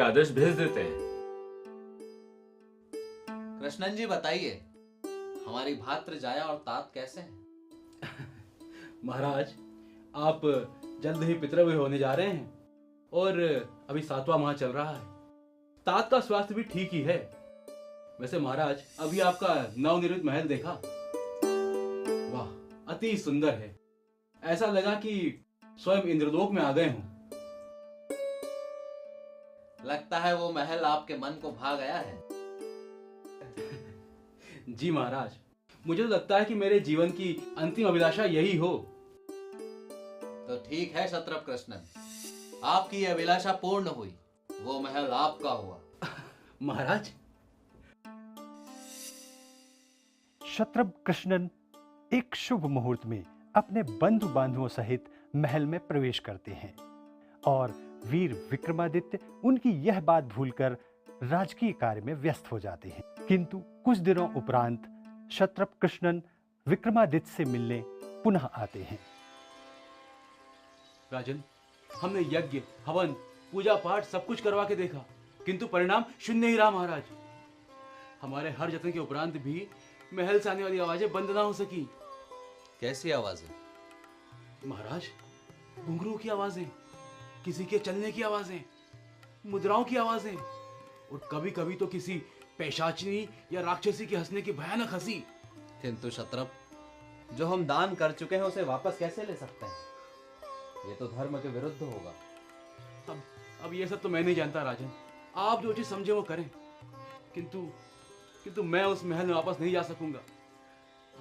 आदेश भेज देते हैं। कृष्णन जी बताइए, हमारी भात्र जाया और तात कैसे हैं? महाराज, आप जल्द ही पितृव्य होने जा रहे हैं और अभी 7वां माह चल रहा है। तात का स्वास्थ्य भी ठीक ही है। वैसे महाराज, अभी आपका नवनिर्मित महल देखा? वाह, अति सुंदर है। ऐसा लगा कि स्वयं इंद्रलोक में आ गए हों। लगता है वो महल आपके मन को भा गया है। जी महाराज, मुझे तो लगता है कि मेरे जीवन की अंतिम अभिलाषा यही हो। तो ठीक है क्षत्रप कृष्णन, आपकी ये अभिलाषा पूर्ण हुई, वो महल आपका हुआ। महाराज, क्षत्रप कृष्णन एक शुभ मुहूर्त में अपने बंधु बांधुओं सहित महल में प्रवेश करते हैं और वीर विक्रमादित्य उनकी यह बात भूलकर राजकीय कार्य में व्यस्त हो जाते हैं। किंतु कुछ दिनों उपरांत क्षत्रप कृष्णन विक्रमादित्य से मिलने पुनः आते हैं। राजन, हमने यज्ञ, हवन, पूजा पाठ सब कुछ करवा के देखा, किंतु परिणाम शून्य ही रहा महाराज। हमारे हर जतन के उपरांत भी महल से आने वाली आवाजें बंद ना हो सकी। कैसी आवाजें? महाराज, घुंघरू की आवाजें, किसी के चलने की आवाजें, मुद्राओं की आवाजें, और कभी कभी तो किसी पैशाचिनी या राक्षसी की हंसने की भयानक हंसी। किंतु क्षत्रप, जो हम दान कर चुके हैं उसे वापस कैसे ले सकते हैं? ये तो धर्म के विरुद्ध होगा। अब ये सब तो मैं नहीं जानता राजन, आप जो चीज समझे वो करें। किंतु मैं उस महल में वापस नहीं जा सकूंगा।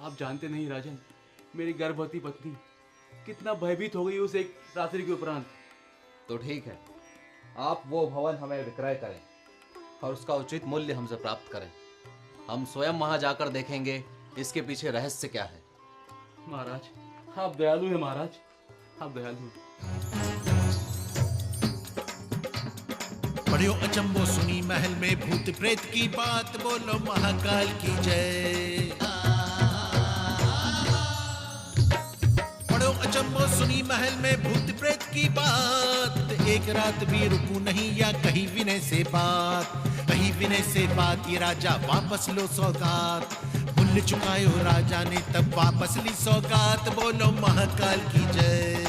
आप जानते नहीं राजन, मेरी गर्भवती पत्नी कितना भयभीत हो गई उस एक रात्रि के उपरांत। तो ठीक है, आप वो भवन हमें विक्रय करें और उसका उचित मूल्य हमसे प्राप्त करें। हम स्वयं वहां जाकर देखेंगे इसके पीछे रहस्य क्या है। महाराज, आप दयालु हैं महाराज, आप दयालु हैं। बड़ो अचंबो सुनी महल में भूत प्रेत की बात, बोलो महाकाल की जय। बड़ो अचंबो सुनी महल में भूत प्रेत की बात, एक रात भी रुकू नहीं या कहीं विनय से बात, कहीं विनय से बात, ये राजा वापस लो सौगात, मूल्य चुकाए हो राजा ने तब वापस ली सौगात, बोलो महाकाल की जय।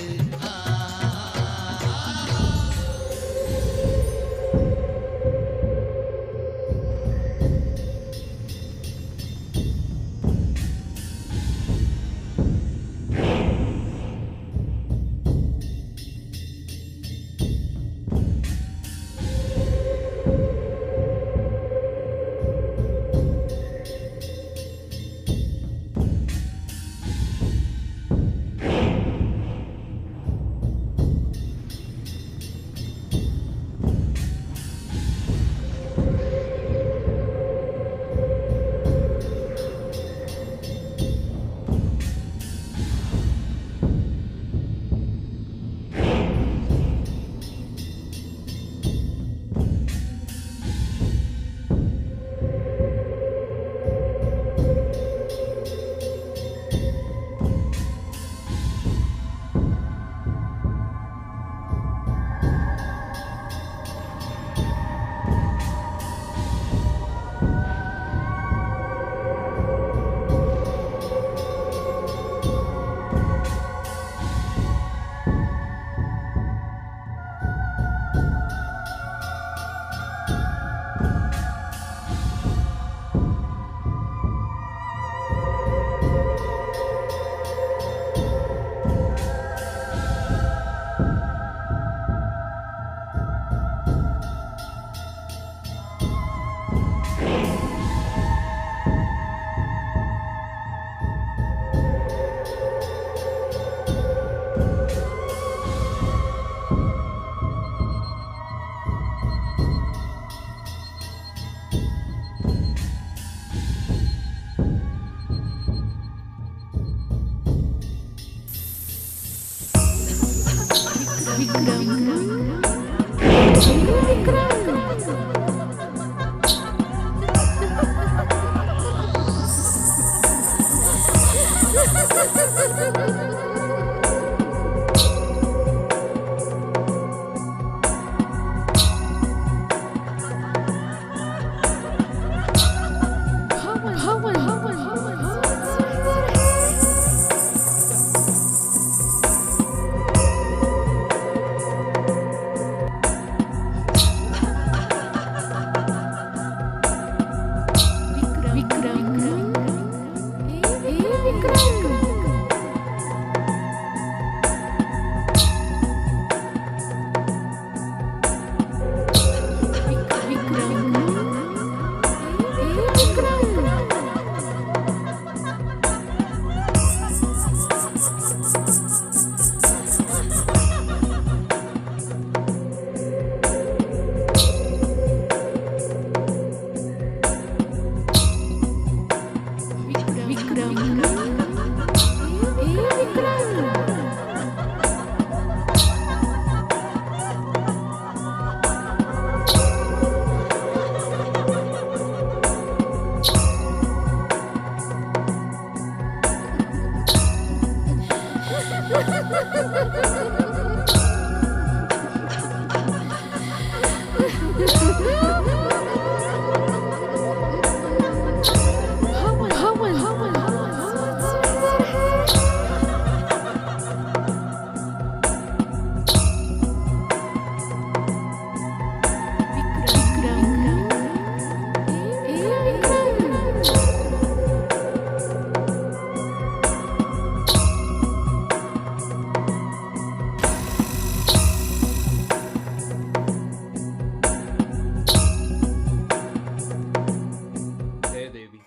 हे देवी,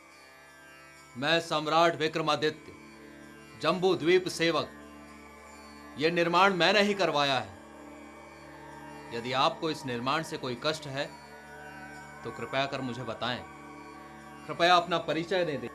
मैं सम्राट विक्रमादित्य, जम्बू द्वीप सेवक, यह निर्माण मैंने ही करवाया है। यदि आपको इस निर्माण से कोई कष्ट है तो कृपया कर मुझे बताएं। कृपया अपना परिचय दे दें।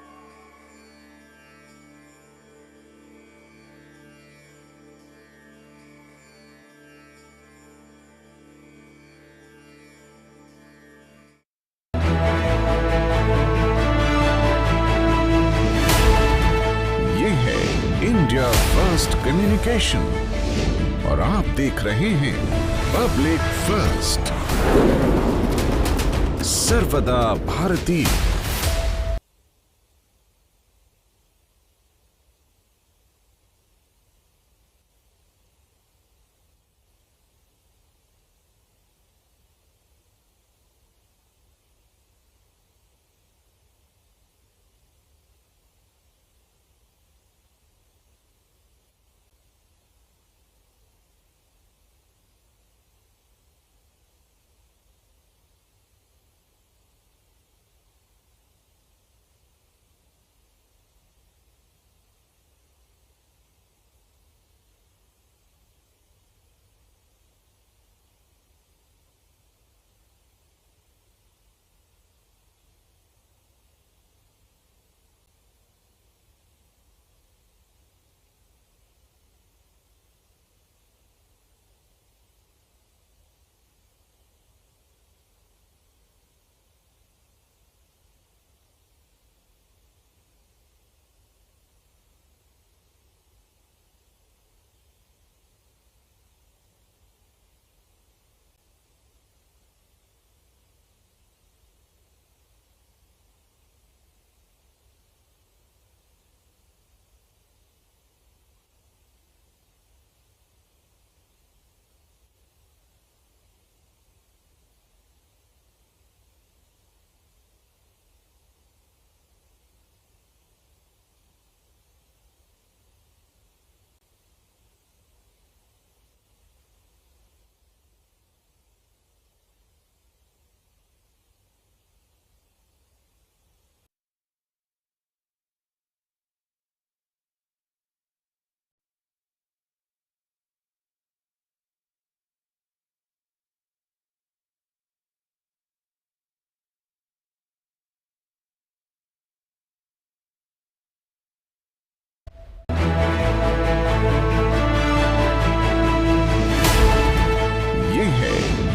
ये है इंडिया फर्स्ट कम्युनिकेशन और आप देख रहे हैं पब्लिक फर्स्ट, सर्वदा भारतीय।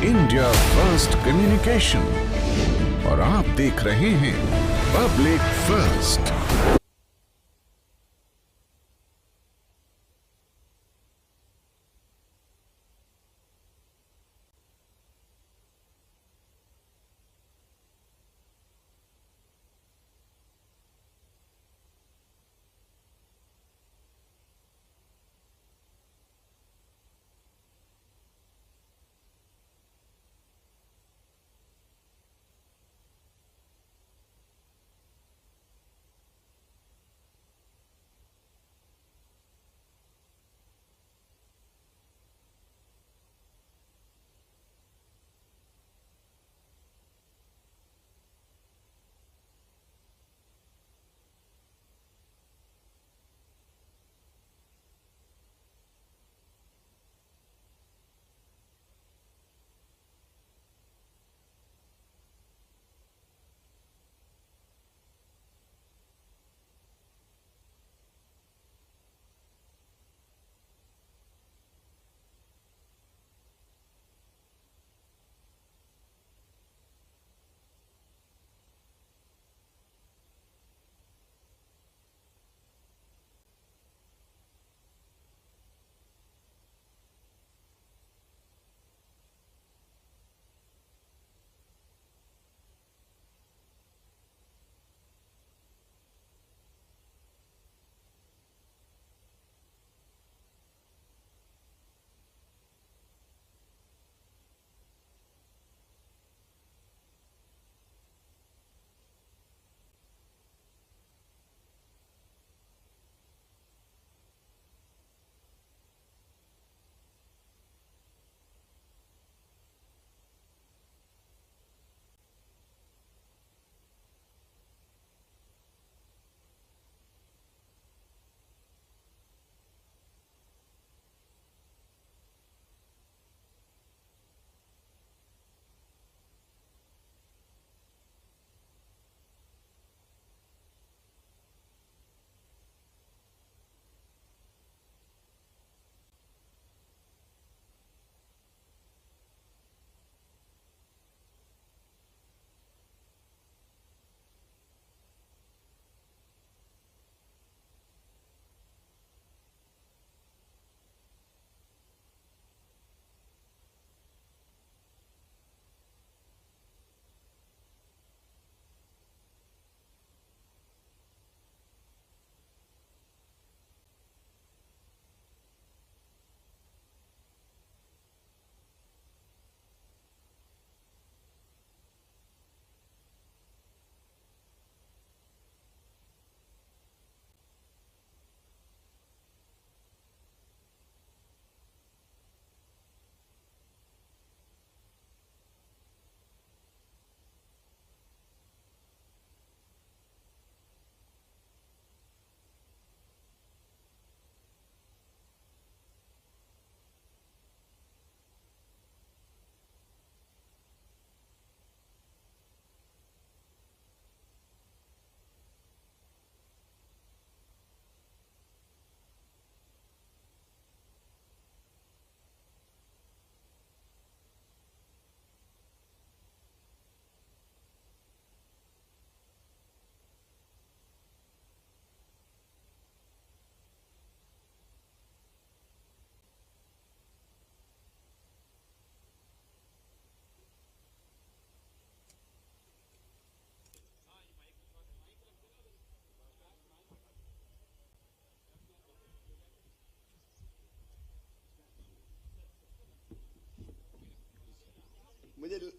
इंडिया फर्स्ट कम्युनिकेशन और आप देख रहे हैं पब्लिक फर्स्ट।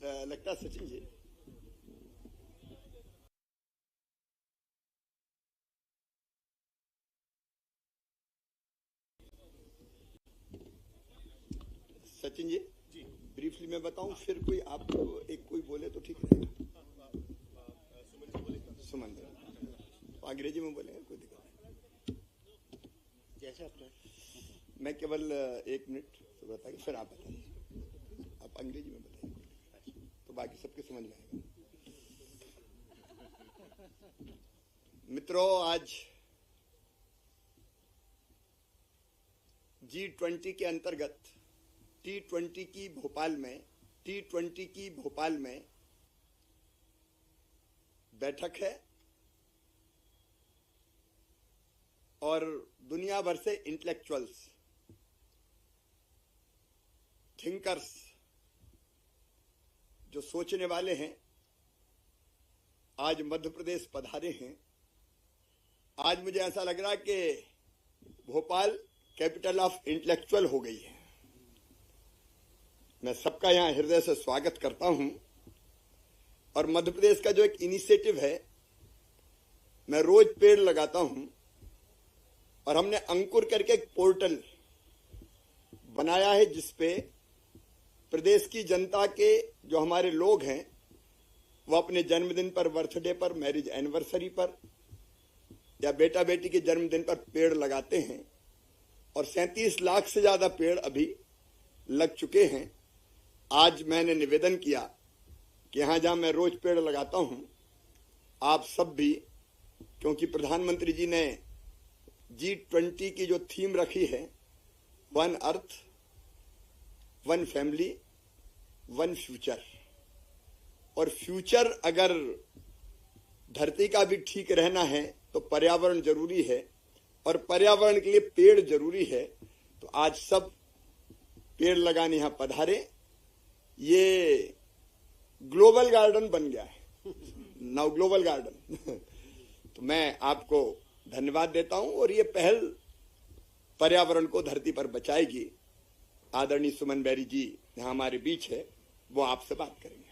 लगता है सचिन जी ब्रीफली मैं बताऊं फिर कोई आप एक कोई बोले तो ठीक रहेगा सुमन जी तो अंग्रेजी में बोलेंगे कोई दिक्कत नहीं जैसे आपने मैं केवल 1 मिनट तो बताइए फिर आप बताइए आप अंग्रेजी में बताइए तो बाकी सबके समझ में आएगा मित्रों आज G20 के अंतर्गत T20 की भोपाल में बैठक है और दुनिया भर से इंटेलेक्चुअल्स थिंकर्स जो सोचने वाले हैं आज मध्य प्रदेश पधारे हैं। आज मुझे ऐसा लग रहा है कि भोपाल कैपिटल ऑफ इंटेलेक्चुअल हो गई है। मैं सबका यहां हृदय से स्वागत करता हूं और मध्य प्रदेश का जो एक इनिशिएटिव है मैं रोज पेड़ लगाता हूं और हमने अंकुर करके एक पोर्टल बनाया है जिसपे प्रदेश की जनता के जो हमारे लोग हैं वो अपने जन्मदिन पर, बर्थडे पर, मैरिज एनिवर्सरी पर या बेटा बेटी के जन्मदिन पर पेड़ लगाते हैं और 37 लाख से ज्यादा पेड़ अभी लग चुके हैं। आज मैंने निवेदन किया कि यहां जहां मैं रोज पेड़ लगाता हूं आप सब भी, क्योंकि प्रधानमंत्री जी ने G20 की जो थीम रखी है one earth one family one future, और फ्यूचर अगर धरती का भी ठीक रहना है तो पर्यावरण जरूरी है और पर्यावरण के लिए पेड़ जरूरी है। तो आज सब पेड़ लगाने यहां पधारे। ये ग्लोबल गार्डन बन गया है नाउ ग्लोबल गार्डन तो मैं आपको धन्यवाद देता हूं और ये पहल पर्यावरण को धरती पर बचाएगी। आदरणीय सुमन बेरी जी यहां हमारे बीच है, वो आपसे बात करेंगे।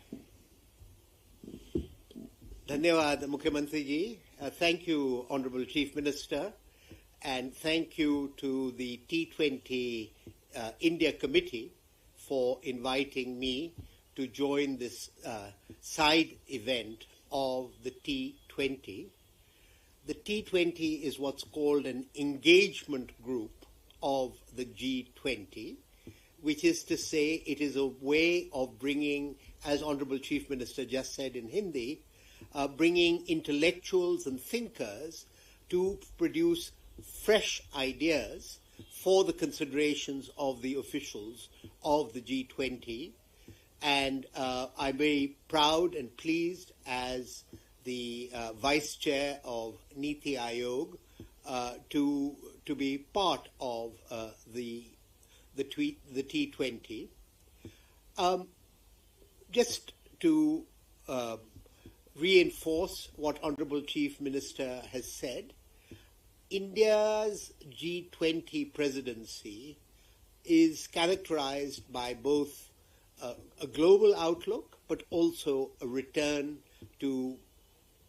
धन्यवाद मुख्यमंत्री जी। Thank you, Honorable Chief Minister, and thank you to the T20 India Committee for inviting me to join this side event of the T20. The T20 is what's called an engagement group of the G20, which is to say it is a way of bringing, as Honorable Chief Minister just said in Hindi, bringing intellectuals and thinkers to produce fresh ideas for the considerations of the officials of the G20. And I'm very proud and pleased as the Vice Chair of Niti Aayog to be part of the T20. Just to reinforce what Honorable Chief Minister has said, India's G20 presidency is characterized by both a global outlook but also a return to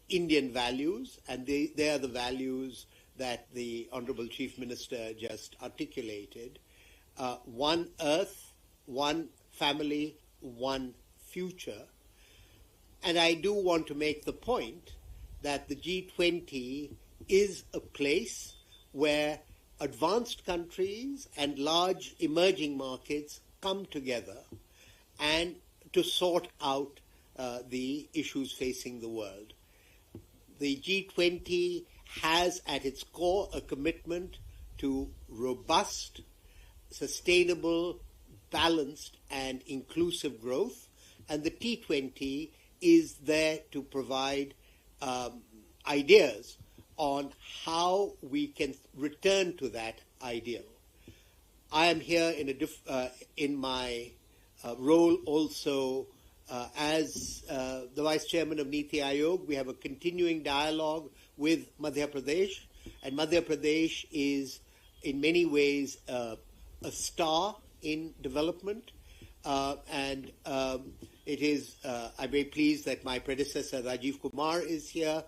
Indian values, and they are the values that the Honorable Chief Minister just articulated. One earth, one family, one future. And I do want to make the point that the G20 is a place where advanced countries and large emerging markets come together and to sort out the issues facing the world. The G20 has at its core a commitment to robust, sustainable, balanced, and inclusive growth, and the T20 is there to provide ideas on how we can return to that ideal. I am here in my role also as the Vice Chairman of Niti Aayog. We have a continuing dialogue with Madhya Pradesh, and Madhya Pradesh is in many ways a star in development, and I'm very pleased that my predecessor Rajiv Kumar is here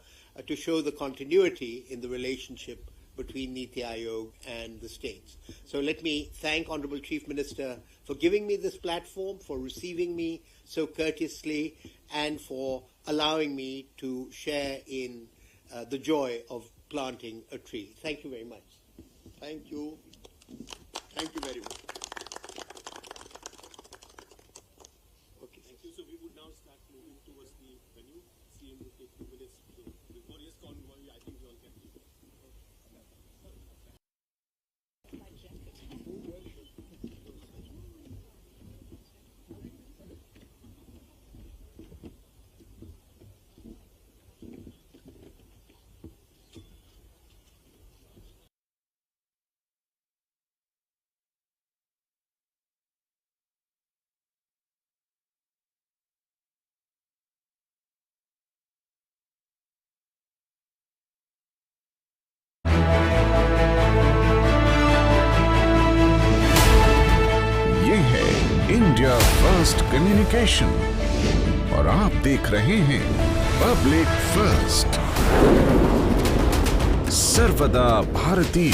to show the continuity in the relationship between Niti Aayog and the states. So let me thank Honorable Chief Minister for giving me this platform, for receiving me so courteously, and for allowing me to share in the joy of planting a tree. Thank you very much. Thank you. Thank you very much. Okay. Thank you. So we would now start moving towards the venue. CM will take 2 minutes. So the glorious convoy, I think you all can leave. ये है India first communication और आप देख रहे हैं public first, सर्वदा भारतीय।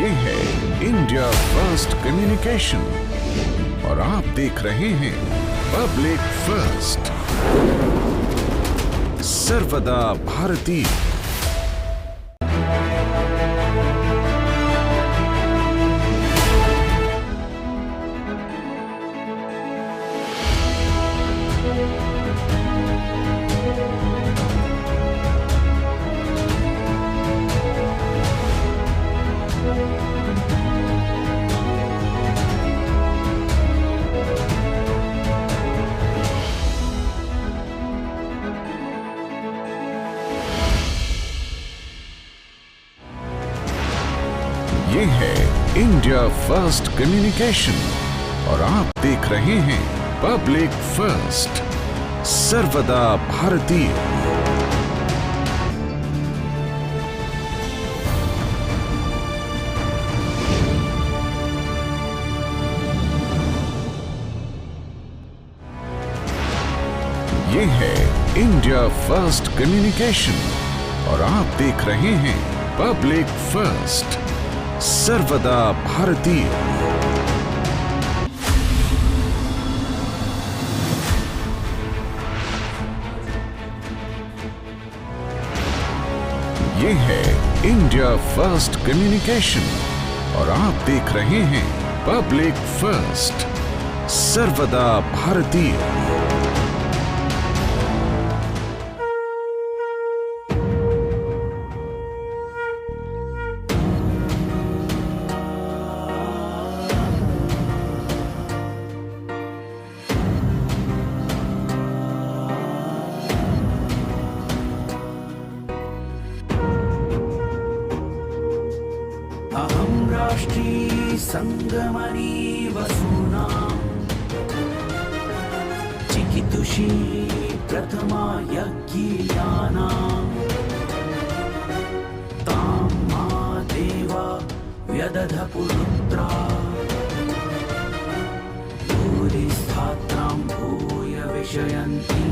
ये है इंडिया फर्स्ट कम्युनिकेशन और आप देख रहे हैं पब्लिक फर्स्ट, सर्वदा भारतीय। ये है इंडिया फर्स्ट कम्युनिकेशन और आप देख रहे हैं पब्लिक फर्स्ट, सर्वदा भारतीय। ये है इंडिया फर्स्ट कम्युनिकेशन और आप देख रहे हैं पब्लिक फर्स्ट, सर्वदा भारतीय। ये है इंडिया फर्स्ट कम्युनिकेशन और आप देख रहे हैं पब्लिक फर्स्ट, सर्वदा भारतीय। अहं राष्ट्री संगमनी वसूना चिकितुषी प्रथमा यज्ञियाना तां मा देवा व्यदध पुरुत्रा भूरिस्थात्रां भूय विषयन्ति।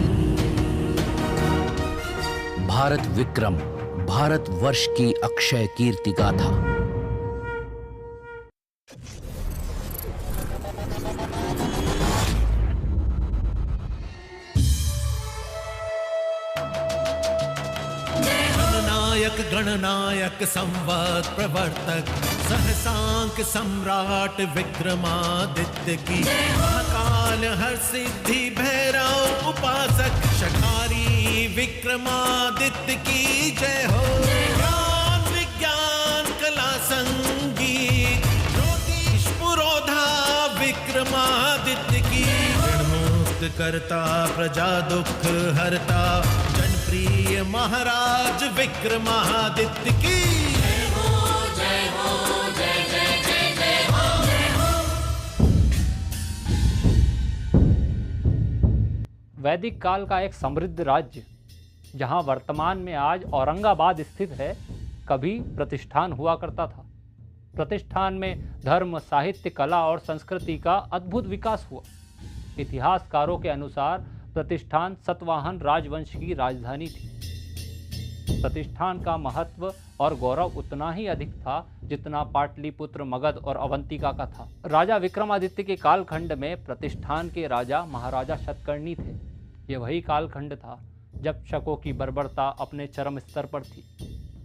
भारत विक्रम, भारत वर्ष की अक्षय कीर्ति गाथा। गणनायक संवत् प्रवर्तक सहसांक सम्राट विक्रमादित्य की, महाकाल हर सिद्धि भैरव उपासक शठारी विक्रमादित्य की जय हो। ज्ञान विज्ञान कला संगीत ज्योतिष पुरोधा विक्रमादित्य की, ऋणमुक्त करता प्रजा दुख हरता जनप्रिय महाराज विक्रमादित्य की जय हो, जय हो, जय जय जय जय हो, जय हो। वैदिक काल का एक समृद्ध राज्य जहां वर्तमान में आज औरंगाबाद स्थित है, कभी प्रतिष्ठान हुआ करता था। प्रतिष्ठान में धर्म, साहित्य, कला और संस्कृति का अद्भुत विकास हुआ। इतिहासकारों के अनुसार प्रतिष्ठान सतवाहन राजवंश की राजधानी थी। प्रतिष्ठान का महत्व और गौरव उतना ही अधिक था जितना पाटलिपुत्र, मगध और अवंतिका का था। राजा विक्रमादित्य के कालखंड में प्रतिष्ठान के राजा महाराजा शतकर्णी थे। यह वही कालखंड था जब शकों की बर्बरता अपने चरम स्तर पर थी।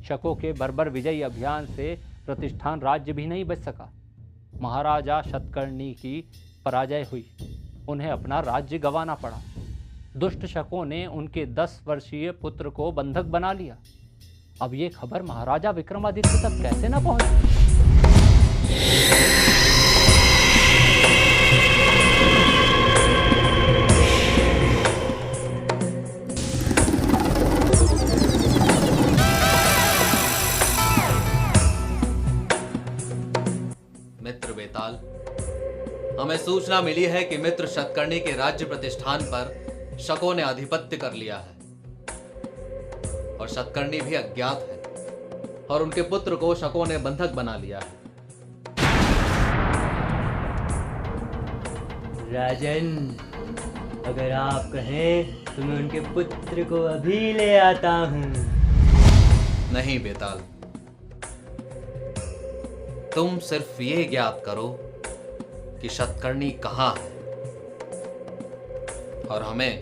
शकों के बर्बर विजयी अभियान से प्रतिष्ठान राज्य भी नहीं बच सका। महाराजा शतकर्णी की पराजय हुई, उन्हें अपना राज्य गंवाना पड़ा। दुष्ट शकों ने उनके 10 वर्षीय पुत्र को बंधक बना लिया। अब ये खबर महाराजा विक्रमादित्य तक कैसे न पहुंची? मित्र बेताल, हमें सूचना मिली है कि मित्र शतकर्णी के राज्य प्रतिष्ठान पर शकों ने आधिपत्य कर लिया है और शतकर्णी भी अज्ञात है और उनके पुत्र को शकों ने बंधक बना लिया है। राजन, अगर आप कहें तो मैं उनके पुत्र को अभी ले आता हूं। नहीं बेताल, तुम सिर्फ ये ज्ञात करो कि शतकर्णी कहां है और हमें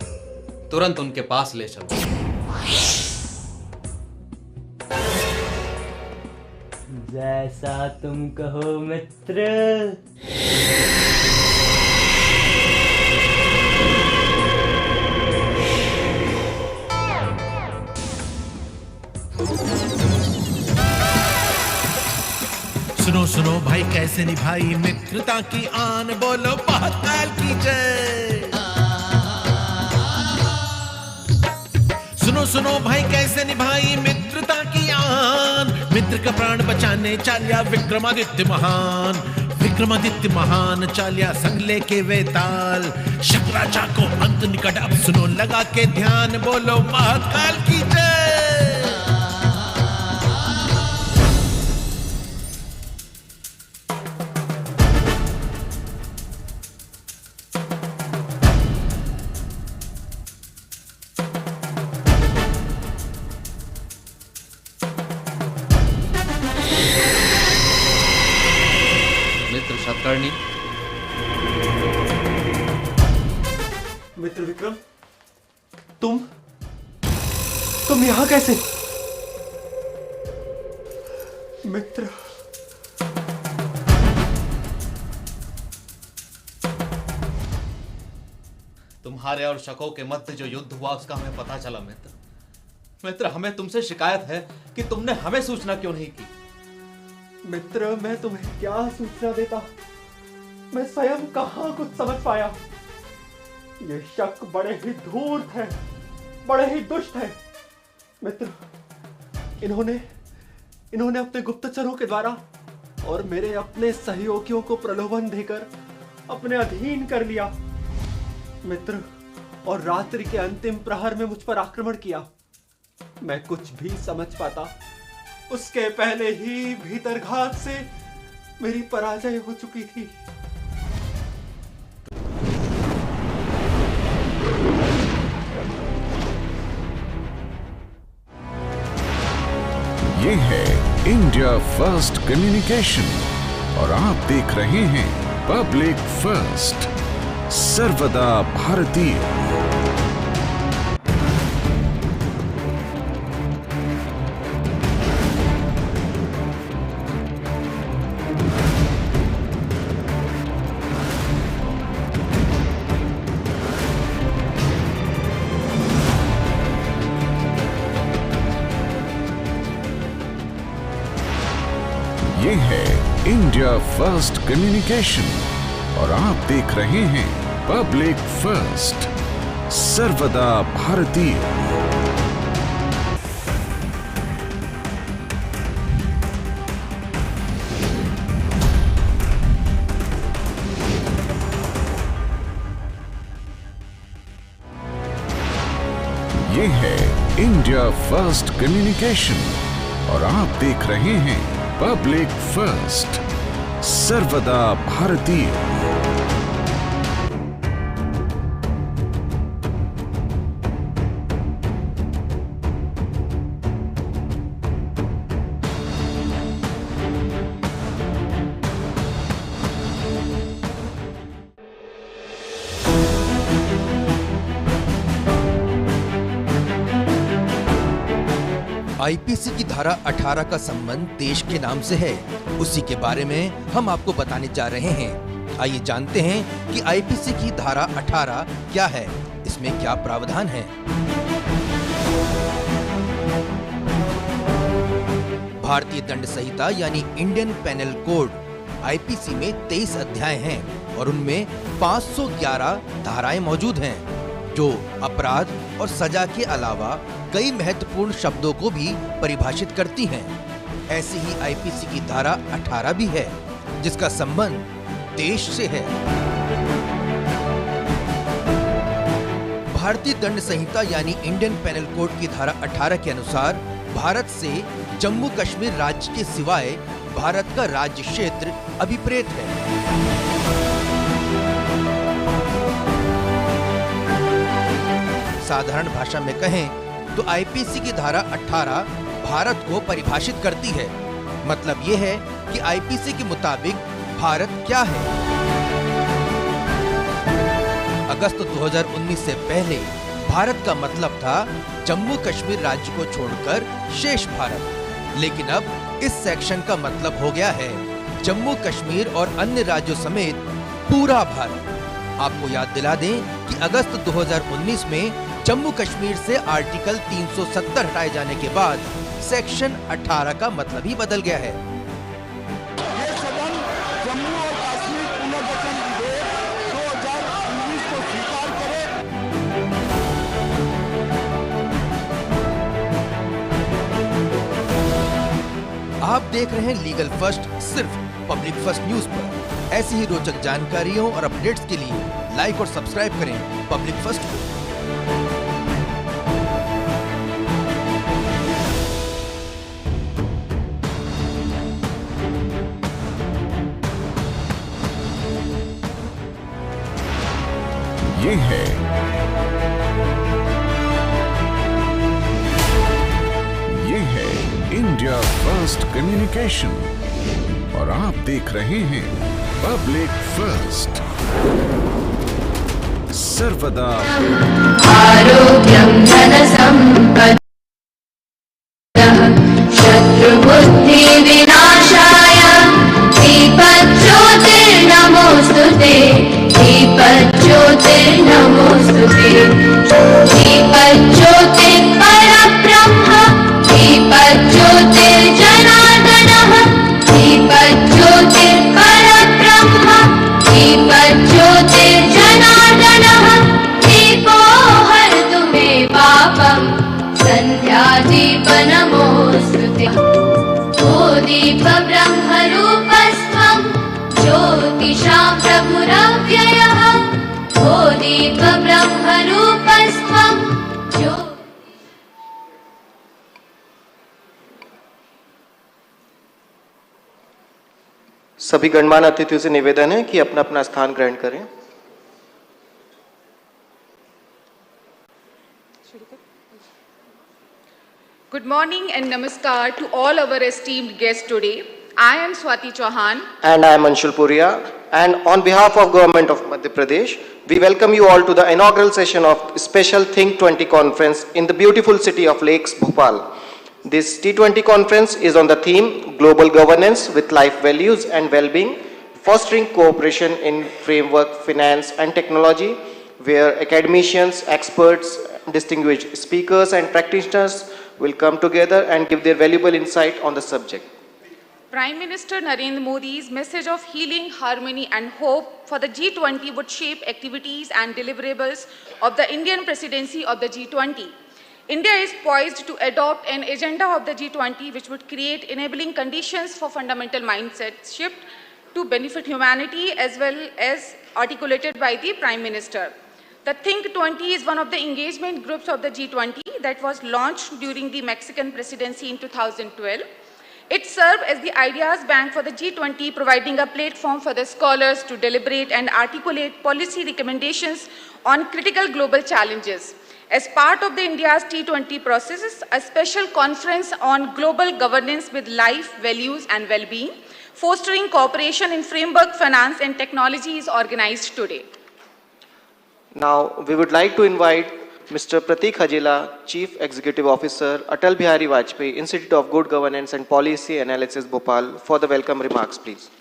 तुरंत उनके पास ले चलो। जैसा तुम कहो मित्र। सुनो सुनो भाई कैसे निभाई मित्रता की आन, बोलो महाकाल की जय। सुनो सुनो भाई कैसे निभाई मित्रता की आन, मित्र का प्राण बचाने चालिया विक्रमादित्य महान। विक्रमादित्य महान चालिया संग लेके वेताल, शक्राचा को अंत निकट अब सुनो लगा के ध्यान, बोलो महाकाल की जय। शतकर्णी, मित्र विक्रम, तुम यहां कैसे? मित्र, तुम्हारे और शकों के मध्य जो युद्ध हुआ उसका हमें पता चला। मित्र, हमें तुमसे शिकायत है कि तुमने हमें सूचना क्यों नहीं की। मित्र, मैं तुम्हें क्या सूचना देता, मैं स्वयं कहां कुछ समझ पाया। ये शक बड़े ही धूर्त है, बड़े ही दुष्ट है। मित्र, इन्होंने अपने गुप्तचरों के द्वारा और मेरे अपने सहयोगियों को प्रलोभन देकर अपने अधीन कर लिया। मित्र, और रात्रि के अंतिम प्रहर में मुझ पर आक्रमण किया। मैं कुछ भी समझ पाता उसके पहले ही भीतरघात से मेरी पराजय हो चुकी थी। ये है इंडिया फर्स्ट कम्युनिकेशन और आप देख रहे हैं पब्लिक फर्स्ट, सर्वदा भारतीय। ये है इंडिया फर्स्ट कम्युनिकेशन और आप देख रहे हैं पब्लिक फर्स्ट, सर्वदा भारतीय। ये है इंडिया फर्स्ट कम्युनिकेशन और आप देख रहे हैं पब्लिक फर्स्ट, सर्वदा भारतीय। आईपीसी की धारा 18 का संबंध देश के नाम से है, उसी के बारे में हम आपको बताने जा रहे हैं। आइए जानते हैं कि आईपीसी की धारा 18 क्या है, इसमें क्या प्रावधान है। भारतीय दंड संहिता यानी इंडियन पेनल कोड आईपीसी में 23 अध्याय हैं और उनमें 511 धाराएं मौजूद हैं, जो अपराध और सजा के अलावा कई महत्वपूर्ण शब्दों को भी परिभाषित करती हैं। ऐसी ही आईपीसी की धारा 18 भी है, जिसका संबंध देश से है। भारतीय दंड संहिता यानी इंडियन पेनल कोड की धारा 18 के अनुसार भारत से जम्मू कश्मीर राज्य के सिवाय भारत का राज्य क्षेत्र अभिप्रेत है। साधारण भाषा में कहें तो आईपीसी की धारा 18 भारत को परिभाषित करती है। मतलब ये है कि आईपीसी के मुताबिक भारत क्या है। अगस्त 2019 से पहले भारत का मतलब था जम्मू कश्मीर राज्य को छोड़कर शेष भारत, लेकिन अब इस सेक्शन का मतलब हो गया है जम्मू कश्मीर और अन्य राज्यों समेत पूरा भारत। आपको याद दिला दें कि अगस्त 2019 में जम्मू कश्मीर से आर्टिकल 370 हटाए जाने के बाद सेक्शन 18 का मतलब ही बदल गया है। ये सदन जम्मू और कश्मीर पुनर्गठन विधेयक 2019 को स्वीकार करे। आप देख रहे हैं लीगल फर्स्ट सिर्फ पब्लिक फर्स्ट न्यूज पर। ऐसी ही रोचक जानकारियों और अपडेट्स के लिए लाइक और सब्सक्राइब करें पब्लिक फर्स्ट को। ये है इंडिया फर्स्ट कम्युनिकेशन और आप देख रहे हैं पब्लिक फर्स्ट, सर्वदा आरोग्यं धनसम्पदः शत्रुबुद्धि विनाशाय दीपज्योतिर्नमोस्तुते दीपज्योतिर्नमोस्तुते दीपज्योतिर्परब्रह्म दीपज्योतिर्जनार्दनः दीपज्योतिर्परब्रह्म दीपज्योतिर्जनार्दनः दीपो हरतु मे पापं सन्ध्यादीपनमोस्तुते ओ दीपब्रह्मरूपस्त्वं ज्योतिषां प्रभुरव्ययः ओ दीपब्रह्मरूपस्त्वं सभी गणमान्य अतिथियों से निवेदन है कि अपना अपना स्थान ग्रहण करें। Good morning and namaskar to all our esteemed guests today. I am Swati Chauhan. And I am Anshul Puria. And on behalf of Government of Madhya Pradesh, we welcome you all to the inaugural session of Special Think 20 Conference in the beautiful city of Lakes, Bhopal. This T20 conference is on the theme Global Governance with Life Values and Well-being, fostering cooperation in framework, finance and technology, where academicians, experts, distinguished speakers and practitioners will come together and give their valuable insight on the subject. Prime Minister Narendra Modi's message of healing, harmony and hope for the G20 would shape activities and deliverables of the Indian presidency of the G20. India is poised to adopt an agenda of the G20 which would create enabling conditions for fundamental mindset shift to benefit humanity as well as articulated by the Prime Minister. The Think 20 is one of the engagement groups of the G20 that was launched during the Mexican presidency in 2012. It served as the ideas bank for the G20, providing a platform for the scholars to deliberate and articulate policy recommendations on critical global challenges. As part of the India's T20 processes, a special conference on global governance with life, values and well-being, fostering cooperation in framework, finance and technology is organized today. Now, we would like to invite Mr. Pratik Hajela, Chief Executive Officer, Atal Bihari Vajpayee, Institute of Good Governance and Policy Analysis, Bhopal, for the welcome remarks, please.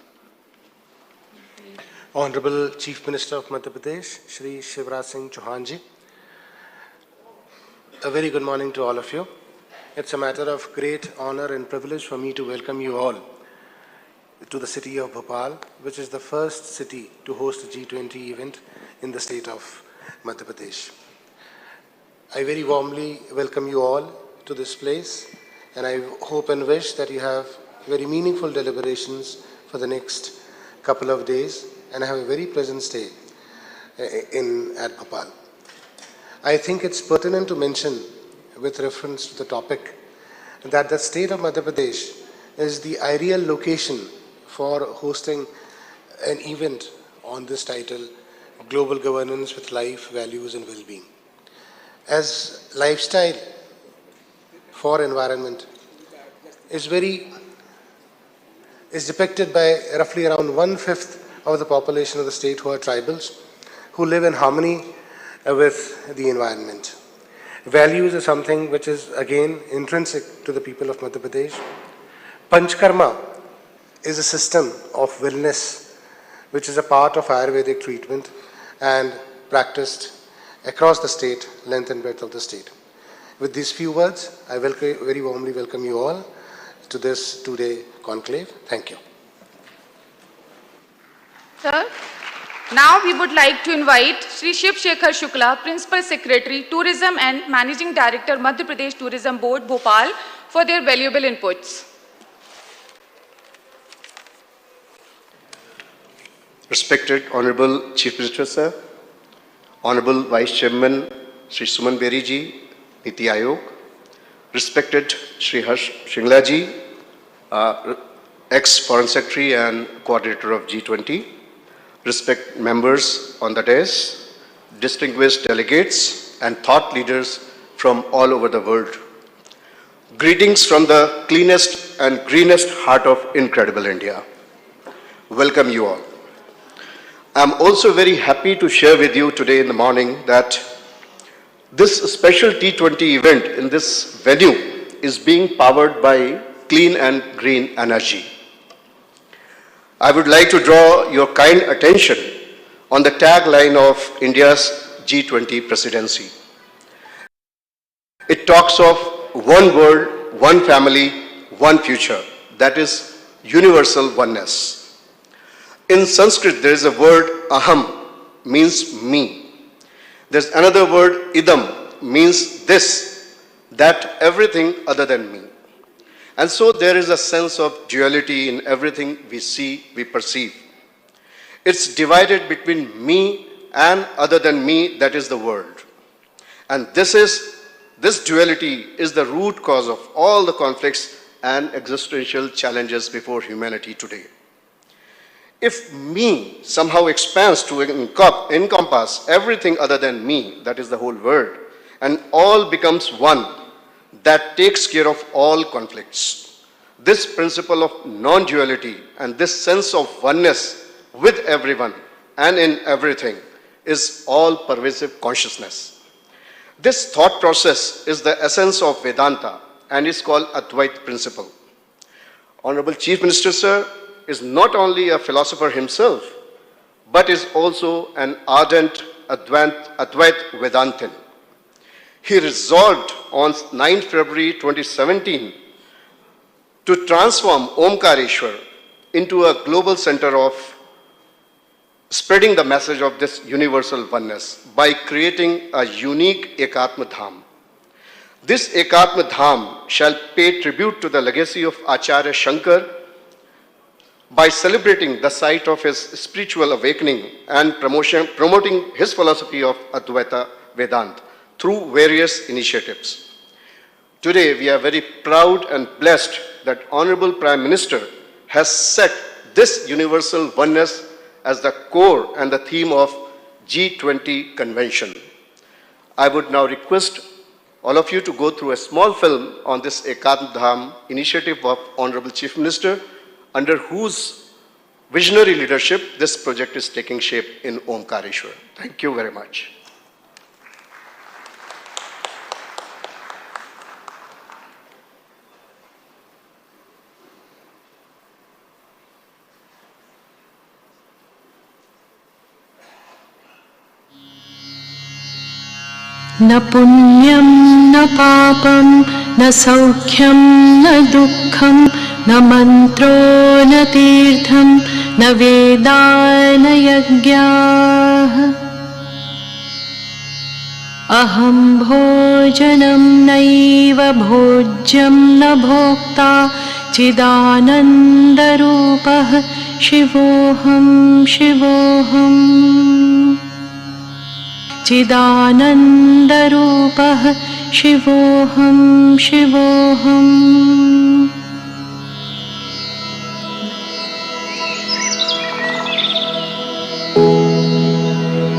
Honorable Chief Minister of Madhya Pradesh, Shri Shivraj Singh Chauhan ji. A very good morning to all of you. It's a matter of great honor and privilege for me to welcome you all to the city of Bhopal, which is the first city to host a G20 event in the state of Madhya Pradesh. I very warmly welcome you all to this place, and I hope and wish that you have very meaningful deliberations for the next couple of days and have a very pleasant stay at Bhopal. I think it's pertinent to mention, with reference to the topic, that the state of Madhya Pradesh is the ideal location for hosting an event on this title, Global Governance with Life, Values and Well-being. As lifestyle for environment is depicted by roughly around 1/5 of the population of the state who are tribals, who live in harmony with the environment. Values is something which is again intrinsic to the people of Madhya Pradesh. Panchkarma is a system of wellness which is a part of Ayurvedic treatment and practiced across the state, length and breadth of the state. With these few words, I very warmly welcome you all to this two-day conclave. Thank you. Sir, now we would like to invite Shri Shiv Shekhar Shukla, Principal Secretary, Tourism and Managing Director, Madhya Pradesh Tourism Board, Bhopal, for their valuable inputs. Respected Honorable Chief Minister, sir, Honorable Vice Chairman Shri Suman Beri ji, Niti Aayog, respected Shri Harsh Shringla ji, ex-Foreign Secretary and Coordinator of G20, respect members on the dais, distinguished delegates and thought leaders from all over the world. Greetings from the cleanest and greenest heart of incredible India. Welcome you all. I'm also very happy to share with you today in the morning that this special T20 event in this venue is being powered by clean and green energy. I would like to draw your kind attention on the tagline of India's G20 presidency. It talks of one world, one family, one future. That is universal oneness. In Sanskrit, there is a word aham, means me. There's another word idam, means this, that, everything other than me. And so there is a sense of duality in everything we see, we perceive. It's divided between me and other than me, that is the world. And this duality is the root cause of all the conflicts and existential challenges before humanity today. If me somehow expands to encompass everything other than me, that is the whole world, and all becomes one, that takes care of all conflicts. This principle of non-duality and this sense of oneness with everyone and in everything is all-pervasive consciousness. This thought process is the essence of Vedanta and is called Advaita principle. Honorable Chief Minister, sir, is not only a philosopher himself, but is also an ardent Advaita Vedantin. He resolved on 9 February 2017 to transform Omkareshwar into a global center of spreading the message of this universal oneness by creating a unique Ekatma Dham. This Ekatma Dham shall pay tribute to the legacy of Acharya Shankar by celebrating the site of his spiritual awakening and promoting his philosophy of Advaita Vedanta through various initiatives. Today, we are very proud and blessed that Honorable Prime Minister has set this universal oneness as the core and the theme of G20 convention. I would now request all of you to go through a small film on this Ekatma Dham initiative of Honorable Chief Minister, under whose visionary leadership this project is taking shape in Omkareshwar. Thank you very much. न पुण्यं न पापं न सौख्यं न दुःखं न मन्त्रो न तीर्थं न वेदा न यज्ञाः अहं भोजनं नैव भोज्यं न भोक्ता चिदानन्दरूपः शिवोऽहं शिवोऽहम् चिदानन्दरूपः शिवोऽहं शिवोऽहम्।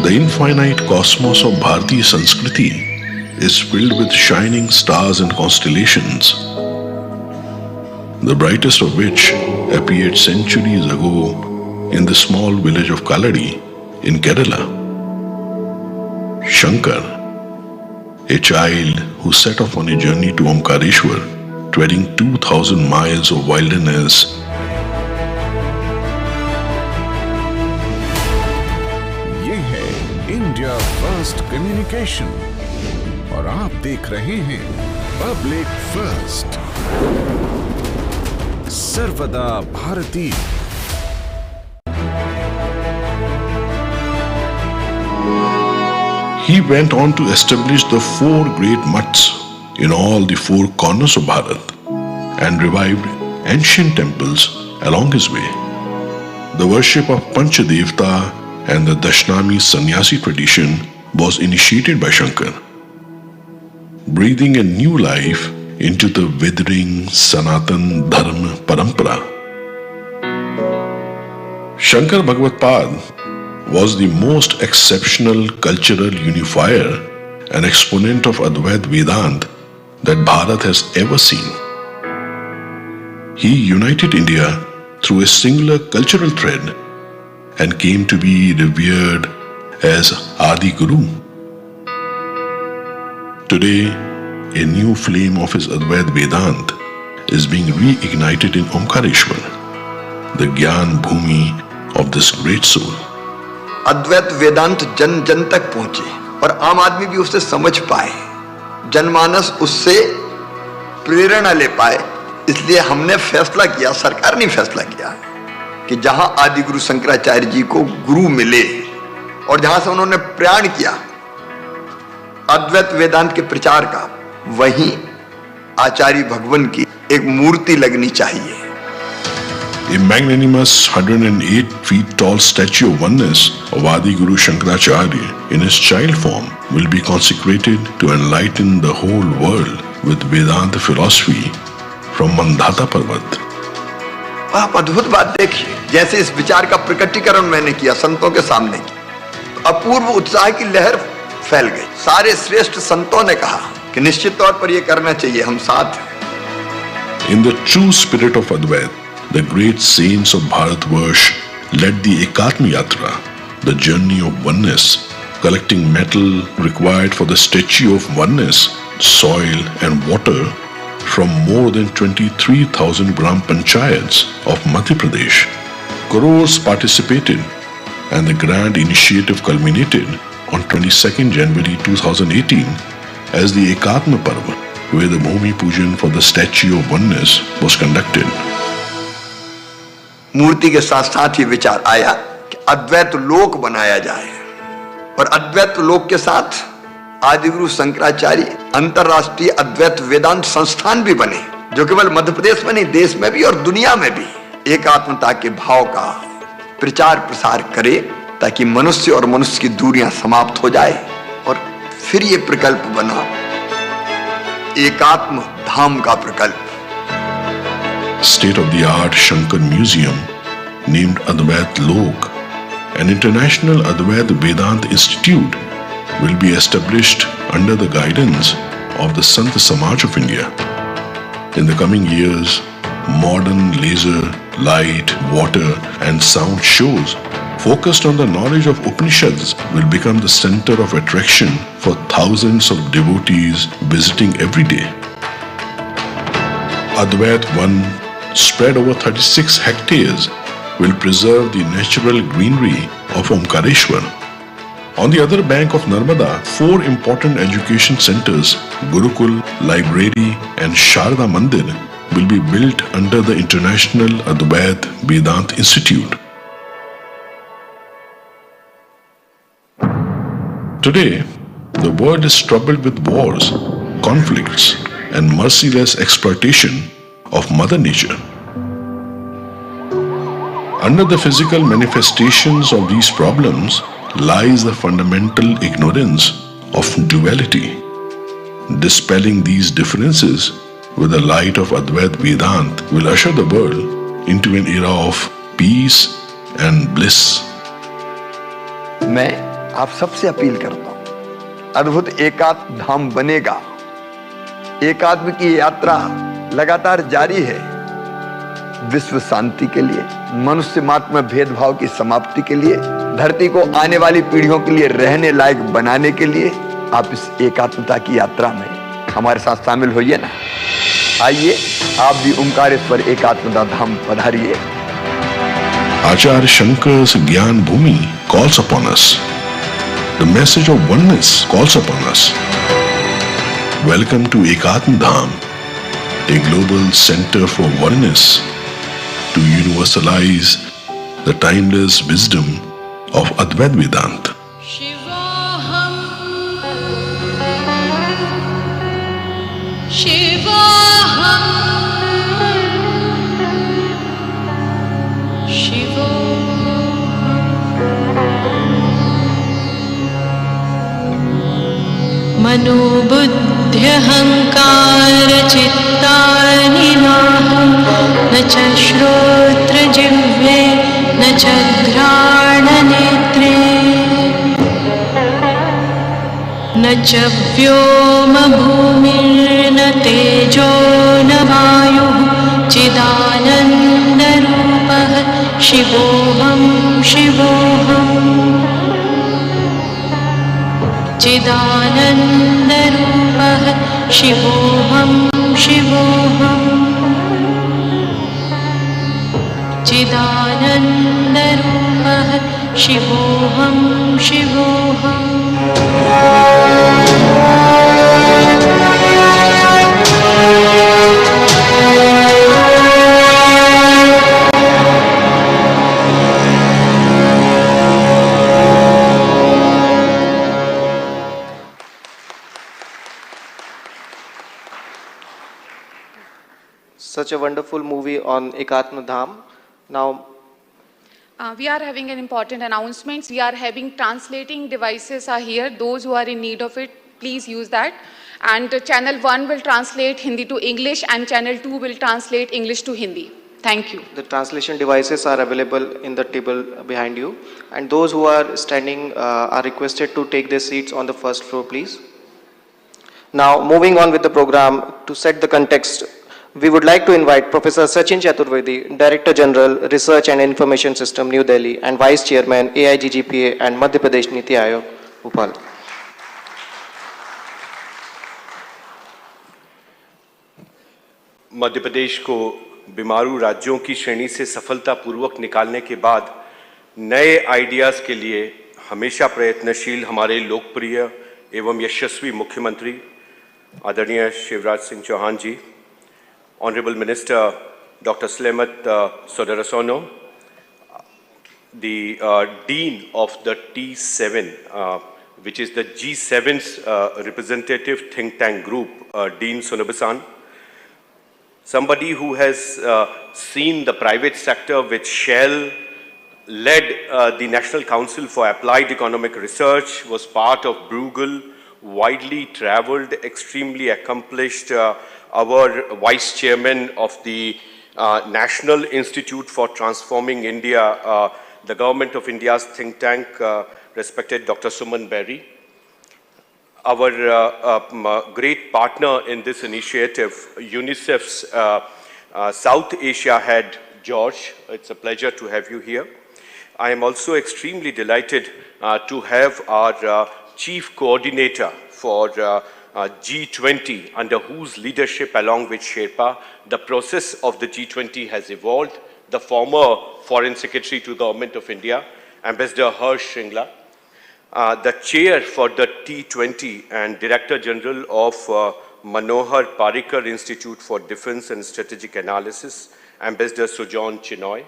The infinite cosmos of Bharatiya Sanskriti is filled with shining stars and constellations, the brightest of which appeared centuries ago in the small village of Kaladi in Kerala. Shankar, a child who set off on a journey to Omkareshwar, treading 2000 miles of wilderness. ये है India first communication और आप देख रहे हैं public first, सर्वदा भारतीय। He went on to establish the 4 great mats in all the 4 corners of Bharat and revived ancient temples along his way. The worship of Panchadevta and the Dashnami Sannyasi tradition was initiated by Shankar, breathing a new life into the withering Sanatan Dharma Parampara. Shankar Bhagavad was the most exceptional cultural unifier and exponent of Advaita Vedanta that Bharat has ever seen. He united India through a singular cultural thread and came to be revered as Adi Guru. Today, a new flame of his Advaita Vedanta is being reignited in Omkareshwar, the Gyan Bhumi of this great soul. अद्वैत वेदांत जन जन तक पहुंचे और आम आदमी भी उससे समझ पाए, जनमानस उससे प्रेरणा ले पाए। इसलिए हमने फैसला किया, सरकार ने फैसला किया कि जहां आदि गुरु शंकराचार्य जी को गुरु मिले और जहां से उन्होंने प्रयाण किया अद्वैत वेदांत के प्रचार का, वहीं आचार्य भगवान की एक मूर्ति लगनी चाहिए। A magnanimous 108 feet tall statue of oneness of Adi Guru Shankaracharya in his child form will be consecrated to enlighten the whole world with Vedanta philosophy from Mandhata Parvat. आप अद्भुत बात देखिए, जैसे इस विचार का प्रकटीकरण मैंने किया संतों के सामने की, अपूर्व उत्साह की लहर फैल गई। सारे श्रेष्ठ संतों ने कहा कि निश्चित तौर पर यह करना चाहिए, हम साथ हैं। In the true spirit of Advaita, the great saints of Bharatvarsh led the Ekatma Yatra, the journey of oneness, collecting metal required for the statue of oneness, soil and water from more than 23,000 Gram Panchayats of Madhya Pradesh. Crores participated and the grand initiative culminated on 22nd January 2018 as the Ekatma Parva, where the Bhumi Pujan for the statue of oneness was conducted. मूर्ति के साथ साथ ही विचार आया कि अद्वैत लोक बनाया जाए और अद्वैत लोक के साथ आदिगुरु शंकराचार्य अंतरराष्ट्रीय अद्वैत वेदांत संस्थान भी बने, जो केवल मध्य प्रदेश में नहीं, देश में भी और दुनिया में भी एकात्मता के भाव का प्रचार प्रसार करे, ताकि मनुष्य और मनुष्य की दूरियां समाप्त हो जाए। और फिर ये प्रकल्प बना एकात्म धाम का प्रकल्प। state-of-the-art Shankar Museum named Advait Lok, an international Advait Vedant Institute will be established under the guidance of the Sant Samaj of India. In the coming years, modern laser, light, water and sound shows focused on the knowledge of Upanishads will become the center of attraction for thousands of devotees visiting every day. Advait Van, spread over 36 hectares, will preserve the natural greenery of Omkareshwar. On the other bank of Narmada, 4 important education centers, Gurukul, Library and Sharda Mandir, will be built under the International Advait Vedant Institute. Today, the world is troubled with wars, conflicts and merciless exploitation of Mother Nature. Under the physical manifestations of these problems lies the fundamental ignorance of duality. Dispelling these differences with the light of Advait Vedant will usher the world into an era of peace and bliss. मैं आप सबसे appeal करता हूं, अद्भुत एकात्म धाम बनेगा। एकात्म की यात्रा लगातार जारी है। विश्व शांति के लिए, मनुष्य मात्र में भेदभाव की समाप्ति के लिए, धरती को आने वाली पीढ़ियों के लिए रहने लायक बनाने के लिए आप इस एकात्मता की यात्रा में हमारे साथ शामिल होइए ना। आइए आप भी ओंकारेश्वर एकात्मता धाम पधारिए। Acharya Shankar's Gyan Bhumi calls upon us. The message of oneness calls upon us. Welcome to Ekatma Dham, a global center for oneness, to universalize the timeless wisdom of Advait Vedanta. Shivoham मनोबुद्ध्यहंकार चित्तानि नाहं न च श्रोत्रजिह्वे न च घ्राणनेत्रे न च व्योमभूमिर्न तेजो न वायुः चिदानन्दरूपः शिवोऽहं चिदानन्दरूपः शिवोऽहं चिदानन्दरूपः शिवोऽहं Such a wonderful movie on Ekatma Dham. Now, we are having an important announcement. We are having translating devices are here. Those who are in need of it, please use that. And channel 1 will translate Hindi to English and channel 2 will translate English to Hindi. Thank you. The translation devices are available in the table behind you. And those who are standing are requested to take their seats on the first floor, please. Now, moving on with the program, to set the context, we would like to invite Professor Sachin Chaturvedi, Director General, Research and Information System, New Delhi, and Vice Chairman, AIGGPA and Madhya Pradesh Niti Aayog, Bhopal. Madhya Pradesh को बीमारू राज्यों की श्रेणी से सफलतापूर्वक निकालने के बाद नए आइडियाज़ के लिए हमेशा प्रयत्नशील हमारे लोकप्रिय एवं यशस्वी मुख्यमंत्री आदरणीय शिवराज सिंह चौहान जी, Honorable Minister Dr. Slemat Sodarasono, the Dean of the T7, which is the G7's representative think tank group, Dean Sunabasan, somebody who has seen the private sector with Shell, led the National Council for Applied Economic Research, was part of Bruegel, widely traveled, extremely accomplished, our Vice Chairman of the National Institute for Transforming India, the Government of India's think tank, respected Dr. Suman Berry. Our great partner in this initiative, UNICEF's South Asia head, George. It's a pleasure to have you here. I am also extremely delighted to have our chief coordinator for G20, under whose leadership, along with Sherpa, the process of the G20 has evolved. The former Foreign Secretary to the Government of India, Ambassador Harsh Shringla, the chair for the T20 and Director General of Manohar Parrikar Institute for Defense and Strategic Analysis, Ambassador Sujan Chinoy.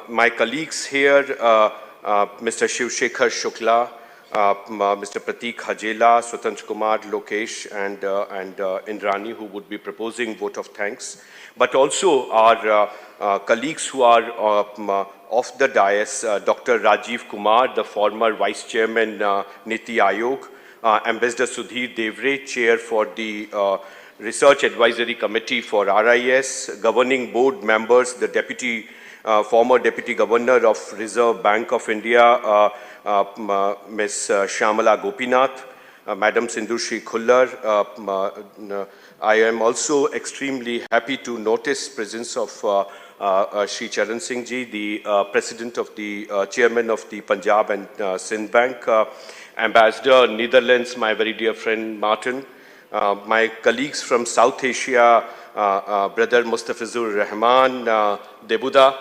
My colleagues here, Mr. Shivshekhar Shukla, Mr. Pratik Hajela, Swatantra Kumar, Lokesh, and Indrani, who would be proposing vote of thanks, but also our colleagues who are off the dais, Dr. Rajiv Kumar, the former Vice Chairman, Niti Aayog, Ambassador Sudhir Devre, Chair for the Research Advisory Committee for RIS, Governing Board members, the former Deputy Governor of Reserve Bank of India, Ms. Shyamala Gopinath, Madam Sindhushri Khullar. I am also extremely happy to notice presence of Shri Charan Singh Ji, the President of the Chairman of the Punjab and Sindh Bank, Ambassador Netherlands, my very dear friend Martin, my colleagues from South Asia, Brother Mustafizur Rahman Debuda,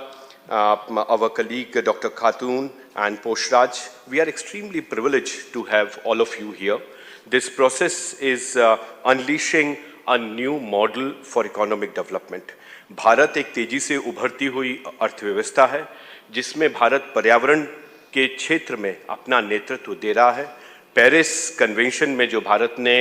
our colleague Dr. Khatun and Poshraj. We are extremely privileged to have all of you here. This process is unleashing a new model for economic development. Bharat एक तेजी से उभरती हुई अर्थव्यवस्था है, जिसमें भारत पर्यावरण के क्षेत्र में अपना नेतृत्व दे रहा है। पेरिस कन्वेंशन में जो भारत ने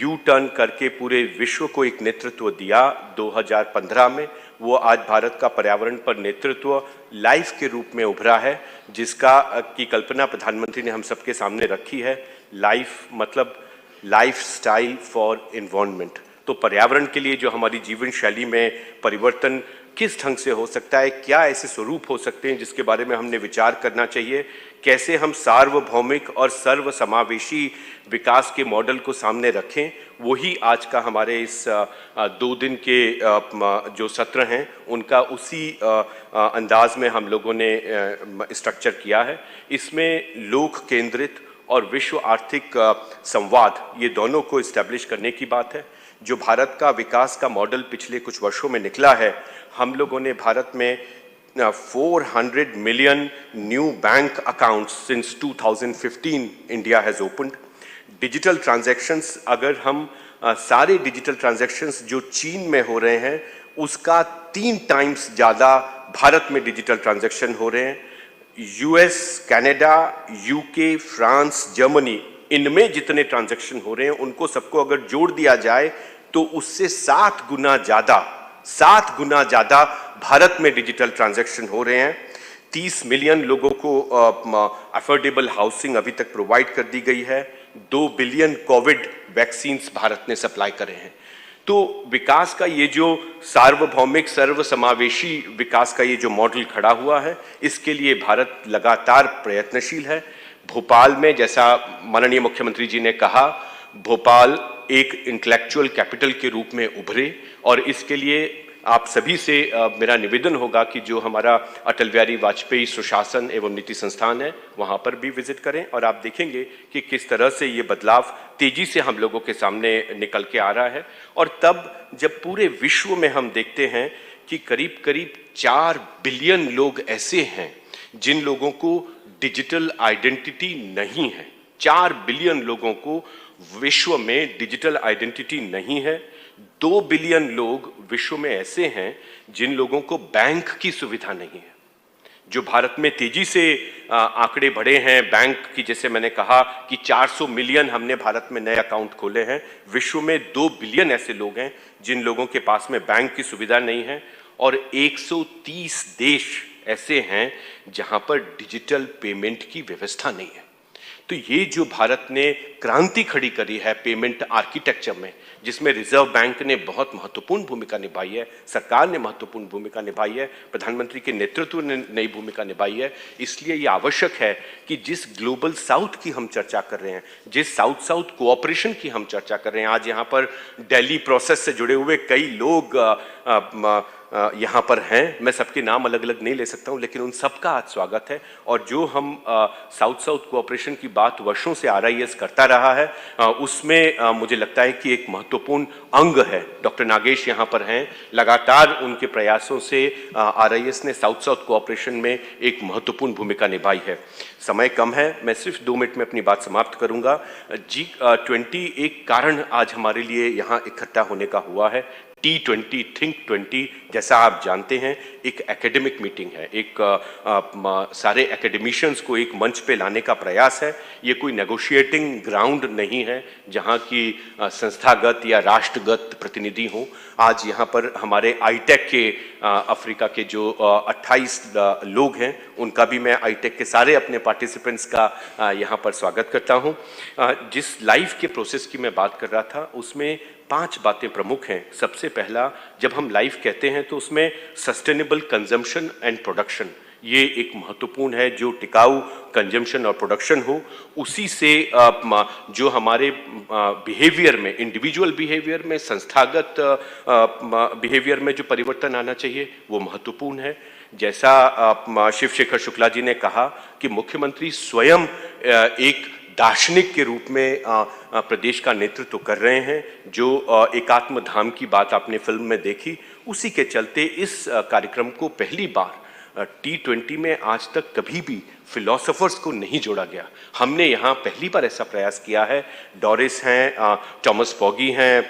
यू टर्न करके पूरे विश्व को एक नेतृत्व दिया 2015 में, वो आज भारत का पर्यावरण पर नेतृत्व लाइफ के रूप में उभरा है, जिसका की कल्पना प्रधानमंत्री ने हम सबके सामने रखी है। लाइफ मतलब लाइफ स्टाइल फॉर एनवायरनमेंट। तो पर्यावरण के लिए जो हमारी जीवन शैली में परिवर्तन किस ढंग से हो सकता है, क्या ऐसे स्वरूप हो सकते हैं जिसके बारे में हमने विचार करना चाहिए, कैसे हम सार्वभौमिक और सर्वसमावेशी विकास के मॉडल को सामने रखें, वही आज का हमारे इस 2 दिन के जो सत्र हैं उनका उसी अंदाज में हम लोगों ने स्ट्रक्चर किया है। इसमें लोक केंद्रित और विश्व आर्थिक संवाद, ये दोनों को इस्टेब्लिश करने की बात है। जो भारत का विकास का मॉडल पिछले कुछ वर्षों में निकला है, हम लोगों ने भारत में 400 million new bank accounts since 2015 India has opened. Digital transactions, अगर हम सारे डिजिटल ट्रांजैक्शंस जो चीन में हो रहे हैं उसका 3 टाइम्स ज़्यादा भारत में डिजिटल ट्रांजैक्शन हो रहे हैं। US, Canada, UK, France, Germany, इनमें जितने ट्रांजैक्शन हो रहे हैं उनको सबको अगर जोड़ दिया जाए तो उससे 7 गुना ज़्यादा भारत में डिजिटल ट्रांजैक्शन हो रहे हैं। 30 मिलियन लोगों को अफोर्डेबल हाउसिंग अभी तक प्रोवाइड कर दी गई है। 2 बिलियन कोविड वैक्सीन्स भारत ने सप्लाई करे हैं। तो विकास का ये जो सार्वभौमिक सर्वसमावेशी विकास का ये जो मॉडल खड़ा हुआ है, इसके लिए भारत लगातार प्रयत्नशील है। भोपाल में, जैसा माननीय मुख्यमंत्री जी ने कहा, भोपाल एक इंटेलेक्चुअल कैपिटल के रूप में उभरे, और इसके लिए आप सभी से मेरा निवेदन होगा कि जो हमारा अटल बिहारी वाजपेयी सुशासन एवं नीति संस्थान है वहाँ पर भी विजिट करें, और आप देखेंगे कि किस तरह से ये बदलाव तेजी से हम लोगों के सामने निकल के आ रहा है। और तब जब पूरे विश्व में हम देखते हैं कि करीब करीब 4 बिलियन लोग ऐसे हैं जिन लोगों को डिजिटल आइडेंटिटी नहीं है, 4 बिलियन लोगों को विश्व में डिजिटल आइडेंटिटी नहीं है। 2 बिलियन लोग विश्व में ऐसे हैं जिन लोगों को बैंक की सुविधा नहीं है। जो भारत में तेजी से आंकड़े बढ़े हैं बैंक की, जैसे मैंने कहा कि 400 मिलियन हमने भारत में नए अकाउंट खोले हैं, विश्व में 2 बिलियन ऐसे लोग हैं जिन लोगों के पास में बैंक की सुविधा नहीं है, और 130 देश ऐसे हैं जहां पर डिजिटल पेमेंट की व्यवस्था नहीं है। तो ये जो भारत ने क्रांति खड़ी करी है पेमेंट आर्किटेक्चर में, जिसमें रिजर्व बैंक ने बहुत महत्वपूर्ण भूमिका निभाई है, सरकार ने महत्वपूर्ण भूमिका निभाई है, प्रधानमंत्री के नेतृत्व ने नई भूमिका निभाई है, इसलिए ये आवश्यक है कि जिस ग्लोबल साउथ की हम चर्चा कर रहे हैं, जिस साउथ साउथ कोऑपरेशन की हम चर्चा कर रहे हैं, आज यहाँ पर दिल्ली प्रोसेस से जुड़े हुए कई लोग यहाँ पर हैं, मैं सबके नाम अलग अलग नहीं ले सकता हूँ, लेकिन उन सबका आज स्वागत है। और जो हम साउथ साउथ कोऑपरेशन की बात वर्षों से RIS करता रहा है, उसमें मुझे लगता है कि एक महत्वपूर्ण अंग है। डॉक्टर नागेश यहाँ पर हैं, लगातार उनके प्रयासों से RIS ने साउथ साउथ कोऑपरेशन में एक महत्वपूर्ण भूमिका निभाई है। समय कम है, मैं सिर्फ 2 मिनट में अपनी बात समाप्त करूंगा। G20 एक कारण आज हमारे लिए यहाँ इकट्ठा होने का हुआ है। T20 थिंक 20 जैसा आप जानते हैं एक एकेडमिक मीटिंग है, एक सारे एकेडमिशियंस को एक मंच पे लाने का प्रयास है। ये कोई नेगोशिएटिंग ग्राउंड नहीं है जहाँ की संस्थागत या राष्ट्रगत प्रतिनिधि हों। आज यहाँ पर हमारे आईटेक के अफ्रीका के जो 28 लोग हैं, उनका भी मैं आईटेक के सारे अपने पार्टिसिपेंट्स का यहाँ पर स्वागत करता हूँ। जिस लाइफ के प्रोसेस की मैं बात कर रहा था उसमें 5 बातें प्रमुख हैं। सबसे पहला, जब हम लाइफ कहते हैं तो उसमें सस्टेनेबल कंजम्पशन एंड प्रोडक्शन, ये एक महत्वपूर्ण है। जो टिकाऊ कंजम्पशन और प्रोडक्शन हो, उसी से जो हमारे बिहेवियर में, इंडिविजुअल बिहेवियर में, संस्थागत बिहेवियर में जो परिवर्तन आना चाहिए वो महत्वपूर्ण है। जैसा शिव शेखर शुक्ला जी ने कहा कि मुख्यमंत्री स्वयं एक दार्शनिक के रूप में प्रदेश का नेतृत्व कर रहे हैं। जो एकात्म धाम की बात आपने फिल्म में देखी, उसी के चलते इस कार्यक्रम को पहली बार T20 में आज तक कभी भी फिलोसोफर्स को नहीं जोड़ा गया। हमने यहाँ पहली बार ऐसा प्रयास किया है। डॉरिस हैं, थॉमस पॉगी हैं,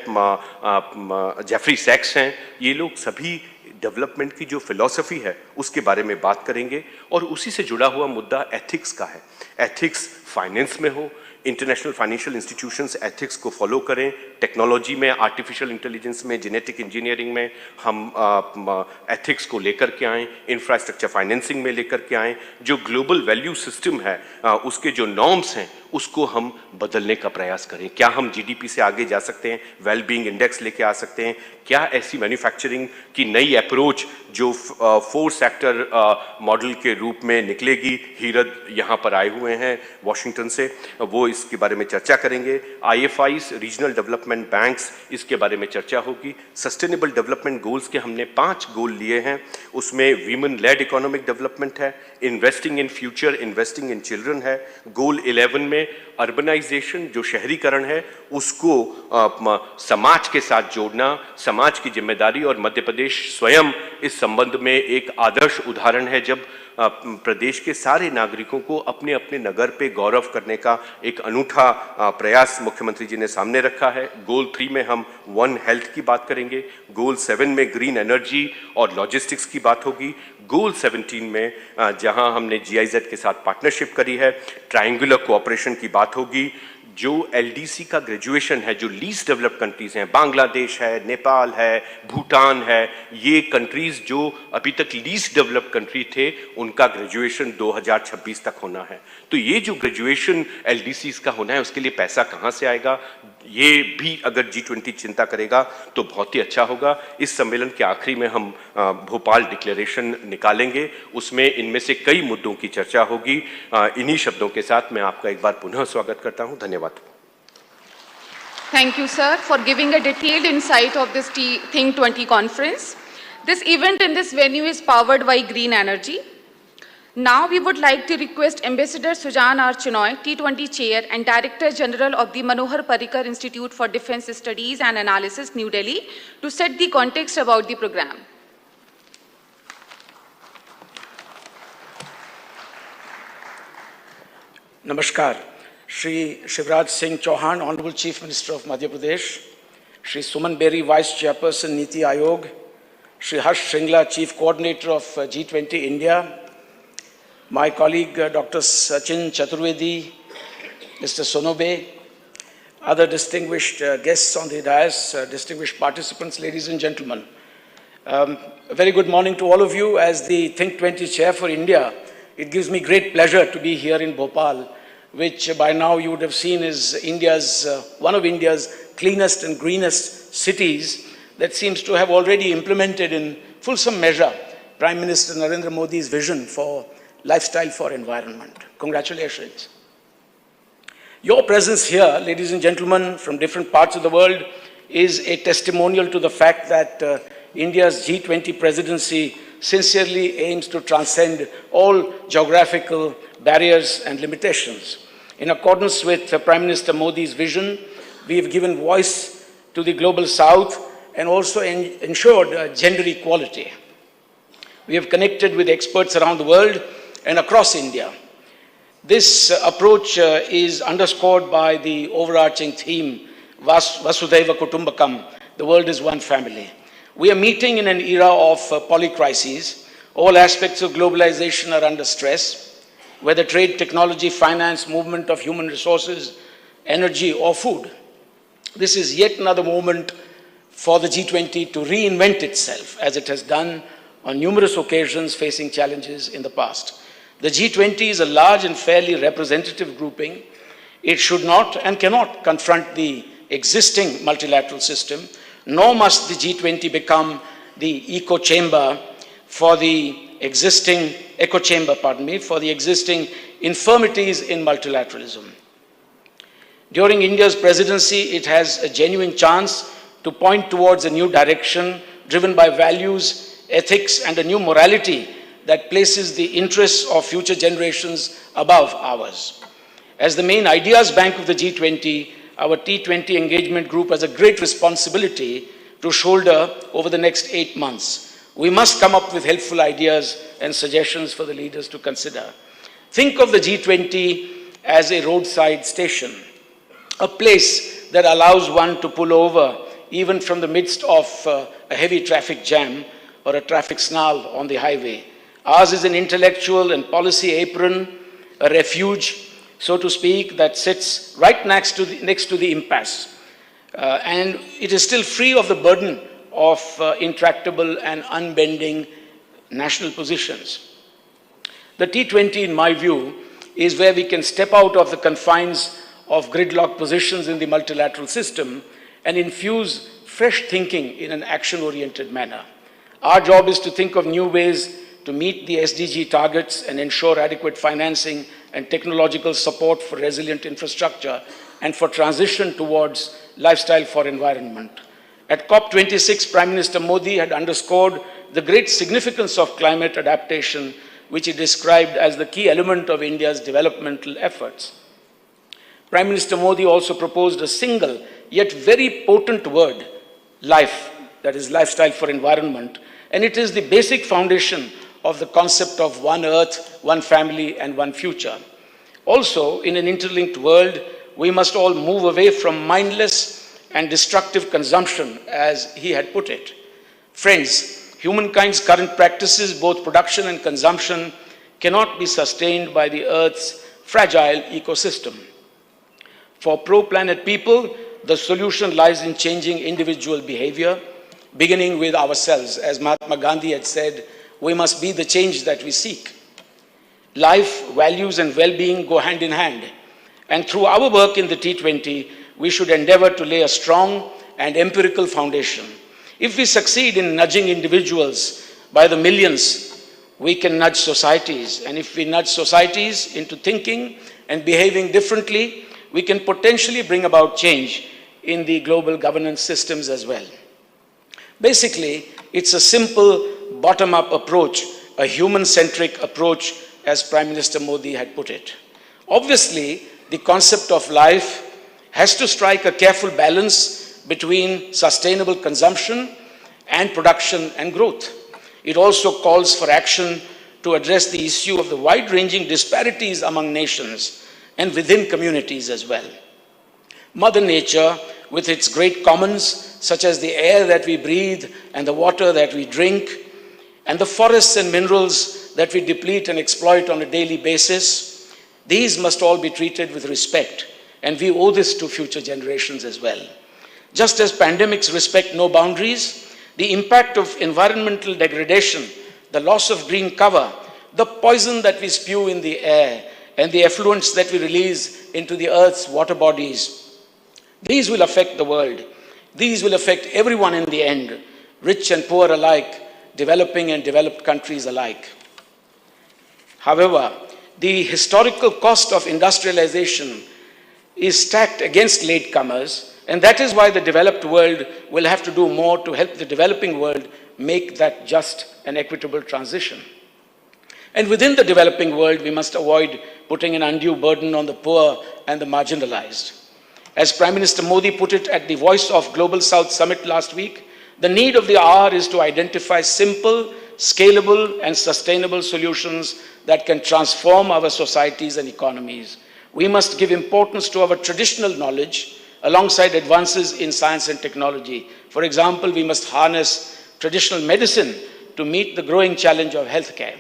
जेफरी सैक्स हैं, ये लोग सभी डेवलपमेंट की जो फिलॉसफी है उसके बारे में बात करेंगे। और उसी से जुड़ा हुआ मुद्दा एथिक्स का है। एथिक्स फाइनेंस में हो, इंटरनेशनल फाइनेंशियल इंस्टीट्यूशंस एथिक्स को फॉलो करें, टेक्नोलॉजी में, आर्टिफिशियल इंटेलिजेंस में, जेनेटिक इंजीनियरिंग में हम एथिक्स को लेकर के आएँ, इंफ्रास्ट्रक्चर फाइनेंसिंग में लेकर के आएँ। जो ग्लोबल वैल्यू सिस्टम है उसके जो नॉर्म्स हैं उसको हम बदलने का प्रयास करें। क्या हम GDP से आगे जा सकते हैं, वेल बीइंग इंडेक्स लेके आ सकते हैं? क्या ऐसी मैन्युफैक्चरिंग की नई अप्रोच जो 4 सेक्टर मॉडल के रूप में निकलेगी? हीरद यहाँ पर आए हुए हैं वॉशिंगटन से, वो इसके बारे में चर्चा करेंगे। IFIs, रीजनल डेवलपमेंट बैंक्स, इसके बारे में चर्चा होगी। सस्टेनेबल डेवलपमेंट गोल्स के हमने 5 गोल लिए हैं, उसमें वीमेन लेड इकोनॉमिक डेवलपमेंट है, investing in future, investing in children है। गोल 11 में अर्बनाइजेशन, जो शहरीकरण है, उसको समाज के साथ जोड़ना, समाज की जिम्मेदारी। और मध्य प्रदेश स्वयं इस संबंध में एक आदर्श उदाहरण है, जब प्रदेश के सारे नागरिकों को अपने अपने नगर पे गौरव करने का एक अनूठा प्रयास मुख्यमंत्री जी ने सामने रखा है। गोल 3 में हम वन हेल्थ की बात करेंगे। गोल 7 में ग्रीन एनर्जी और लॉजिस्टिक्स की बात होगी। गोल 17 में जहां हमने GIZ के साथ पार्टनरशिप करी है, ट्रायंगुलर कोऑपरेशन की बात होगी। जो LDC का ग्रेजुएशन है, जो लीस्ट डेवलप्ड कंट्रीज हैं, बांग्लादेश है, नेपाल है, भूटान है, ये कंट्रीज जो अभी तक लीस्ट डेवलप्ड कंट्री थे, उनका ग्रेजुएशन 2026 तक होना है। तो ये जो ग्रेजुएशन LDCs का होना है, उसके लिए पैसा कहाँ से आएगा, ये भी अगर G20 चिंता करेगा तो बहुत ही अच्छा होगा। इस सम्मेलन के आखिरी में हम भोपाल डिक्लेरेशन निकालेंगे, उसमें इनमें से कई मुद्दों की चर्चा होगी। इन्हीं शब्दों के साथ मैं आपका एक बार पुनः स्वागत करता हूं। धन्यवाद। Thank you, sir, for giving a detailed insight of this Think 20 conference. This event in this venue is powered by green energy. Now we would like to request Ambassador Sujan R. Chinoy, T20 Chair and Director General of the Manohar Parrikar Institute for Defence Studies and Analysis, New Delhi, to set the context about the program. Namaskar. Shri Shivraj Singh Chauhan, Honorable Chief Minister of Madhya Pradesh, Shri Suman Beri, Vice Chairperson, Niti Ayog, Shri Harsh Shringla, Chief Coordinator of G20 India, my colleague Dr. Sachin Chaturvedi, Mr. Sonobe, other distinguished guests on the dais, distinguished participants, ladies and gentlemen. A very good morning to all of you. As the Think 20 Chair for India, it gives me great pleasure to be here in Bhopal which by now you would have seen is one of India's cleanest and greenest cities, that seems to have already implemented in fulsome measure Prime Minister Narendra Modi's vision for lifestyle for environment. Congratulations. Your presence here, ladies and gentlemen, from different parts of the world, is a testimonial to the fact that India's G20 presidency sincerely aims to transcend all geographical barriers and limitations. In accordance with Prime Minister Modi's vision, we have given voice to the global south and also ensured gender equality. We have connected with experts around the world and across India. This approach is underscored by the overarching theme, Vasudhaiva Kutumbakam, the world is one family. We are meeting in an era of polycrises. All aspects of globalization are under stress, whether trade, technology, finance, movement of human resources, energy or food. This is yet another moment for the G20 to reinvent itself, as it has done on numerous occasions facing challenges in the past. The G20 is a large and fairly representative grouping. It should not and cannot confront the existing multilateral system, nor must the G20 become the echo chamber for the existing infirmities in multilateralism. During India's presidency, it has a genuine chance to point towards a new direction driven by values, ethics, and a new morality that places the interests of future generations above ours. As the main ideas bank of the G20, our T20 engagement group has a great responsibility to shoulder over the next 8 months. We must come up with helpful ideas and suggestions for the leaders to consider. Think of the G20 as a roadside station, a place that allows one to pull over even from the midst of a heavy traffic jam or a traffic snarl on the highway. Ours is an intellectual and policy apron, a refuge, so to speak, that sits right next to the impasse. And it is still free of the burden of intractable and unbending national positions. The T20, in my view, is where we can step out of the confines of gridlock positions in the multilateral system and infuse fresh thinking in an action-oriented manner. Our job is to think of new ways to meet the SDG targets and ensure adequate financing and technological support for resilient infrastructure and for transition towards lifestyle for environment. At COP26, Prime Minister Modi had underscored the great significance of climate adaptation, which he described as the key element of India's developmental efforts. Prime Minister Modi also proposed a single yet very potent word, life, that is lifestyle for environment, and it is the basic foundation of the concept of one earth, one family, and one future. Also, in an interlinked world, we must all move away from mindless and destructive consumption, as he had put it. Friends, humankind's current practices, both production and consumption, cannot be sustained by the Earth's fragile ecosystem. For pro-planet people, the solution lies in changing individual behavior, beginning with ourselves. As Mahatma Gandhi had said, we must be the change that we seek. Life, values, and well-being go hand in hand. And through our work in the T20, we should endeavor to lay a strong and empirical foundation. If we succeed in nudging individuals by the millions, we can nudge societies. And if we nudge societies into thinking and behaving differently, we can potentially bring about change in the global governance systems as well. Basically, it's a simple bottom-up approach, a human-centric approach, as Prime Minister Modi had put it. Obviously, the concept of life has to strike a careful balance between sustainable consumption and production and growth. It also calls for action to address the issue of the wide-ranging disparities among nations and within communities as well. Mother Nature, with its great commons, such as the air that we breathe and the water that we drink, and the forests and minerals that we deplete and exploit on a daily basis, these must all be treated with respect, and we owe this to future generations as well. Just as pandemics respect no boundaries, the impact of environmental degradation, the loss of green cover, the poison that we spew in the air, and the effluents that we release into the earth's water bodies. These will affect the world. These will affect everyone in the end, rich and poor alike, developing and developed countries alike. However, the historical cost of industrialization is stacked against latecomers, and that is why the developed world will have to do more to help the developing world make that just and equitable transition. And within the developing world, we must avoid putting an undue burden on the poor and the marginalized. As Prime Minister Modi put it at the Voice of Global South Summit last week, the need of the hour is to identify simple, scalable, and sustainable solutions that can transform our societies and economies. We must give importance to our traditional knowledge alongside advances in science and technology. For example, we must harness traditional medicine to meet the growing challenge of healthcare.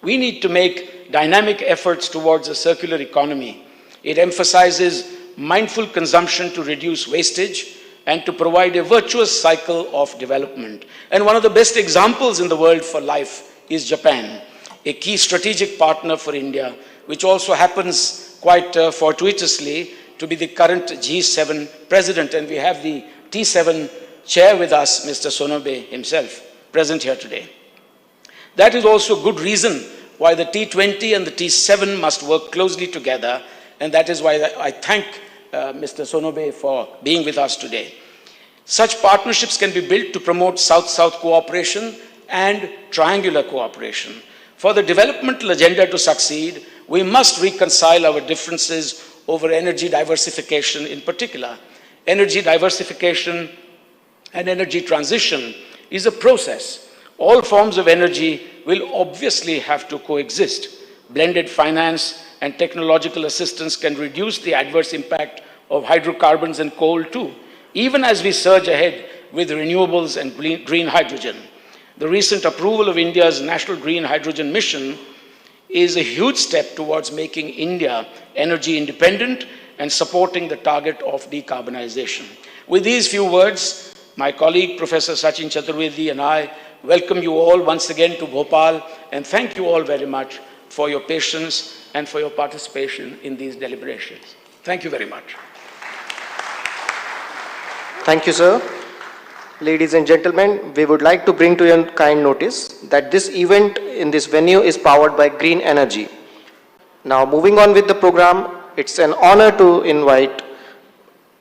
We need to make dynamic efforts towards a circular economy. It emphasizes mindful consumption to reduce wastage and to provide a virtuous cycle of development. And one of the best examples in the world for life is Japan, a key strategic partner for India, which also happens quite fortuitously to be the current G7 president. And we have the T7 chair with us, Mr. Sonobe himself, present here today. That is also good reason why the T20 and the T7 must work closely together, and that is why I thank Mr. Sonobe for being with us today. Such partnerships can be built to promote South-South cooperation and triangular cooperation. For the developmental agenda to succeed, we must reconcile our differences over energy diversification in particular. Energy diversification and energy transition is a process. All forms of energy will obviously have to coexist. Blended finance and technological assistance can reduce the adverse impact of hydrocarbons and coal too, even as we surge ahead with renewables and green hydrogen. The recent approval of India's National Green Hydrogen Mission is a huge step towards making India energy independent and supporting the target of decarbonization. With these few words, my colleague Professor Sachin Chaturvedi and I welcome you all once again to Bhopal, and thank you all very much for your patience and for your participation in these deliberations. Thank you very much. Thank you, sir. Ladies and gentlemen, we would like to bring to your kind notice that this event in this venue is powered by Green Energy. Now, moving on with the program, it's an honor to invite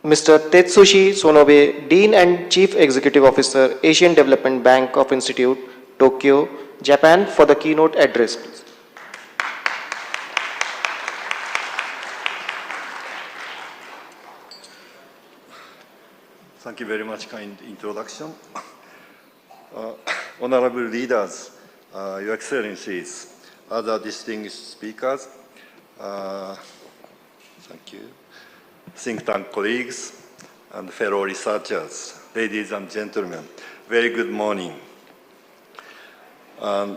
Mr. Tetsushi Sonobe, Dean and Chief Executive Officer, Asian Development Bank of Institute, Tokyo, Japan, for the keynote address. Thank you very much, kind introduction. Honorable leaders, Your Excellencies, other distinguished speakers, thank you, think tank colleagues, and fellow researchers, ladies and gentlemen, very good morning. And,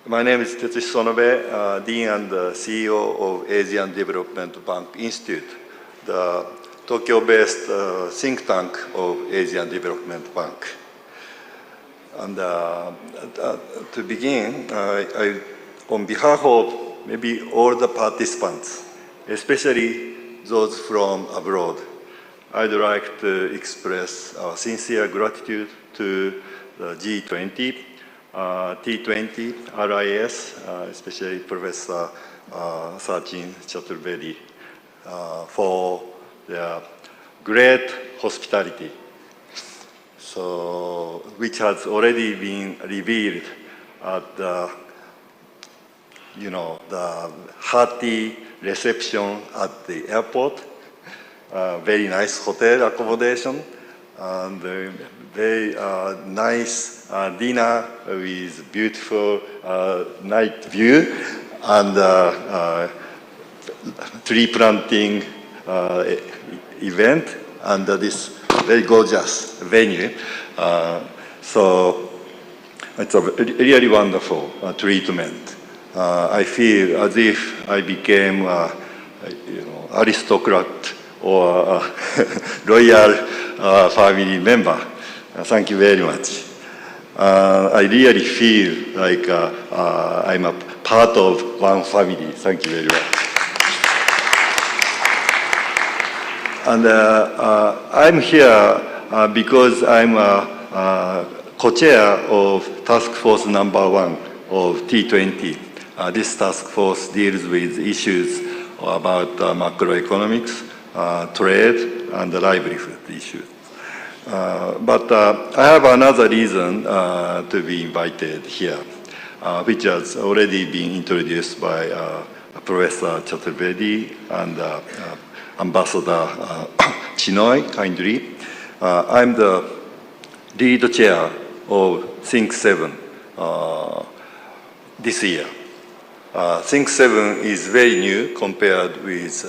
my name is Tetsushi Sonobe, Dean and CEO of Asian Development Bank Institute, the Tokyo-based think tank of Asian Development Bank. And to begin, on behalf of maybe all the participants, especially those from abroad, I'd like to express our sincere gratitude to the G20, T20, RIS, especially Professor Sachin Chaturvedi, for their great hospitality, so which has already been revealed at the, the hearty reception at the airport, very nice hotel accommodation, and very nice dinner with beautiful night view, and tree planting event under this very gorgeous venue. So it's a really wonderful treatment. I feel as if I became aristocrat or royal family member. Thank you very much. I really feel like I'm a part of one family. Thank you very much. And I'm here because I'm co-chair of Task Force number 1 of T20. This task force deals with issues about macroeconomics, trade, and livelihood issues. But I have another reason to be invited here, which has already been introduced by Professor Chaturvedi and Ambassador Chinoy kindly. I'm the lead chair of Think7 this year. Think7 is very new compared with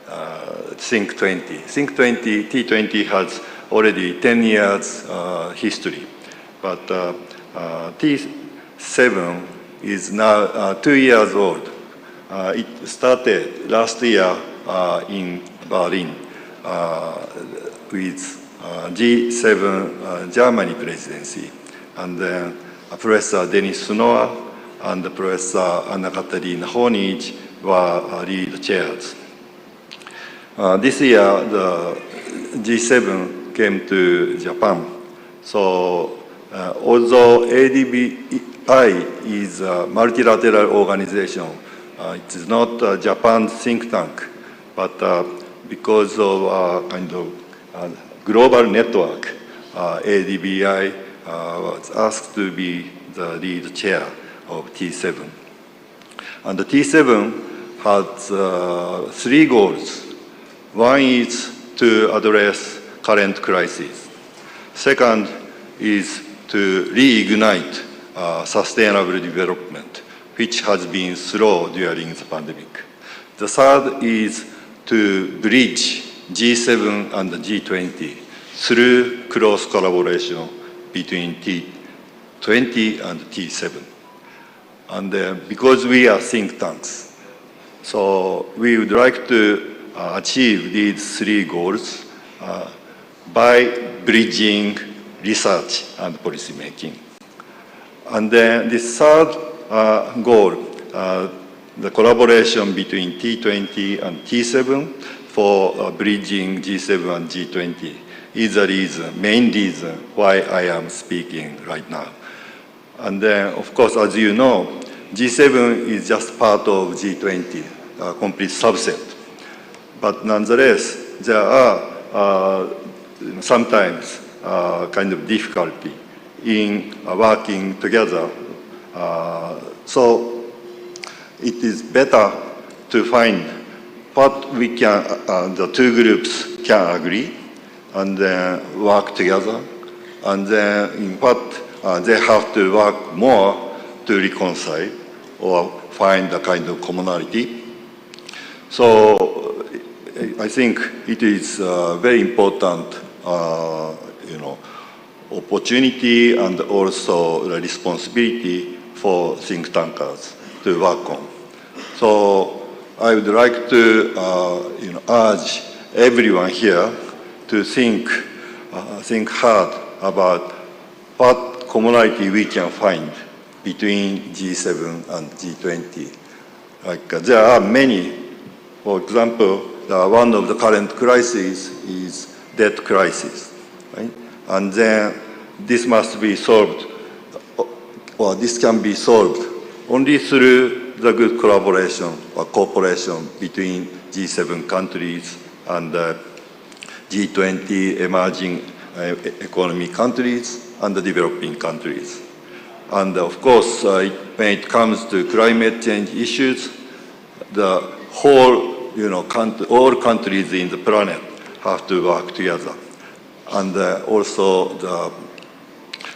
Think20. Think20, T20 has already 10 years history, but T7 is now 2 years old. It started last year in Berlin with G7 Germany presidency, and then Professor Denis Sunoa and Professor Anna-Katharina Honich were lead chairs. This year, the G7 came to Japan. So, although ADBI is a multilateral organization, it is not a Japan think tank, but because of kind of global network, ADBI was asked to be the lead chair of T7. And the T7 has 3 goals. One is to address current crisis. Second is to reignite sustainable development, which has been slow during the pandemic. The third is to bridge G7 and the G20 through close collaboration between T20 and T7. And because we are think tanks, so we would like to achieve these 3 goals by bridging research and policy making. And then the third goal, the collaboration between T20 and T7 for bridging G7 and G20 is the main reason why I am speaking right now. And then, of course, as you know, G7 is just part of G20, a complete subset. But nonetheless, there are sometimes kind of difficulty in working together. So it is better to find what we can, the 2 groups can agree and then work together, and then in what they have to work more to reconcile or find a kind of commonality. So I think it is very important, opportunity and also the responsibility for think tankers to work on. So I would like to urge everyone here to think hard about what commonality we can find between G7 and G20. Like there are many. For example, one of the current crises is debt crisis, right? And then this must be solved, or this can be solved only through the good collaboration or cooperation between G7 countries and G20 emerging economy countries and the developing countries. And of course, when it comes to climate change issues, the whole, all countries in the planet have to work together. And also the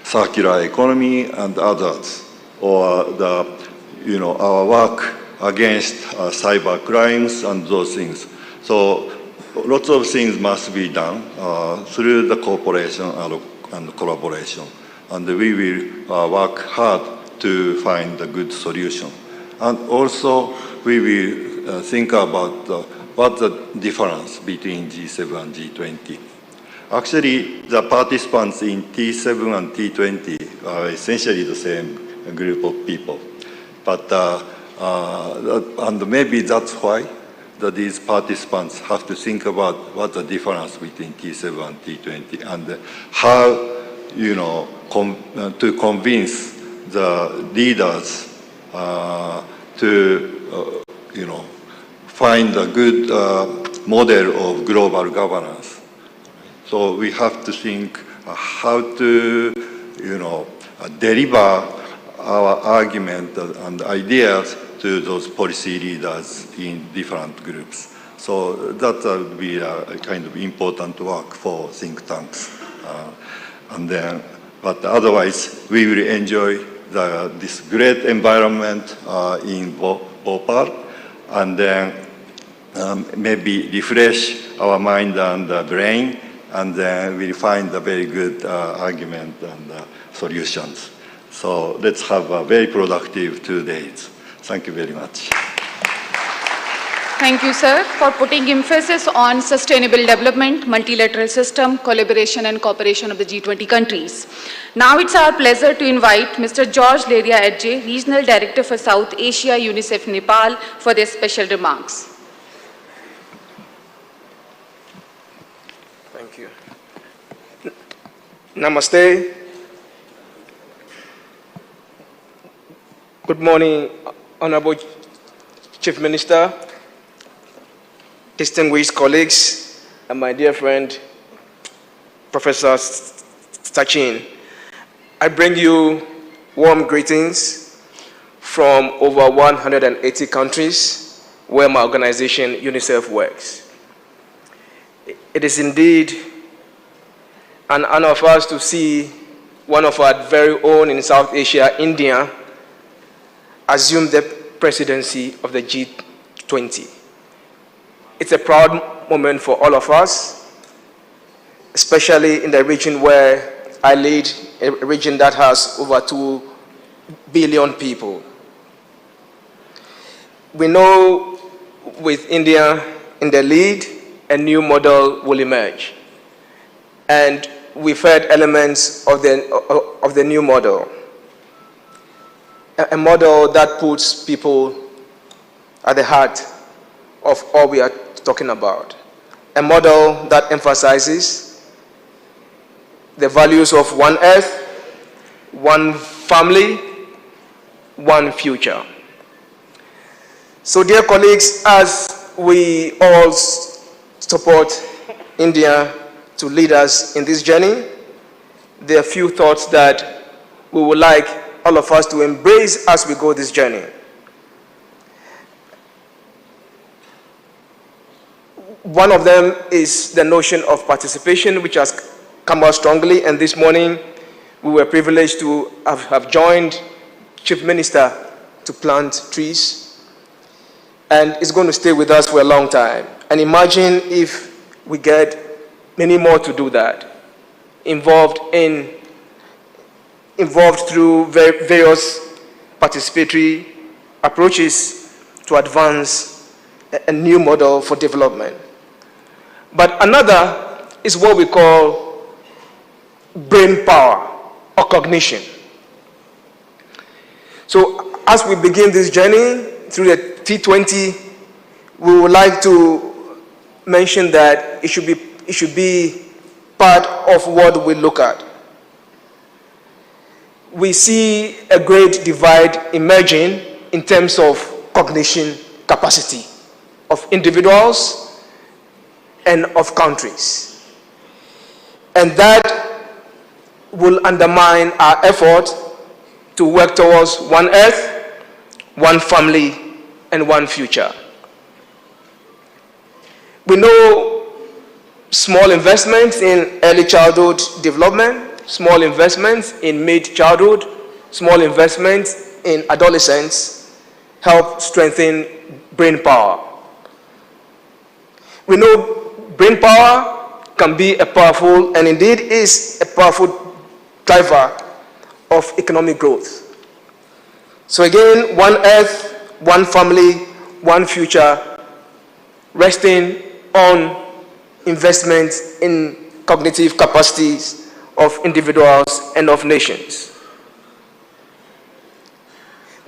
circular economy and others, or our work against cyber crimes and those things. So lots of things must be done through the cooperation and collaboration. And we will work hard to find a good solution. And also we will think about what's the difference between G7 and G20. Actually, the participants in T7 and T20 essentially the same group of people. But and maybe that's why these participants have to think about what's the difference between T7 and T20 and how, to convince the leaders to, find a good model of global governance. So we have to think how to, deliver our argument and ideas to those policy leaders in different groups. So that would be a kind of important work for think tanks. But otherwise, we will enjoy this great environment in Bhopal, and then maybe refresh our mind and brain, and then we'll find a very good argument and solutions. So let's have a very productive 2 days. Thank you very much. Thank you, sir, for putting emphasis on sustainable development, multilateral system, collaboration and cooperation of the G20 countries. Now it's our pleasure to invite Mr. George Leria Adje, Regional Director for South Asia, UNICEF Nepal, for their special remarks. Thank you. Namaste. Good morning, Honorable Chief Minister, distinguished colleagues, and my dear friend, Professor Sachin. I bring you warm greetings from over 180 countries where my organization, UNICEF, works. It is indeed an honor for us to see one of our very own in South Asia, India, assume the presidency of the G20. It's a proud moment for all of us, especially in the region where I lead, a region that has over 2 billion people. We know with India in the lead, a new model will emerge. And we've heard elements of the new model. A model that puts people at the heart of all we are talking about. A model that emphasizes the values of one earth, one family, one future. So dear colleagues, as we all support India to lead us in this journey, there are a few thoughts that we would like all of us to embrace as we go this journey. One of them is the notion of participation, which has come out strongly, and this morning we were privileged to have joined Chief Minister to plant trees, and it's going to stay with us for a long time. And imagine if we get many more to do that, involved through various participatory approaches to advance a new model for development. But another is what we call brain power or cognition. So as we begin this journey through the T20, we would like to mention that it should be part of what we look at. We see a great divide emerging in terms of cognition capacity of individuals and of countries. And that will undermine our effort to work towards one earth, one family, and one future. We know small investments in early childhood development, small investments in mid-childhood, small investments in adolescence help strengthen brain power. We know brain power can be a powerful, and indeed is a powerful driver of economic growth. So again, one earth, one family, one future, resting on investments in cognitive capacities of individuals and of nations.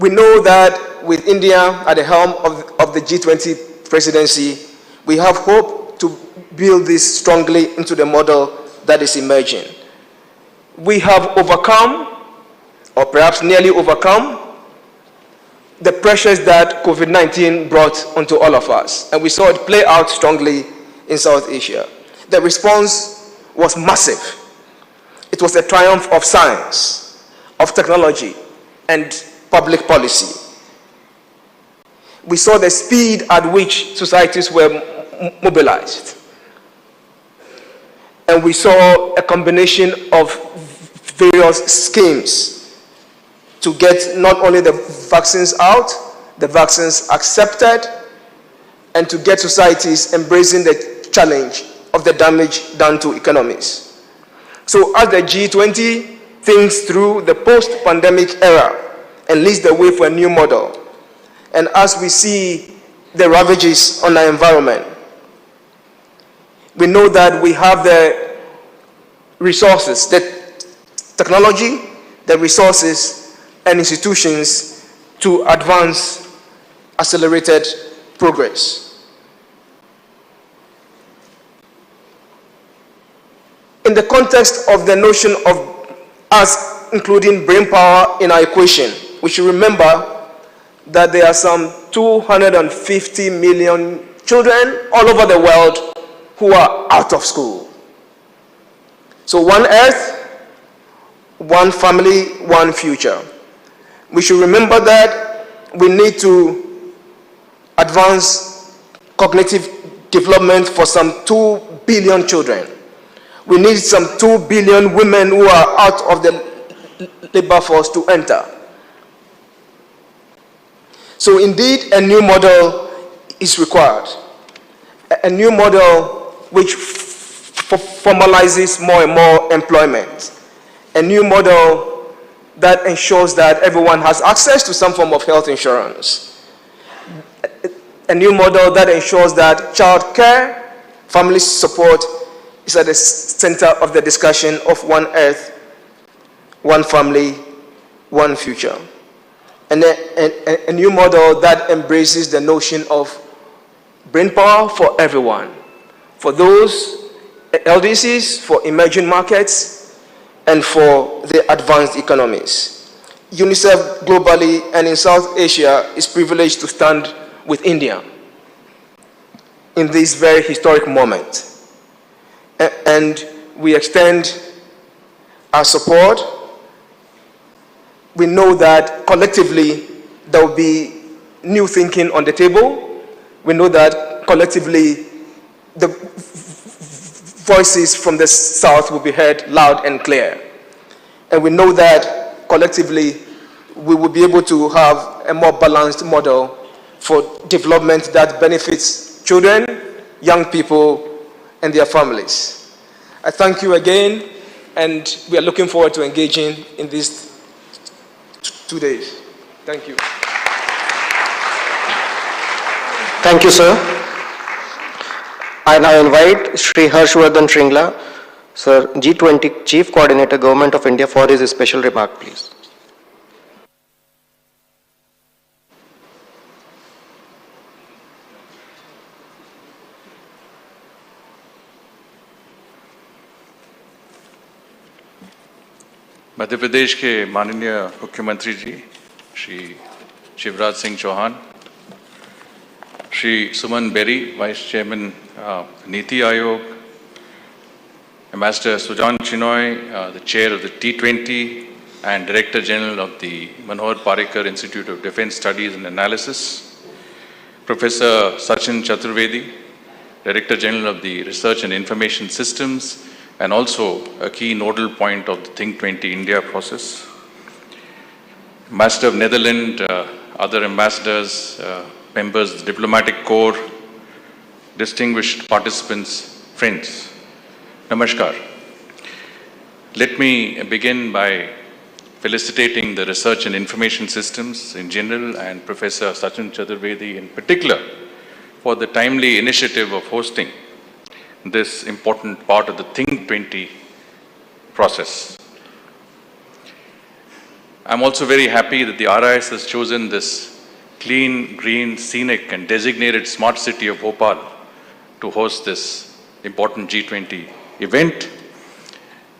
We know that with India at the helm of the G20 presidency, we have hope to build this strongly into the model that is emerging. We have overcome, or perhaps nearly overcome, the pressures that COVID-19 brought onto all of us. And we saw it play out strongly in South Asia. The response was massive. It was a triumph of science, of technology, and public policy. We saw the speed at which societies were mobilized. And we saw a combination of various schemes to get not only the vaccines out, the vaccines accepted, and to get societies embracing the challenge of the damage done to economies. So as the G20 thinks through the post-pandemic era and leads the way for a new model, and as we see the ravages on our environment, we know that we have the resources, the technology, the resources, and institutions to advance accelerated progress. In the context of the notion of us including brain power in our equation, we should remember that there are some 250 million children all over the world who are out of school. So one earth, one family, one future. We should remember that we need to advance cognitive development for some 2 billion children. We need some 2 billion women who are out of the labor force to enter. So indeed, a new model is required. A new model which formalizes more and more employment. A new model that ensures that everyone has access to some form of health insurance. A new model that ensures that child care, family support is at the center of the discussion of one earth, one family, one future. And a new model that embraces the notion of brain power for everyone, for those LDCs, for emerging markets, and for the advanced economies. UNICEF globally and in South Asia is privileged to stand with India in this very historic moment. And we extend our support. We know that collectively there will be new thinking on the table. We know that collectively the voices from the South will be heard loud and clear. And we know that collectively we will be able to have a more balanced model for development that benefits children, young people, and their families. I thank you again, and we are looking forward to engaging in these 2 days. Thank you. Thank you, sir. I now invite Shri Harshvardhan Shringla, sir, G20 Chief Coordinator, Government of India, for his special remark, please. Madhya Pradesh के माननीय मुख्यमंत्री जी Shri Shivraj Singh Chauhan, Shri Suman berry, vice chairman NITI Aayog, Ambassador Sujan Chinoy, the chair of the T20 and Director General of the Manohar Parrikar Institute of Defence Studies and Analysis, Professor Sachin Chaturvedi, Director General of the Research and Information Systems, and also a key nodal point of the Think 20 India process. Ambassador of Netherlands, other ambassadors, members of the diplomatic corps, distinguished participants, friends, Namaskar. Let me begin by felicitating the Research and Information Systems in general and Professor Sachin Chaturvedi in particular for the timely initiative of hosting this important part of the Think 20 process. I'm also very happy that the RIS has chosen this clean, green, scenic and designated smart city of Bhopal to host this important G20 event.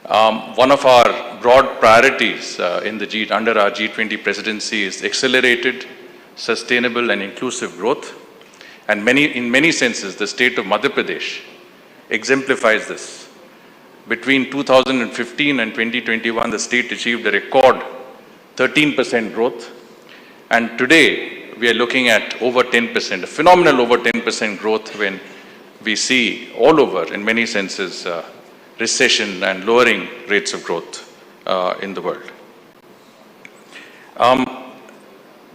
One of our broad priorities under our G20 presidency is accelerated, sustainable and inclusive growth. And in many senses, the state of Madhya Pradesh exemplifies this. Between 2015 and 2021, the state achieved a record 13% growth. And today, we are looking at over 10%, a phenomenal over 10% growth when we see all over, in many senses, recession and lowering rates of growth in the world.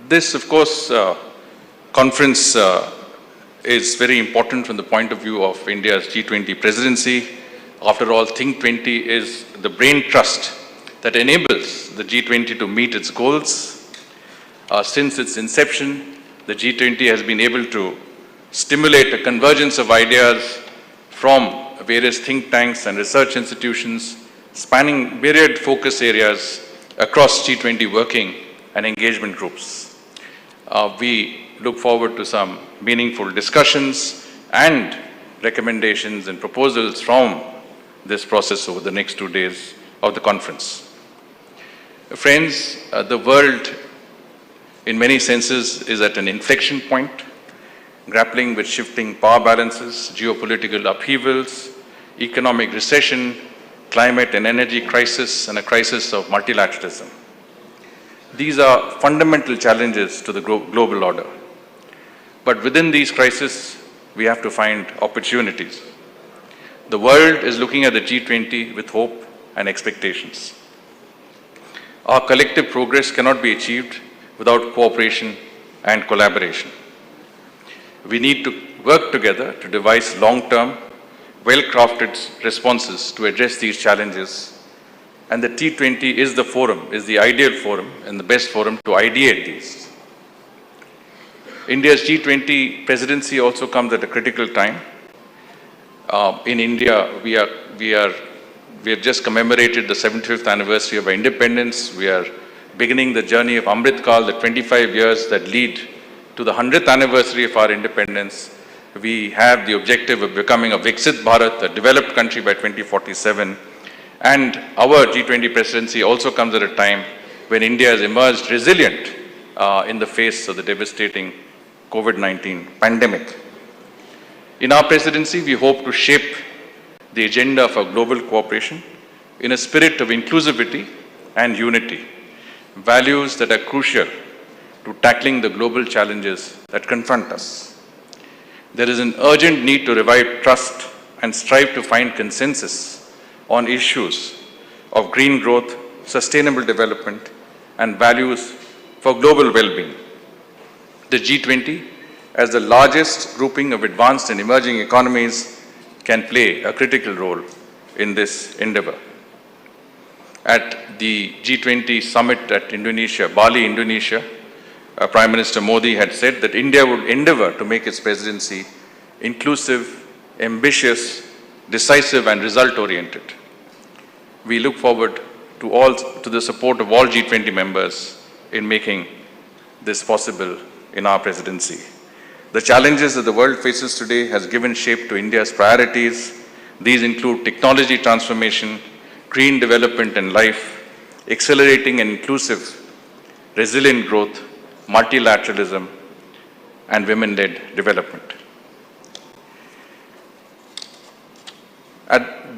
This, of course, conference is very important from the point of view of India's G20 presidency. After all, Think 20 is the brain trust that enables the G20 to meet its goals. Since its inception, the G20 has been able to stimulate a convergence of ideas from various think tanks and research institutions spanning myriad focus areas across G20 working and engagement groups. We look forward to some meaningful discussions and recommendations and proposals from this process over the next 2 days of the conference. Friends, the world in many senses is at an inflection point, grappling with shifting power balances, geopolitical upheavals, economic recession, climate and energy crisis, and a crisis of multilateralism. These are fundamental challenges to the global order. But within these crises, we have to find opportunities. The world is looking at the G20 with hope and expectations. Our collective progress cannot be achieved without cooperation and collaboration. We need to work together to devise long-term, well-crafted responses to address these challenges. And the T20 is the forum, is the ideal forum and the best forum to ideate these. India's G20 presidency also comes at a critical time. In India, we have just commemorated the 75th anniversary of our independence. We are beginning the journey of Amrit Kal, the 25 years that lead to the 100th anniversary of our independence. We have the objective of becoming a Viksit Bharat, a developed country by 2047. And our G20 presidency also comes at a time when India has emerged resilient in the face of the devastating COVID-19 pandemic. In our presidency, we hope to shape the agenda of our global cooperation in a spirit of inclusivity and unity, values that are crucial to tackling the global challenges that confront us. There is an urgent need to revive trust and strive to find consensus on issues of green growth, sustainable development, and values for global well-being. The G20, as the largest grouping of advanced and emerging economies, can play a critical role in this endeavor. At the G20 summit at Indonesia, Bali, Indonesia, Prime Minister Modi had said that India would endeavor to make its presidency inclusive, ambitious, decisive, and result-oriented. We look forward to the support of all G20 members in making this possible in our presidency. The challenges that the world faces today has given shape to India's priorities. These include technology transformation, green development and life, accelerating and inclusive, resilient growth, multilateralism, and women-led development.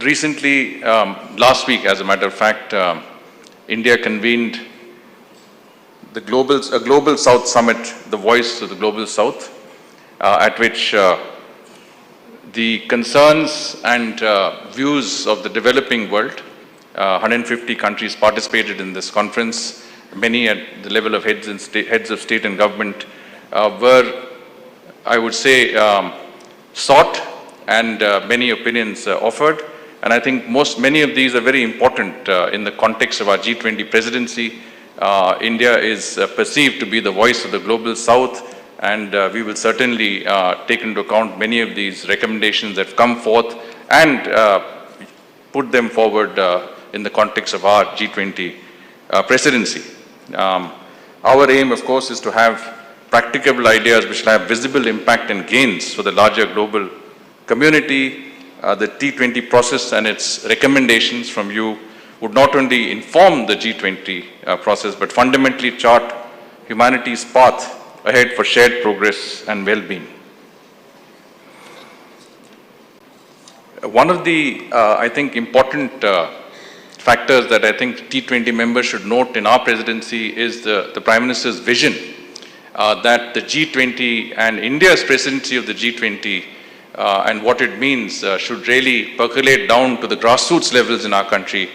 Recently, last week, as a matter of fact, India convened a Global South Summit, the Voice of the Global South, at which the concerns and views of the developing world, 150 countries participated in this conference, many at the level of heads of state and government, were, I would say, sought and many opinions offered. And I think many of these are very important in the context of our G20 presidency. India is perceived to be the voice of the Global South, and we will certainly take into account many of these recommendations that have come forth and put them forward in the context of our G20 presidency. Our aim, of course, is to have practicable ideas which will have visible impact and gains for the larger global community. The T20 process and its recommendations from you would not only inform the G20 process, but fundamentally chart humanity's path ahead for shared progress and well-being. One of the, I think, important factors that I think T20 members should note in our presidency is the Prime Minister's vision that the G20 and India's presidency of the G20 and what it means should really percolate down to the grassroots levels in our country.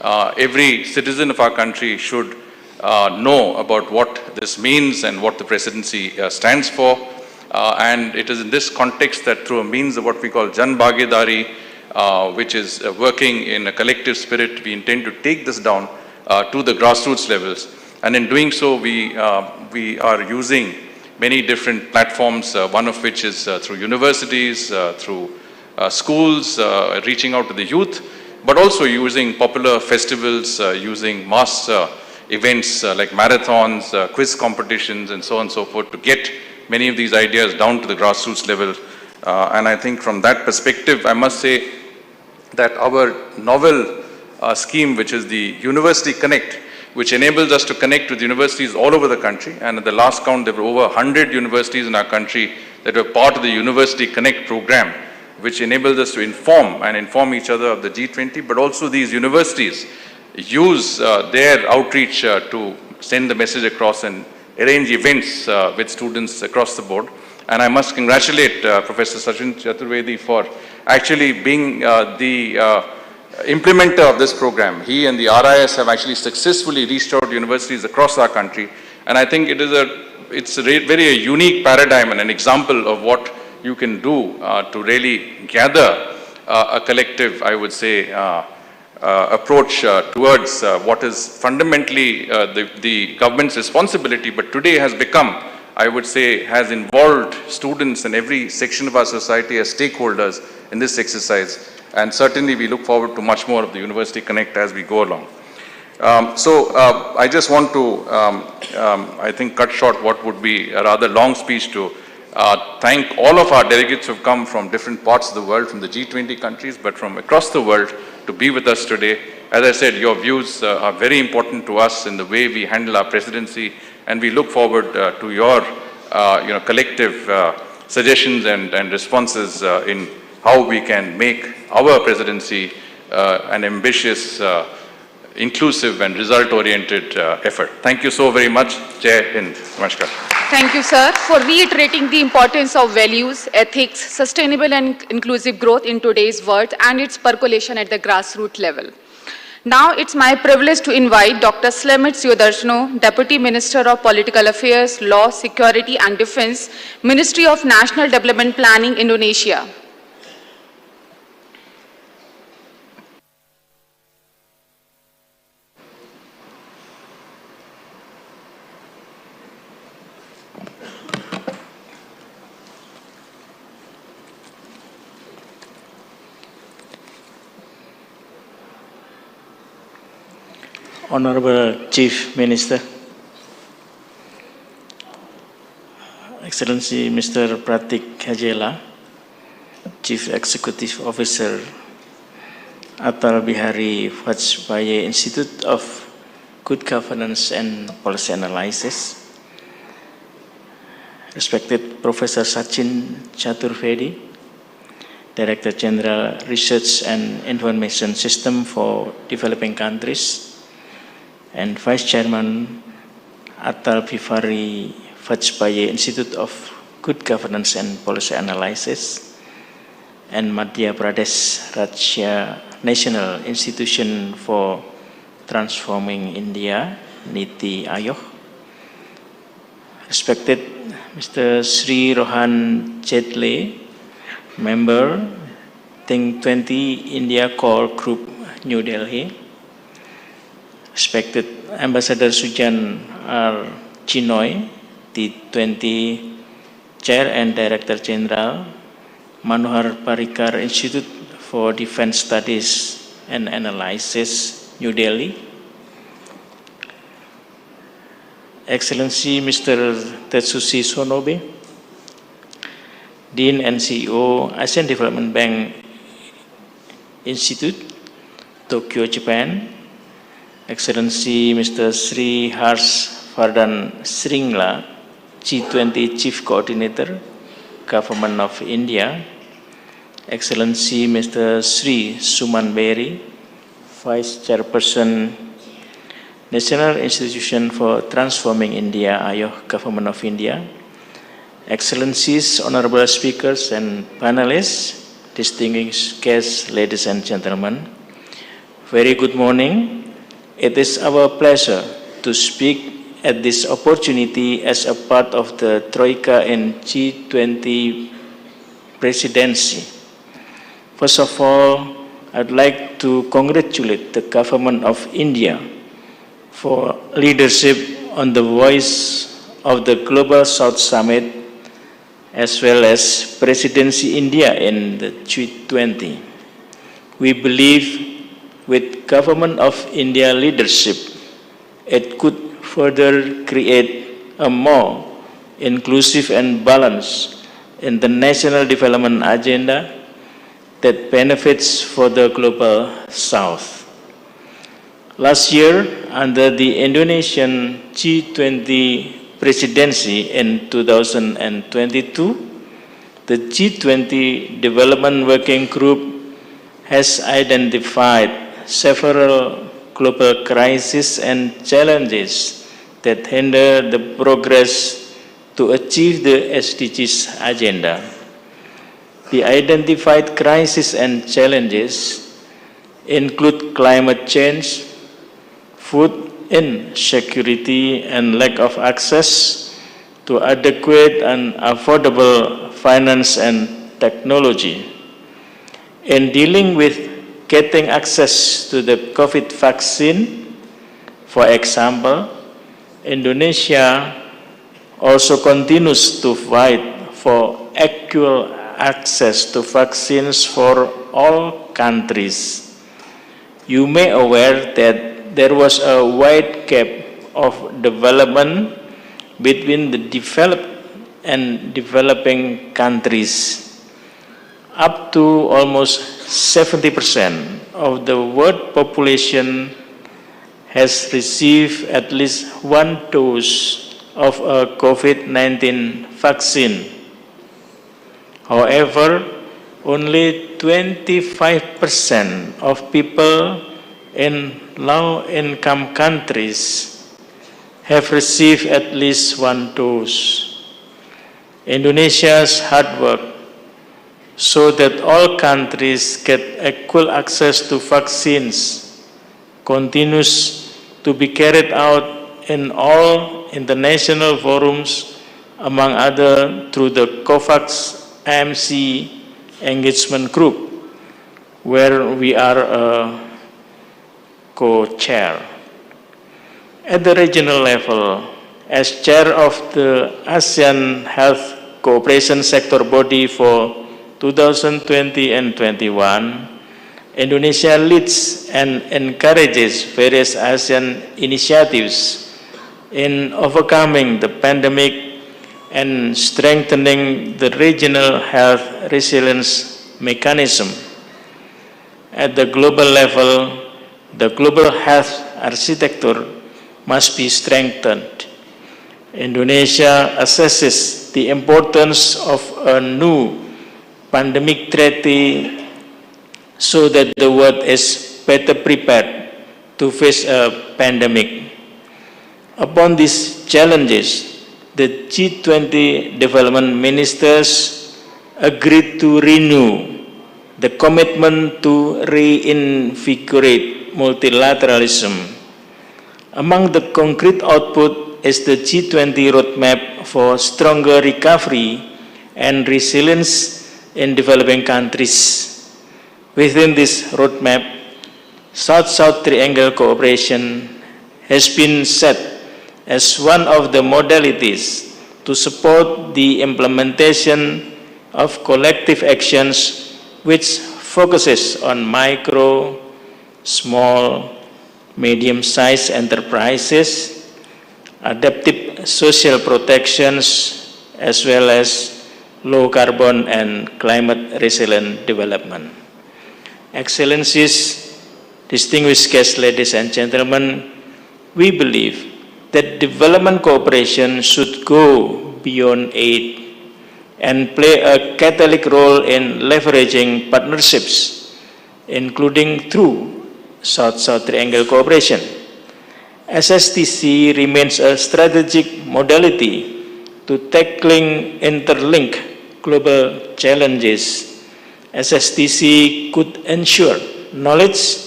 Every citizen of our country should know about what this means and what the presidency stands for. And it is in this context that through a means of what we call Jan Bhagidari, which is working in a collective spirit, we intend to take this down to the grassroots levels. And in doing so, we are using many different platforms, one of which is through universities, through schools, reaching out to the youth, but also using popular festivals, using mass events like marathons, quiz competitions, and so on and so forth to get many of these ideas down to the grassroots level. And I think from that perspective, I must say that our novel scheme, which is the University Connect, which enables us to connect with universities all over the country. And at the last count, there were over 100 universities in our country that were part of the University Connect program, which enables us to inform each other of the G20, but also these universities use their outreach to send the message across and arrange events with students across the board. And I must congratulate Professor Sachin Chaturvedi for actually being the implementer of this program. He and the RIS have actually successfully reached out to universities across our country. And I think it's a very unique paradigm and an example of what you can do to really gather a collective, I would say, approach towards what is fundamentally the government's responsibility, but today has become, I would say, has involved students and every section of our society as stakeholders in this exercise. And certainly we look forward to much more of the University Connect as we go along. I just want to, I think, cut short what would be a rather long speech to thank all of our delegates who have come from different parts of the world, from the G20 countries, but from across the world to be with us today. As I said, your views are very important to us in the way we handle our presidency, and we look forward to your collective suggestions and responses in how we can make our presidency an ambitious, inclusive and result-oriented effort. Thank you so very much. Jai Hind. Namaskar. Thank you, sir, for reiterating the importance of values, ethics, sustainable and inclusive growth in today's world and its percolation at the grassroots level. Now it's my privilege to invite Dr. Selamat Sudarsono, Deputy Minister of Political Affairs, Law, Security and Defense, Ministry of National Development Planning, Indonesia. Honorable Chief Minister, Excellency Mr. Pratik Hajela, Chief Executive Officer, Atal Bihari Vajpayee Institute of Good Governance and Policy Analysis, respected Professor Sachin Chaturvedi, Director General Research and Information System for Developing Countries, and Vice Chairman Atal Bihari Vajpayee Institute of Good Governance and Policy Analysis, and Madhya Pradesh Rajya National Institution for Transforming India, Niti Aayog, respected Mr. Sri Rohan Jetley, Member, Think 20 India Core Group, New Delhi, respected Ambassador Sujan R. Chinoy, T20 Chair and Director General, Manohar Parrikar Institute for Defense Studies and Analysis, New Delhi, Excellency Mr. Tetsushi Sonobe, Dean and CEO, Asian Development Bank Institute, Tokyo, Japan, Excellency Mr. Sri Harsh Vardhan Sringla, G20 Chief Coordinator, Government of India, Excellency Mr. Sri Suman Beri, Vice Chairperson, National Institution for Transforming India, AYOH, Government of India, Excellencies, Honorable Speakers and Panelists, distinguished guests, ladies and gentlemen, very good morning. It is our pleasure to speak at this opportunity as a part of the Troika in G20 presidency. First of all, I'd like to congratulate the Government of India for leadership on the Voice of the Global South Summit, as well as Presidency India in the G20. We believe with Government of India leadership, it could further create a more inclusive and balanced international development agenda that benefits for the Global South. Last year, under the Indonesian G20 presidency in 2022, the G20 Development Working Group has identified several global crises and challenges that hinder the progress to achieve the SDGs agenda. The identified crises and challenges include climate change, food insecurity, and lack of access to adequate and affordable finance and technology. In dealing with getting access to the COVID vaccine, for example, Indonesia also continues to fight for equal access to vaccines for all countries. You may be aware that there was a wide gap of development between the developed and developing countries. Up to almost 70% of the world population has received at least one dose of a COVID-19 vaccine. However, only 25% of people in low-income countries have received at least one dose. Indonesia's hard work so that all countries get equal access to vaccines continues to be carried out in all international forums, among other through the COVAX MC engagement group, where we are a co-chair. At the regional level, as chair of the ASEAN Health Cooperation Sector Body for 2020 and 21, Indonesia leads and encourages various ASEAN initiatives in overcoming the pandemic and strengthening the regional health resilience mechanism. At the global level, the global health architecture must be strengthened. Indonesia assesses the importance of a new pandemic treaty so that the world is better prepared to face a pandemic. Upon these challenges, the G20 development ministers agreed to renew the commitment to reinvigorate multilateralism. Among the concrete output is the G20 roadmap for stronger recovery and resilience in developing countries. Within this roadmap, South-South Triangle cooperation has been set as one of the modalities to support the implementation of collective actions which focuses on micro, small, medium-sized enterprises, adaptive social protections, as well as low carbon and climate resilient development. Excellencies, distinguished guests, ladies and gentlemen, we believe that development cooperation should go beyond aid and play a catalytic role in leveraging partnerships, including through South-South Triangle cooperation. SSTC remains a strategic modality to tackling interlinked global challenges. SSTC could ensure knowledge,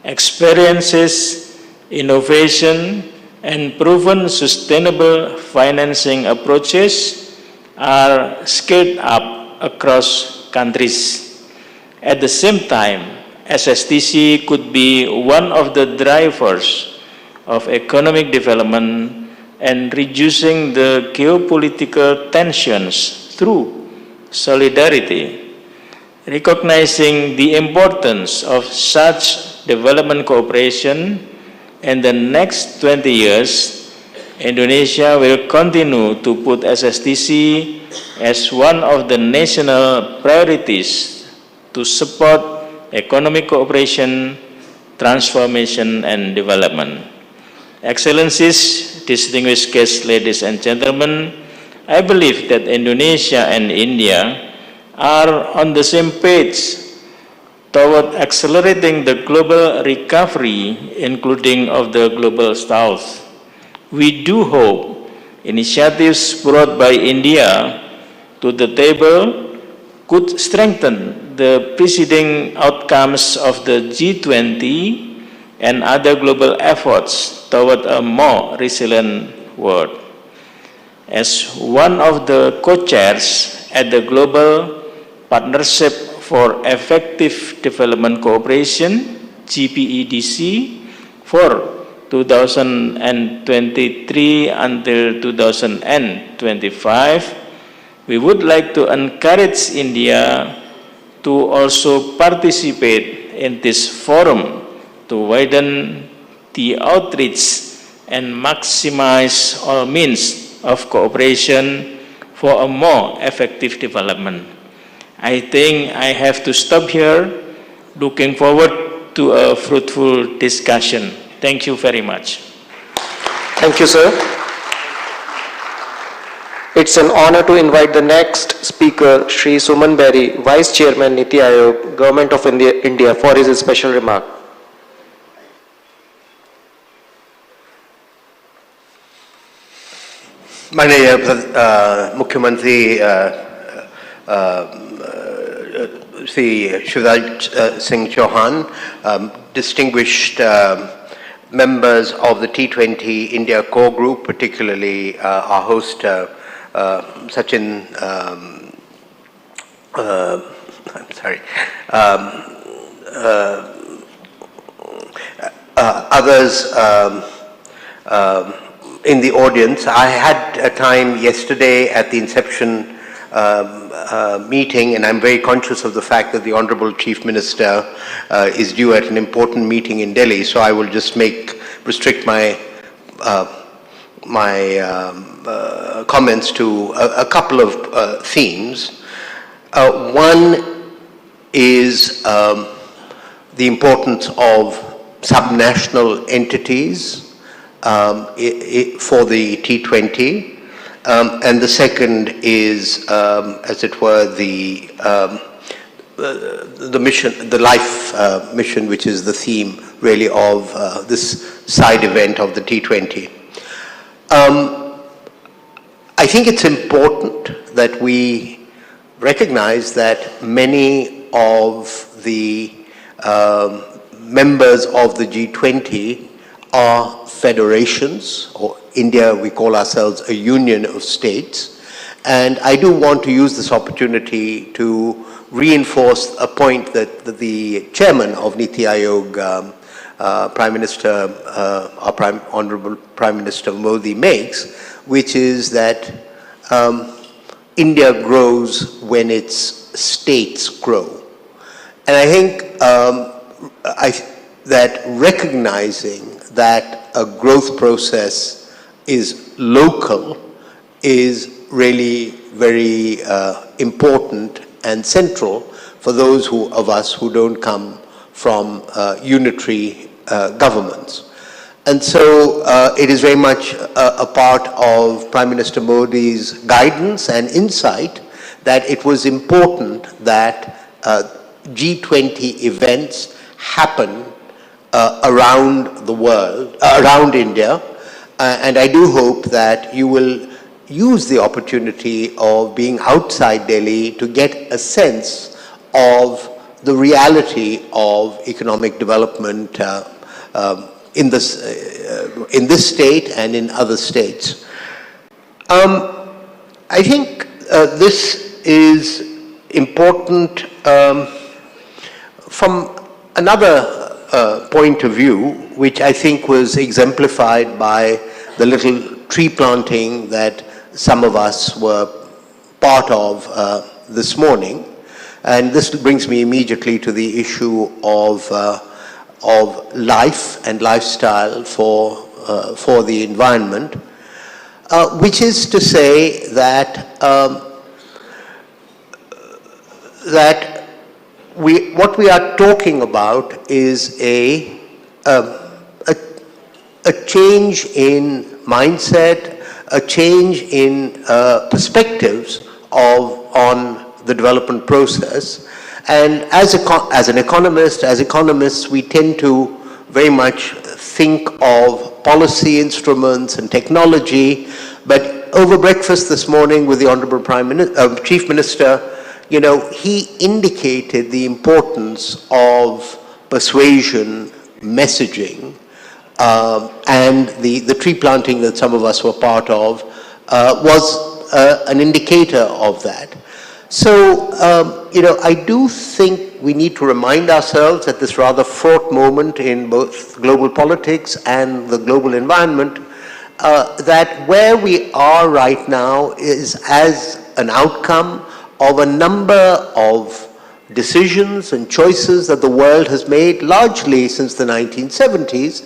experiences, innovation, and proven sustainable financing approaches are scaled up across countries. At the same time, SSTC could be one of the drivers of economic development and reducing the geopolitical tensions through solidarity. Recognizing the importance of such development cooperation, in the next 20 years, Indonesia will continue to put SSTC as one of the national priorities to support economic cooperation, transformation, and development. Excellencies, distinguished guests, ladies and gentlemen, I believe that Indonesia and India are on the same page toward accelerating the global recovery, including of the global south. We do hope initiatives brought by India to the table could strengthen the preceding outcomes of the G20 and other global efforts toward a more resilient world. As one of the co-chairs at the Global Partnership for Effective Development Cooperation, GPEDC, for 2023 until 2025, we would like to encourage India to also participate in this forum to widen the outreach and maximize all means of cooperation for a more effective development. I think I have to stop here, looking forward to a fruitful discussion. Thank you very much. Thank you, sir. It's an honor to invite the next speaker, Shri Suman Berry, Vice Chairman, Niti Aayog, Government of India, for his special remark. माननीय मुख्यमंत्री Shri Shivraj Singh Chauhan, distinguished members of the T20 India core group, particularly our host Sachin, others in the audience. I had a time yesterday at the inception meeting, and I'm very conscious of the fact that the Honorable Chief Minister is due at an important meeting in Delhi, so I will just restrict my comments to a couple of themes. One is the importance of subnational entities for the T20, and the second is, as it were, the mission, the life mission, which is the theme really of this side event of the T20. I think it's important that we recognize that many of the members of the G20 are federations, or India, we call ourselves a union of states. And I do want to use this opportunity to reinforce a point that the chairman of Niti Aayog, Prime Minister, our Honorable Prime Minister Modi makes, which is that India grows when its states grow. And I think that recognizing that a growth process is local is really very important and central for those of us who don't come from unitary governments. And so it is very much a part of Prime Minister Modi's guidance and insight that it was important that G20 events happen around the world, around India, and I do hope that you will use the opportunity of being outside Delhi to get a sense of the reality of economic development in this state and in other states. I think this is important from another point of view, which I think was exemplified by the little tree planting that some of us were part of this morning. And this brings me immediately to the issue of life and lifestyle for the environment, which is to say that what we are talking about is a change in mindset, a change in perspectives on the development process. And as an economist, as economists, we tend to very much think of policy instruments and technology. But over breakfast this morning with the Honorable Chief Minister, you know, he indicated the importance of persuasion, messaging, and the tree planting that some of us were part of was an indicator of that. So, you know, I do think we need to remind ourselves at this rather fraught moment in both global politics and the global environment that where we are right now is as an outcome of a number of decisions and choices that the world has made largely since the 1970s,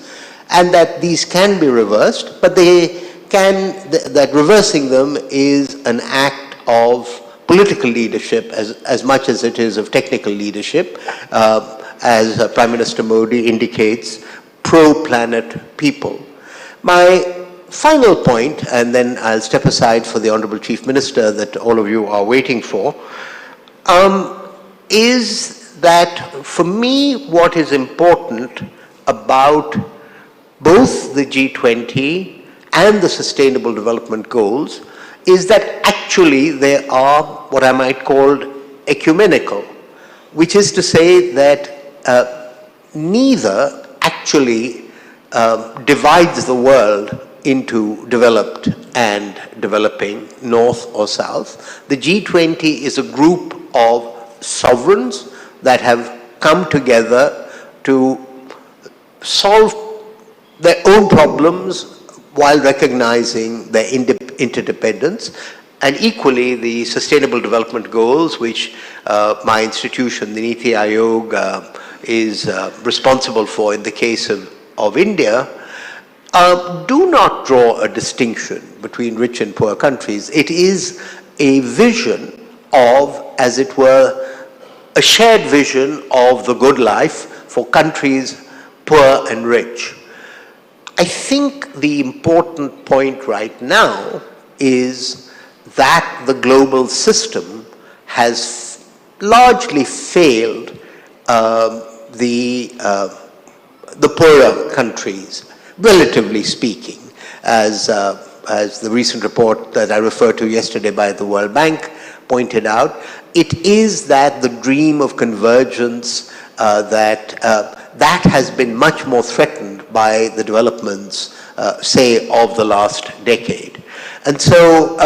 and that these can be reversed, but that reversing them is an act of political leadership as much as it is of technical leadership, as Prime Minister Modi indicates, pro-planet people. My final point, and then I'll step aside for the Honorable Chief Minister that all of you are waiting for, is that for me what is important about both the G20 and the Sustainable Development Goals is that actually they are what I might call ecumenical, which is to say that neither actually divides the world into developed and developing, north or south. The G20 is a group of sovereigns that have come together to solve their own problems while recognizing their interdependence. And equally, the Sustainable Development Goals, which my institution, the Niti Aayog, is responsible for in the case of India, do not draw a distinction between rich and poor countries. It is a vision of, as it were, a shared vision of the good life for countries poor and rich. I think the important point right now is that the global system has largely failed the poorer countries, relatively speaking, as the recent report that I referred to yesterday by the World Bank pointed out. It is that the dream of convergence that has been much more threatened by the developments, say, of the last decade. And so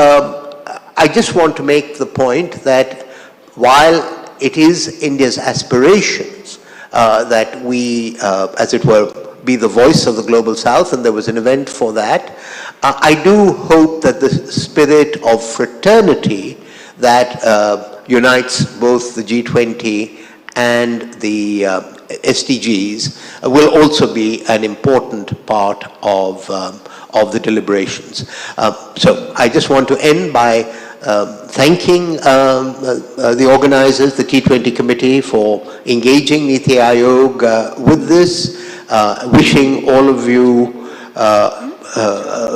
I just want to make the point that while it is India's aspirations that we, as it were, be the voice of the Global South, and there was an event for that, I do hope that the spirit of fraternity that unites both the G20 and the SDGs will also be an important part of the deliberations. So I just want to end by thanking the organizers, the T20 committee, for engaging Niti Aayog with this, wishing all of you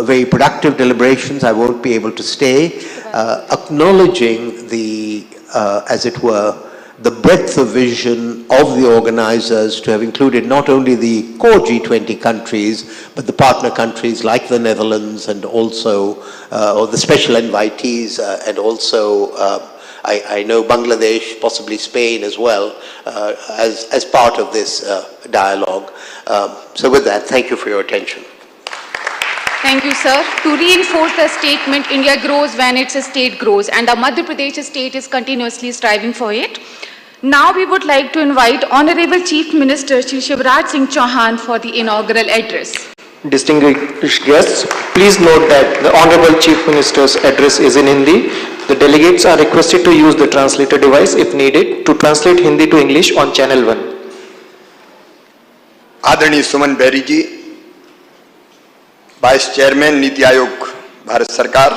very productive deliberations. I won't be able to stay, acknowledging the, as it were, the breadth of vision of the organizers to have included not only the core G20 countries, but the partner countries like the Netherlands and also, or the special invitees, and also, I know Bangladesh, possibly Spain as well, as part of this dialogue. So with that, thank you for your attention. Thank you, sir. To reinforce the statement, India grows when its state grows, and the Madhya Pradesh state is continuously striving for it. Now we would like to invite Honorable Chief Minister Shri Shivraj Singh Chauhan for the inaugural address. Distinguished guests, please note that the Honorable Chief Minister's address is in Hindi. The delegates are requested to use the translator device if needed to translate Hindi to English on channel 1. आदरणीय सुमन berry जी, vice chairman NITI Aayog Bharat सरकार,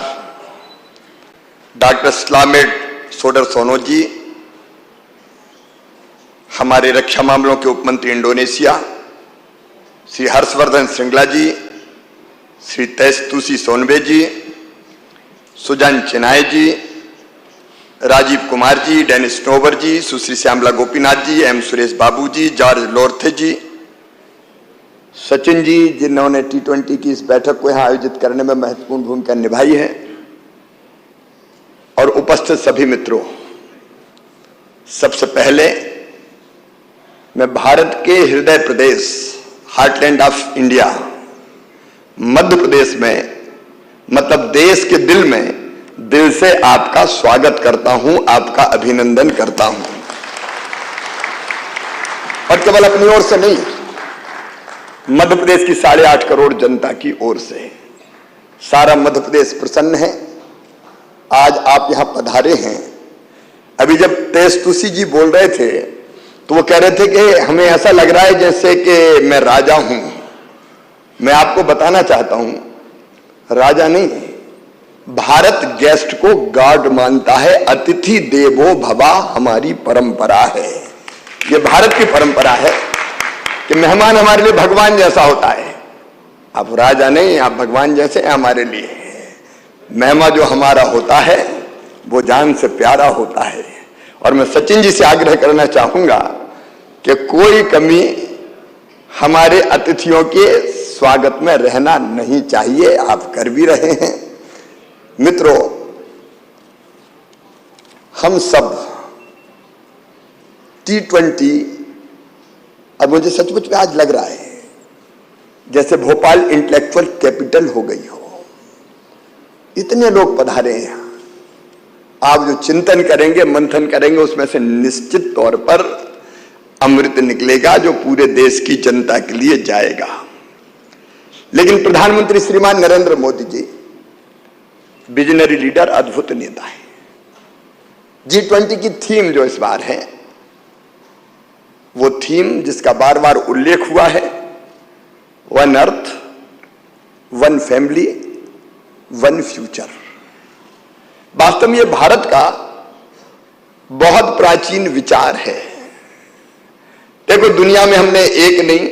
doctor स्लामेड सोडर सोनो जी, हमारे रक्षा मामलों के उपमंत्री Indonesia Shri Harshvardhan Shringla जी, श्री तेजतुसी सोनबे जी, सुजन चिनाय जी, Rajiv Kumar ji, Dennis nowhere जी, सुश्री Shyamala Gopinath ji, M Suresh Babu जी, George लोरथे जी, सचिन जी, जिन्होंने T20 की इस बैठक को यहां आयोजित करने में महत्वपूर्ण भूमिका निभाई है, और उपस्थित सभी मित्रों, सबसे पहले मैं भारत के हृदय प्रदेश, heartland of India, Madhya Pradesh में, मतलब देश के दिल में, दिल से आपका स्वागत करता हूं, आपका अभिनंदन करता हूं। और केवल अपनी ओर से नहीं, मध्य प्रदेश की 8.5 करोड़ जनता की ओर से सारा मध्य प्रदेश प्रसन्न है। आज आप यहां पधारे हैं। अभी जब तेजतुसी जी बोल रहे थे तो वो कह रहे थे कि हमें ऐसा लग रहा है जैसे कि मैं राजा हूं। मैं आपको बताना चाहता हूं, राजा नहीं, भारत गेस्ट को गॉड मानता है। अतिथि देवो भवा हमारी परंपरा है। ये भारत की परंपरा है कि मेहमान हमारे लिए भगवान जैसा होता है। आप राजा नहीं, आप भगवान जैसे हैं हमारे लिए। मेहमान जो हमारा होता है वो जान से प्यारा होता है। और मैं सचिन जी से आग्रह करना चाहूंगा कि कोई कमी हमारे अतिथियों के स्वागत में रहना नहीं चाहिए। आप कर भी रहे हैं। मित्रों, हम सब T20, और मुझे सचमुच में आज लग रहा है जैसे भोपाल इंटेलेक्चुअल कैपिटल हो गई हो। इतने लोग पधारे हैं। आप जो चिंतन करेंगे, मंथन करेंगे, उसमें से निश्चित तौर पर अमृत निकलेगा जो पूरे देश की जनता के लिए जाएगा। लेकिन प्रधानमंत्री श्रीमान नरेंद्र मोदी जी विजनरी लीडर, अद्भुत नेता है। G20 की थीम जो इस बार है, वो थीम जिसका बार बार उल्लेख हुआ है, one earth, one family, one future. वास्तव में ये भारत का बहुत प्राचीन विचार है। देखो, दुनिया में हमने एक नहीं,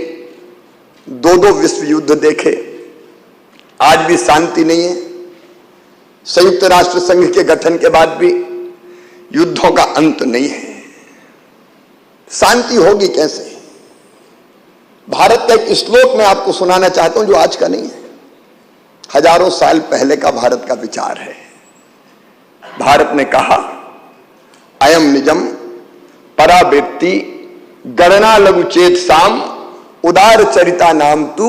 2 विश्व युद्ध देखे, आज भी शांति नहीं है। संयुक्त राष्ट्र संघ के गठन के बाद भी युद्धों का अंत नहीं है। शांति होगी कैसे? भारत का एक श्लोक मैं आपको सुनाना चाहता हूं जो आज का नहीं है, हजारों साल पहले का भारत का विचार है। भारत ने कहा, अयम निजम परावेत्ति गणना लघु चेत साम उदार चरिता नाम तू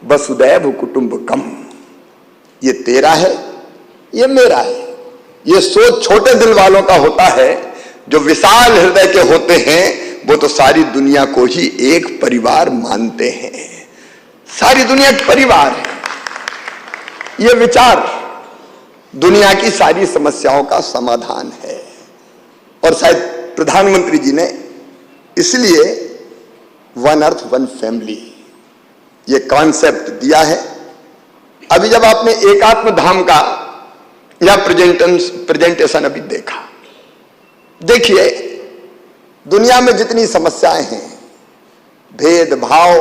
वसुदैव कुटुंबकम। ये तेरा है, ये मेरा है। ये सोच छोटे दिल वालों का होता है। जो विशाल हृदय के होते हैं वो तो सारी दुनिया को ही एक परिवार मानते हैं। सारी दुनिया एक परिवार है। ये विचार दुनिया की सारी समस्याओं का समाधान है। और शायद प्रधानमंत्री जी ने इसलिए वन अर्थ वन फैमिली, ये कॉन्सेप्ट दिया है। अभी जब आपने एकात्म धाम का या प्रेजेंटेशन अभी देखा, देखिए दुनिया में जितनी समस्याएं हैं, भेदभाव,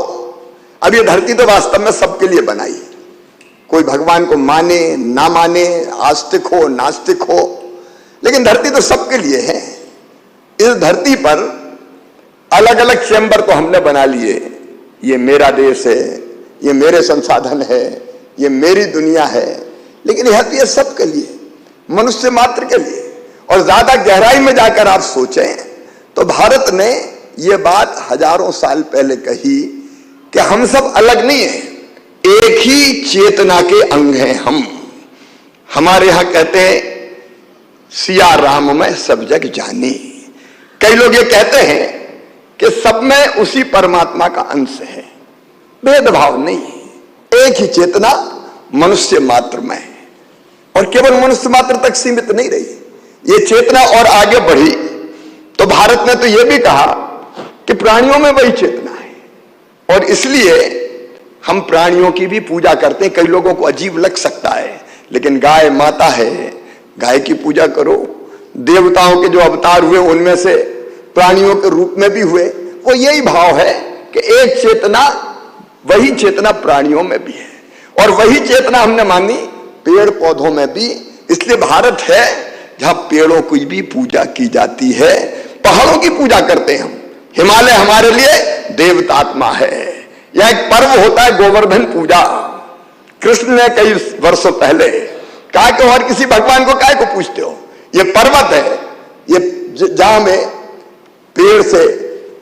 अब ये धरती तो वास्तव में सबके लिए बनाई, कोई भगवान को माने ना माने, आस्तिक हो नास्तिक हो, लेकिन धरती तो सबके लिए है। इस धरती पर अलग अलग चैम्बर तो हमने बना लिए, ये मेरा देश है, ये मेरे संसाधन है, ये मेरी दुनिया है, लेकिन यह तो ये सबके लिए, मनुष्य मात्र के लिए। और ज्यादा गहराई में जाकर आप सोचें तो भारत ने ये बात हजारों साल पहले कही कि हम सब अलग नहीं है, एक ही चेतना के अंग हैं हम। हमारे यहां कहते हैं सिया राम में सब जग जानी। कई लोग ये कहते हैं कि सब में उसी परमात्मा का अंश है, भेदभाव नहीं, एक ही चेतना मनुष्य मात्र में है। और केवल मनुष्य मात्र तक सीमित नहीं रही, ये चेतना और आगे बढ़ी तो भारत ने तो यह भी कहा कि प्राणियों में वही चेतना है, और इसलिए हम प्राणियों की भी पूजा करते हैं। कई लोगों को अजीब लग सकता है, लेकिन गाय माता है, गाय की पूजा करो। देवताओं के जो अवतार हुए उनमें से प्राणियों के रूप में भी हुए, वो यही भाव है कि एक चेतना, वही चेतना प्राणियों में भी है, और वही चेतना हमने मानी पेड़ पौधों में भी। इसलिए भारत है जहां पेड़ों की भी पूजा की जाती है, पहाड़ों की पूजा करते हैं हम। हिमालय हमारे लिए देवतात्मा है। यह एक पर्व होता है गोवर्धन पूजा। कृष्ण ने कई वर्षों पहले कहा कि और किसी भगवान को काहे को पूछते हो, ये पर्वत है, ये जहां में पेड़ से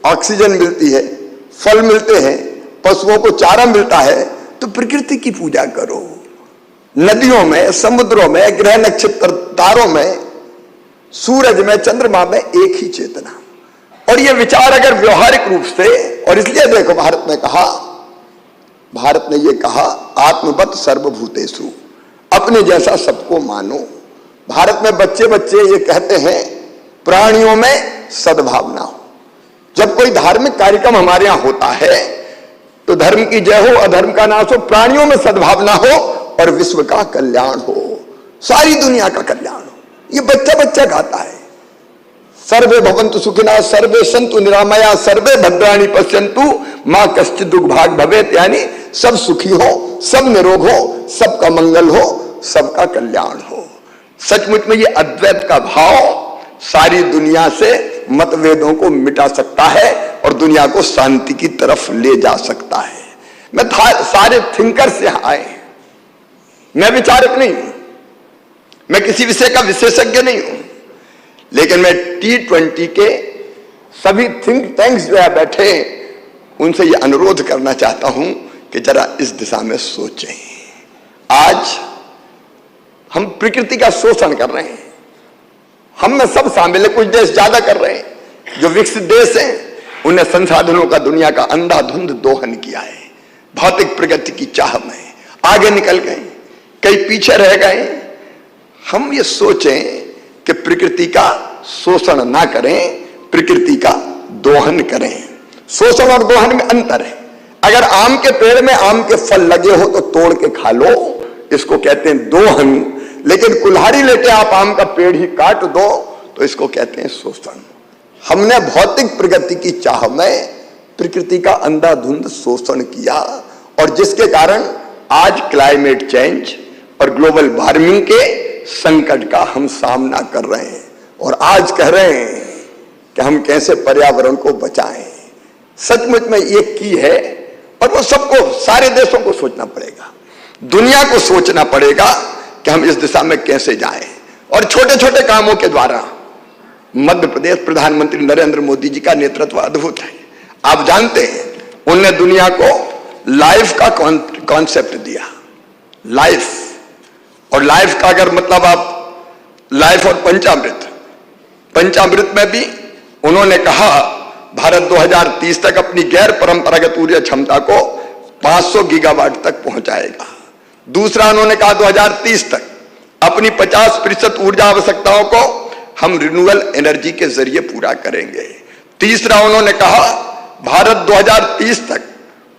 ऑक्सीजन मिलती है, फल मिलते हैं, पशुओं को चारा मिलता है, तो प्रकृति की पूजा करो। नदियों में, समुद्रों में, ग्रह नक्षत्र तारों में, सूरज में, चंद्रमा में एक ही चेतना। और ये विचार अगर व्यवहारिक रूप से, और इसलिए देखो भारत ने ये कहा आत्मवत सर्वभूतेषु, अपने जैसा सबको मानो। भारत में बच्चे ये कहते हैं प्राणियों में सद्भावना हो। जब कोई धार्मिक कार्यक्रम हमारे यहां होता है तो धर्म की जय हो, अधर्म का नाश हो, प्राणियों में सद्भावना हो और विश्व का कल्याण हो, सारी दुनिया का कल्याण हो। ये बच्चा गाता है, सर्वे भवन्तु सुखिनः, सर्वे सन्तु निरामया, सर्वे भद्राणि पश्यन्तु मां कश्चित् दुर्भाग् भवेत्। यानी सब सुखी हो, सब निरोग हो, सबका मंगल हो, सबका कल्याण हो। सचमुच में ये अद्वैत का भाव सारी दुनिया से मतभेदों को मिटा सकता है और दुनिया को शांति की तरफ ले जा सकता है। मैं सारे थिंकर्स यहां आए, मैं विचारक नहीं हूं, मैं किसी विषय का विशेषज्ञ नहीं हूं, लेकिन मैं T20 के सभी थिंक टैंक्स जो है बैठे, उनसे यह अनुरोध करना चाहता हूं कि जरा इस दिशा में सोचें। आज हम प्रकृति का शोषण कर रहे हैं, हम में सब शामिल है, कुछ देश ज्यादा कर रहे हैं। जो विकसित देश हैं उन्हें संसाधनों का दुनिया का अंधाधुंध दोहन किया है, भौतिक प्रगति की चाह में आगे निकल गए, कई पीछे रह गए। हम ये सोचें कि प्रकृति का शोषण ना करें, प्रकृति का दोहन करें। शोषण और दोहन में अंतर है। अगर आम के पेड़ में आम के फल लगे हो तो तोड़ के खा लो, इसको कहते हैं दोहन। लेकिन कुल्हाड़ी लेके आप आम का पेड़ ही काट दो तो इसको कहते हैं शोषण। हमने भौतिक प्रगति की चाह में प्रकृति का अंधाधुंध शोषण किया, और जिसके कारण आज क्लाइमेट चेंज और ग्लोबल वार्मिंग के संकट का हम सामना कर रहे हैं। और आज कह रहे हैं कि हम कैसे पर्यावरण को बचाएं। सचमुच में ये की है, और वो सबको, सारे देशों को सोचना पड़ेगा, दुनिया को सोचना पड़ेगा कि हम इस दिशा में कैसे जाएं। और छोटे छोटे कामों के द्वारा मध्य प्रदेश प्रधानमंत्री नरेंद्र मोदी जी का नेतृत्व अद्भुत है। आप जानते हैं उनने दुनिया को लाइफ का कॉन्सेप्ट दिया, लाइफ। और लाइफ का अगर मतलब आप लाइफ और पंचामृत में भी उन्होंने कहा भारत 2030 तक अपनी गैर परंपरागत ऊर्जा क्षमता को 500 गीगावाट तक पहुंचाएगा। दूसरा उन्होंने कहा 2030 तक अपनी 50% ऊर्जा आवश्यकताओं को हम रिन्यूएबल एनर्जी के जरिए पूरा करेंगे। तीसरा उन्होंने कहा भारत 2030 तक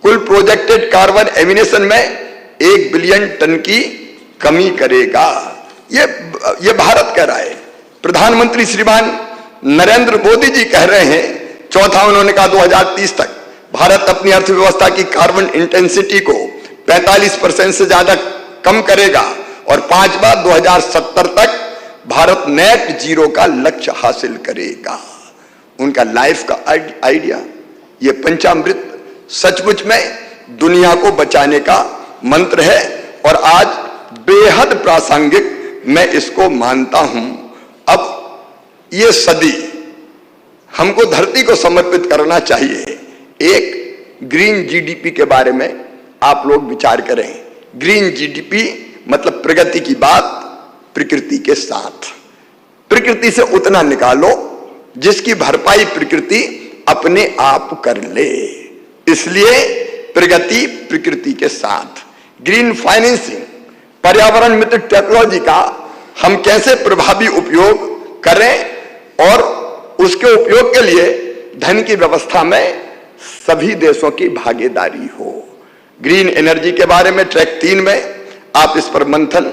कुल प्रोजेक्टेड कार्बन एमिनेशन में 1 बिलियन टन की कमी करेगा। ये भारत कह रहा है। प्रधानमंत्री श्रीमान नरेंद्र मोदी जी कह रहे हैं, चौथा उन्होंने कहा 2030 तक भारत अपनी अर्थव्यवस्था की कार्बन इंटेंसिटी को 45% से ज्यादा कम करेगा और पांचवा 2070 तक भारत नेट जीरो का लक्ष्य हासिल करेगा। उनका लाइफ का आइडिया, ये पंचामृत सचमुच में दुनिया को बचाने का मंत्र है और आज बेहद प्रासंगिक मैं इसको मानता हूं। अब ये सदी हमको धरती को समर्पित करना चाहिए। एक ग्रीन जीडीपी के बारे में आप लोग विचार करें। ग्रीन जीडीपी मतलब प्रगति की बात प्रकृति के साथ, प्रकृति से उतना निकालो जिसकी भरपाई प्रकृति अपने आप कर ले, इसलिए प्रगति प्रकृति के साथ। ग्रीन फाइनेंसिंग, पर्यावरण मित्र टेक्नोलॉजी का हम कैसे प्रभावी उपयोग करें और उसके उपयोग के लिए धन की व्यवस्था में सभी देशों की भागीदारी हो। ग्रीन एनर्जी के बारे में ट्रैक 3 में आप इस पर मंथन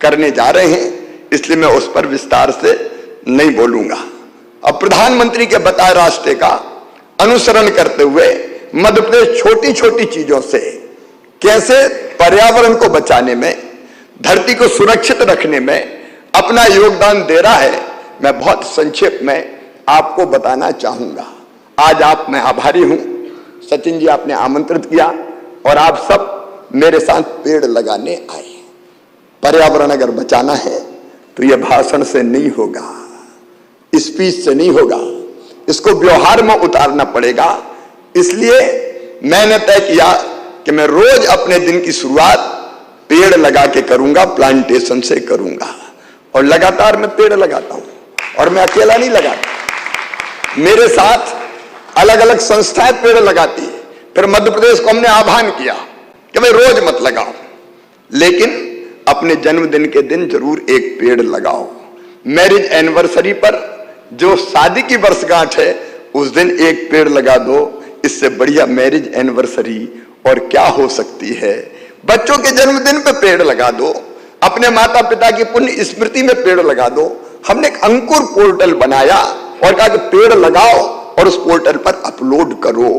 करने जा रहे हैं, इसलिए मैं उस पर विस्तार से नहीं बोलूंगा। अब प्रधानमंत्री के बताए रास्ते का अनुसरण करते हुए मध्य प्रदेश छोटी छोटी चीजों से कैसे पर्यावरण को बचाने में, धरती को सुरक्षित रखने में अपना योगदान दे रहा है, मैं बहुत संक्षेप में आपको बताना चाहूंगा। आज आप मैं आभारी हूं, सचिन जी आपने आमंत्रित किया और आप सब मेरे साथ पेड़ लगाने आए। पर्यावरण अगर बचाना है तो यह भाषण से नहीं होगा, स्पीच से नहीं होगा, इसको व्यवहार में उतारना पड़ेगा। इसलिए मैंने तय किया कि मैं रोज अपने दिन की शुरुआत पेड़ लगा के करूंगा, प्लांटेशन से करूंगा और लगातार मैं पेड़ लगाता हूं और मैं अकेला नहीं लगाता, मेरे साथ अलग अलग संस्थाएं पेड़ लगाती है। फिर मध्य प्रदेश को हमने आह्वान किया कि भाई रोज मत लगाओ, लेकिन अपने जन्मदिन के दिन जरूर एक पेड़ लगाओ। मैरिज एनिवर्सरी पर जो शादी की वर्षगांठ है उस दिन एक पेड़ लगा दो, इससे बढ़िया मैरिज एनिवर्सरी और क्या हो सकती है। बच्चों के जन्मदिन पे पेड़ लगा दो, अपने माता पिता की पुण्य स्मृति में पेड़ लगा दो। हमने एक अंकुर पोर्टल बनाया और कहा कि पेड़ लगाओ और उस पोर्टल पर अपलोड करो।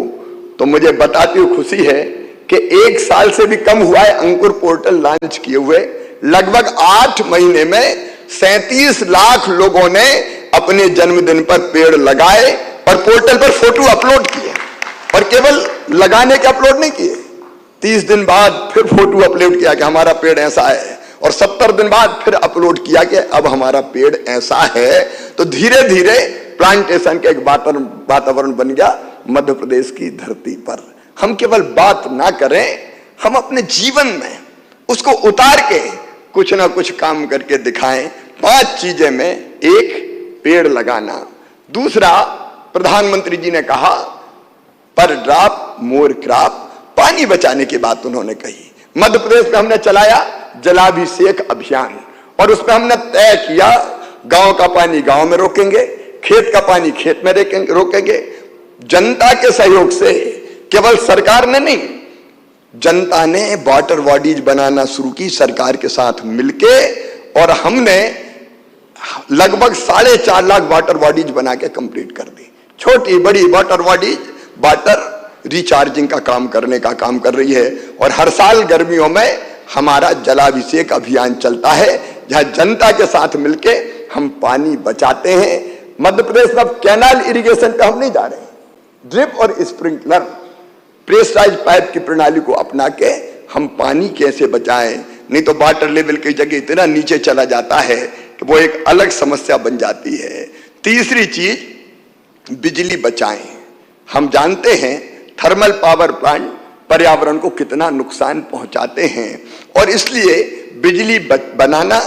तो मुझे बताती हुई खुशी है कि 1 साल से भी कम हुआ है अंकुर पोर्टल लॉन्च किए हुए। लगभग 8 महीने में 37 लाख लोगों ने अपने जन्मदिन पर पेड़ लगाए और पोर्टल पर फोटो अपलोड किए, और केवल लगाने के अपलोड नहीं किए, 30 दिन बाद फिर फोटो अपलोड किया कि हमारा पेड़ ऐसा है, और 70 दिन बाद फिर अपलोड किया कि अब हमारा पेड़ ऐसा है। तो धीरे धीरे प्लांटेशन का एक वातावरण बन गया मध्य प्रदेश की धरती पर। हम केवल बात ना करें, हम अपने जीवन में उसको उतार के कुछ ना कुछ काम करके दिखाएं। 5 चीजें में, एक पेड़ लगाना, दूसरा प्रधानमंत्री जी ने कहा पर ड्रॉप मोर क्रॉप, पानी बचाने की बात उन्होंने कही। मध्य प्रदेश में हमने चलाया जलाभिषेक अभियान और उसमें हमने तय किया गांव का पानी गांव में रोकेंगे, खेत का पानी खेत में रोकेंगे। जनता के सहयोग से, केवल सरकार ने नहीं, जनता ने वाटर बॉडीज बनाना शुरू की सरकार के साथ मिलके, और हमने लगभग 4.5 लाख वाटर बॉडीज बना के कंप्लीट कर दी। छोटी बड़ी वाटर बॉडीज वाटर रिचार्जिंग का काम करने का काम कर रही है। और हर साल गर्मियों में हमारा जलाभिषेक अभियान चलता है, जहां जनता के साथ मिलके हम पानी बचाते हैं। मध्य प्रदेश में कैनाल इरिगेशन पे हम नहीं जा रहे, ड्रिप और स्प्रिंकलर प्रेशराइज पाइप की प्रणाली को अपना के हम पानी कैसे बचाएं। नहीं तो वाटर लेवल की जगह इतना नीचे चला जाता है कि वो एक अलग समस्या बन जाती है। तीसरी चीज, बिजली बचाएं। हम जानते हैं थर्मल पावर प्लांट पर्यावरण को कितना नुकसान पहुंचाते हैं, और इसलिए बिजली बनाना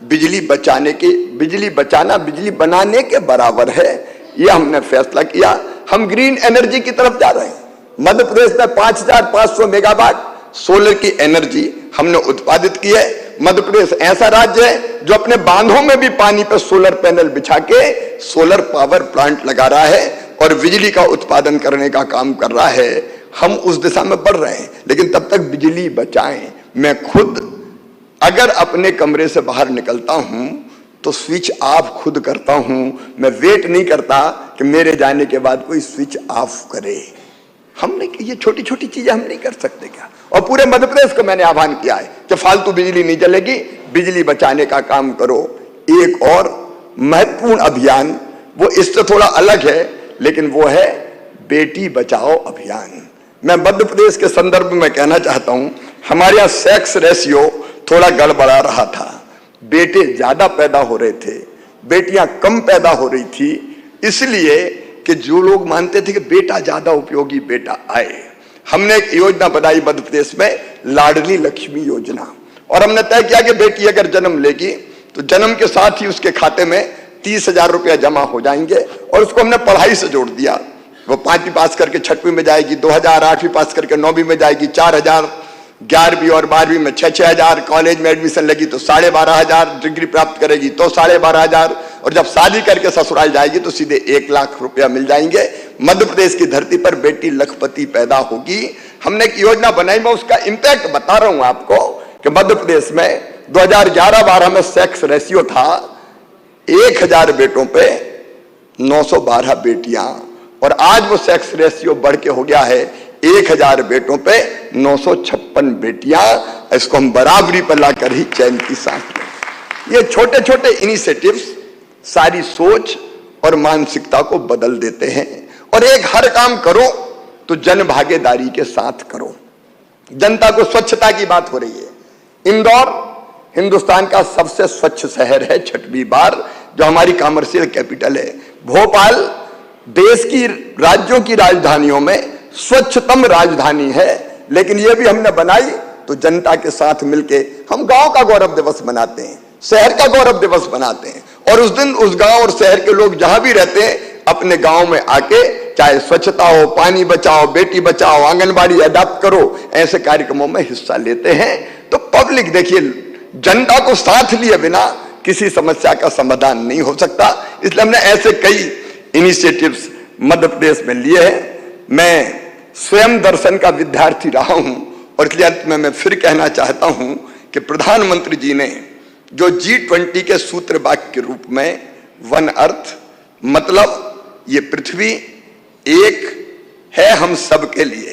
बिजली बचाना बिजली बनाने के बराबर है। यह हमने फैसला किया। हम ग्रीन एनर्जी की तरफ जा रहे हैं। मध्य प्रदेश में 5500 मेगावाट सोलर की एनर्जी हमने उत्पादित की है। मध्य प्रदेश ऐसा राज्य है जो अपने बांधों में भी पानी पर सोलर पैनल बिछा के सोलर पावर प्लांट लगा रहा है। और बिजली का उत्पादन करने का काम कर रहा है, हम उस दिशा में बढ़ रहे हैं। लेकिन तब तक बिजली बचाएं। मैं खुद अगर अपने कमरे से बाहर निकलता हूं तो स्विच ऑफ खुद करता हूं, मैं वेट नहीं करता कि मेरे जाने के बाद कोई स्विच ऑफ करे। हमने ये छोटी छोटी चीजें हम नहीं कर सकते क्या? और पूरे मध्य प्रदेश को मैंने आह्वान किया है कि फालतू बिजली नहीं चलेगी, बिजली बचाने का काम करो। एक और महत्वपूर्ण अभियान, वो इससे थोड़ा अलग है, लेकिन वो है बेटी बचाओ अभियान। मैं मध्य प्रदेश के संदर्भ में कहना चाहता हूं, हमारे यहाँ सेक्स रेशियो थोड़ा गड़बड़ा रहा था। बेटे ज्यादा पैदा हो रहे थे, बेटियां कम पैदा हो रही थी, इसलिए कि जो लोग मानते थे कि बेटा ज्यादा उपयोगी बेटा आए। हमने एक योजना बनाई मध्य प्रदेश में, लाडली लक्ष्मी योजना, और हमने तय किया कि बेटी अगर जन्म लेगी तो जन्म के साथ ही उसके खाते में 30,000 रुपया जमा हो जाएंगे, और उसको हमने पढ़ाई से जोड़ दिया। वो 5वीं पास करके 6वीं में जाएगी, 2000 8वीं पास करके 9वीं में जाएगी, 4000 11वीं और 12वीं में 6,000, कॉलेज में एडमिशन लगी तो 12,500, डिग्री प्राप्त करेगी तो 12,500, और जब शादी करके ससुराल जाएगी तो सीधे 1 लाख रुपया मिल जाएंगे। मध्य प्रदेश की धरती पर बेटी लखपति पैदा होगी। हमने एक योजना बनाई, मैं उसका इंपैक्ट बता रहा हूं आपको कि मध्य प्रदेश में 2011-12 में सेक्स रेशियो था 1000 बेटों पे 912 बेटियां, और आज वो सेक्स रेशियो बढ़ के हो गया है 1000 बेटों पे 956 बेटियां। इसको हम बराबरी पर लाकर ही चैन की सांस लें। ये छोटे छोटे इनिशिएटिव्स सारी सोच और मानसिकता को बदल देते हैं। और एक हर काम करो तो जन भागीदारी के साथ करो। जनता को स्वच्छता की बात हो रही है। इंदौर हिंदुस्तान का सबसे स्वच्छ शहर है 6वीं बार, जो हमारी कमर्शियल कैपिटल है। भोपाल देश की राज्यों की राजधानियों में स्वच्छतम राजधानी है, लेकिन यह भी हमने बनाई तो जनता के साथ मिलके हम गांव का गौरव दिवस मनाते हैं, शहर का गौरव दिवस मनाते हैं, और उस दिन उस गांव और शहर के लोग जहां भी रहते हैं अपने गांव में आके चाहे स्वच्छता हो, पानी बचाओ, बेटी बचाओ, आंगनबाड़ी अडॉप्ट करो, ऐसे कार्यक्रमों में हिस्सा लेते हैं। तो पब्लिक देखिए, जनता को साथ लिए बिना किसी समस्या का समाधान नहीं हो सकता। इसलिए हमने ऐसे कई इनिशिएटिव्स मध्य प्रदेश में लिए हैं। मैं स्वयं दर्शन का विद्यार्थी रहा हूं, और इसलिए अंत में मैं फिर कहना चाहता हूं कि प्रधानमंत्री जी ने जो G20 के सूत्र वाक्य के रूप में वन अर्थ, मतलब ये पृथ्वी एक है हम सब के लिए,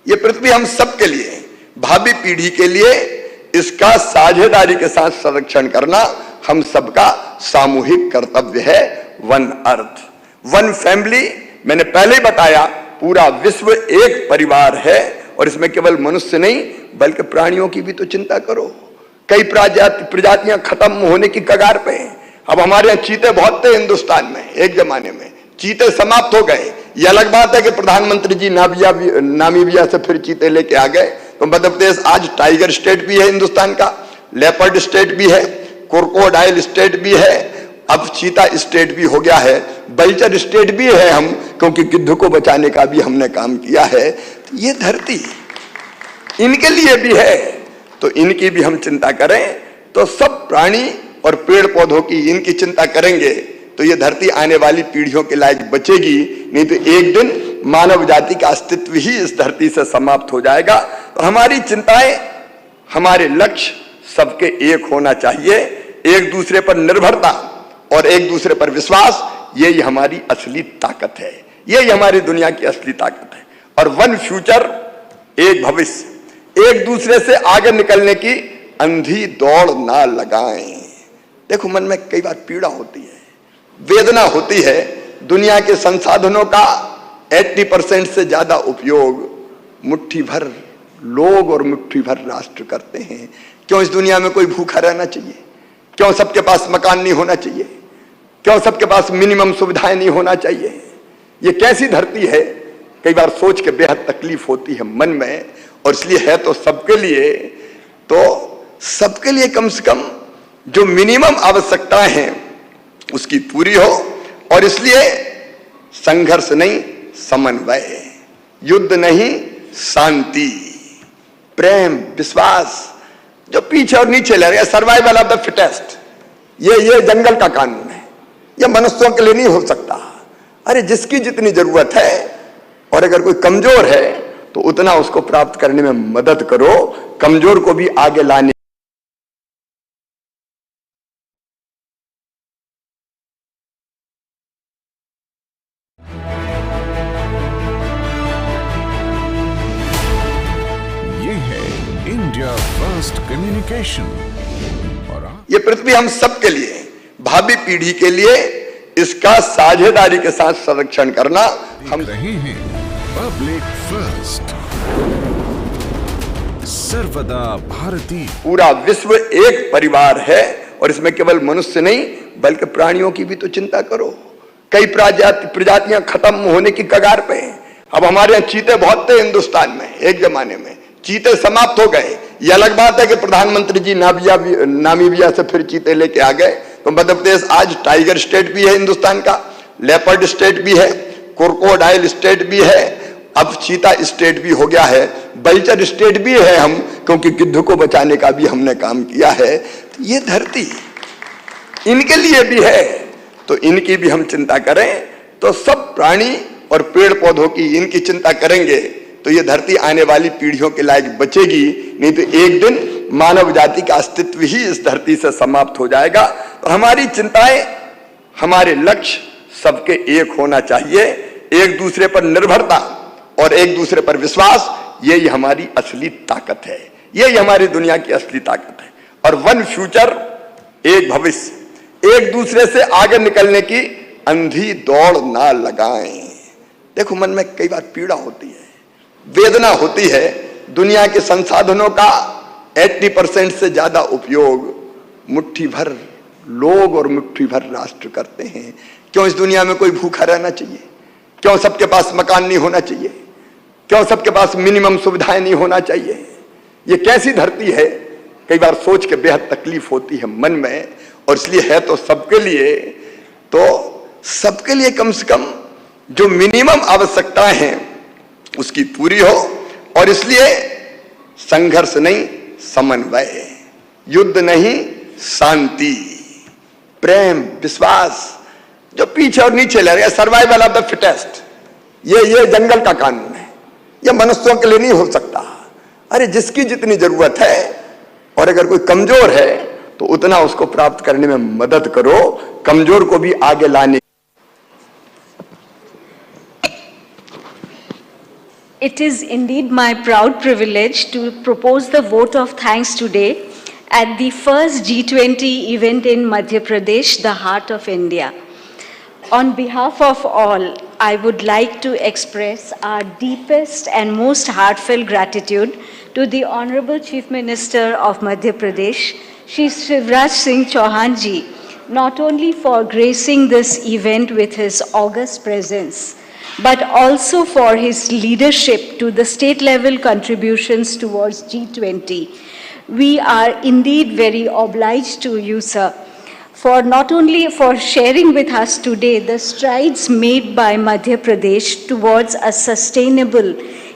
ये पृथ्वी हम सब के लिए, भावी पीढ़ी के लिए इसका साझेदारी के साथ संरक्षण करना हम सबका सामूहिक कर्तव्य है। वन अर्थ, वन फैमिली, मैंने पहले ही बताया, पूरा विश्व एक परिवार है, और इसमें केवल मनुष्य नहीं बल्कि प्राणियों की भी तो चिंता करो। कई प्रजातियां खत्म होने की कगार पे हैं। अब हमारे यहाँ चीते बहुत थे हिंदुस्तान में, एक जमाने में चीते समाप्त हो गए। ये अलग बात है कि प्रधानमंत्री जी नामीबिया से फिर चीते लेके आ गए। तो मध्य प्रदेश आज टाइगर स्टेट भी है हिंदुस्तान का, लेपर्ड स्टेट भी है, क्रोकोडाइल स्टेट भी है, अब चीता स्टेट भी हो गया है, बल्चर स्टेट भी है हम, क्योंकि गिद्ध को बचाने का भी हमने काम किया है। तो ये धरती इनके लिए भी है, तो इनकी भी हम चिंता करें तो सब प्राणी और पेड़ पौधों की इनकी चिंता करेंगे तो ये धरती आने वाली पीढ़ियों के लायक बचेगी। नहीं तो एक दिन मानव जाति का अस्तित्व ही इस धरती से समाप्त हो जाएगा। तो हमारी चिंताएं, हमारे लक्ष्य सबके एक होना चाहिए। एक दूसरे पर निर्भरता और एक दूसरे पर विश्वास, यही हमारी असली ताकत है, यही हमारी दुनिया की असली ताकत है। और वन फ्यूचर, एक भविष्य, एक दूसरे से आगे निकलने की अंधी दौड़ ना लगाएं। देखो, मन में कई बार पीड़ा होती है, वेदना होती है। दुनिया के संसाधनों का 80% से ज्यादा उपयोग मुट्ठी भर लोग और मुट्ठी भर राष्ट्र करते हैं। क्यों इस दुनिया में कोई भूखा रहना चाहिए? क्यों सबके पास मकान नहीं होना चाहिए? क्यों सबके पास मिनिमम सुविधाएं नहीं होना चाहिए? ये कैसी धरती है? कई बार सोच के बेहद तकलीफ होती है मन में। और इसलिए है तो सबके लिए, तो सबके लिए कम से कम जो मिनिमम आवश्यकताएं हैं उसकी पूरी हो। और इसलिए संघर्ष नहीं, समन्वय, युद्ध नहीं, शांति, प्रेम, विश्वास, जो पीछे और नीचे ले रहे, सर्वाइवल ऑफ द फिटेस्ट, ये जंगल का कानून है, ये मनुष्यों के लिए नहीं हो सकता। अरे जिसकी जितनी जरूरत है, और अगर कोई कमजोर है तो उतना उसको प्राप्त करने में मदद करो, कमजोर को भी आगे लाने। ये है इंडिया फर्स्ट कम्युनिकेशन। और ये पृथ्वी हम सबके लिए, भावी पीढ़ी के लिए इसका साझेदारी के साथ संरक्षण करना हम रहे हैं। पब्लिक फर्स्ट, सर्वदा भारतीय। पूरा विश्व एक परिवार है और इसमें केवल मनुष्य नहीं बल्कि प्राणियों की भी तो चिंता करो। कई प्रजातियां खत्म होने की कगार पे हैं। अब हमारे यहाँ चीते बहुत थे हिंदुस्तान में, एक जमाने में चीते समाप्त हो गए। ये अलग बात है कि प्रधानमंत्री जी नामीबिया से फिर चीते लेके आ गए। तो मध्य प्रदेश आज टाइगर स्टेट भी है हिंदुस्तान का, लेपर्ड स्टेट भी है, क्रोकोडाइल स्टेट भी है, अब चीता स्टेट भी हो गया है, बल्चर स्टेट भी है हम, क्योंकि गिद्ध को बचाने का भी हमने काम किया है। तो ये धरती इनके लिए भी है, तो इनकी भी हम चिंता करें। तो सब प्राणी और पेड़ पौधों की इनकी चिंता करेंगे तो ये धरती आने वाली पीढ़ियों के लायक बचेगी, नहीं तो एक दिन मानव जाति का अस्तित्व ही इस धरती से समाप्त हो जाएगा। तो हमारी चिंताएं, हमारे लक्ष्य सबके एक होना चाहिए। एक दूसरे पर निर्भरता और एक दूसरे पर विश्वास, यही हमारी असली ताकत है, यही हमारी दुनिया की असली ताकत है। और वन फ्यूचर, एक भविष्य, एक दूसरे से आगे निकलने की अंधी दौड़ ना लगाएं। देखो मन में कई बार पीड़ा होती है, वेदना होती है। दुनिया के संसाधनों का 80% से ज्यादा उपयोग मुट्ठी भर लोग और मुट्ठी भर राष्ट्र करते हैं। क्यों इस दुनिया में कोई भूखा रहना चाहिए? क्यों सबके पास मकान नहीं होना चाहिए? क्यों सबके पास मिनिमम सुविधाएं नहीं होना चाहिए? ये कैसी धरती है? कई बार सोच के बेहद तकलीफ होती है मन में। और इसलिए है तो सबके लिए, तो सबके लिए कम से कम जो मिनिमम आवश्यकताएं हैं उसकी पूरी हो। और इसलिए संघर्ष नहीं समन्वय, युद्ध नहीं शांति, प्रेम, विश्वास, जो पीछे और नीचे ले रहे हैं, सर्वाइवल ऑफ द फिटेस्ट, ये जंगल का कानून है, ये मनुष्यों के लिए नहीं हो सकता। अरे जिसकी जितनी जरूरत है, और अगर कोई कमजोर है तो उतना उसको प्राप्त करने में मदद करो, कमजोर को भी आगे लाने। It is indeed my proud privilege to propose the vote of thanks today at the first G20 event in Madhya Pradesh, the heart of India. On behalf of all, I would like to express our deepest and most heartfelt gratitude to the Honorable Chief Minister of Madhya Pradesh, Shri Shivraj Singh Chauhan ji, not only for gracing this event with his august presence, but also for his leadership to the state-level contributions towards G20. We are indeed very obliged to you, sir, for not only for sharing with us today the strides made by Madhya Pradesh towards a sustainable,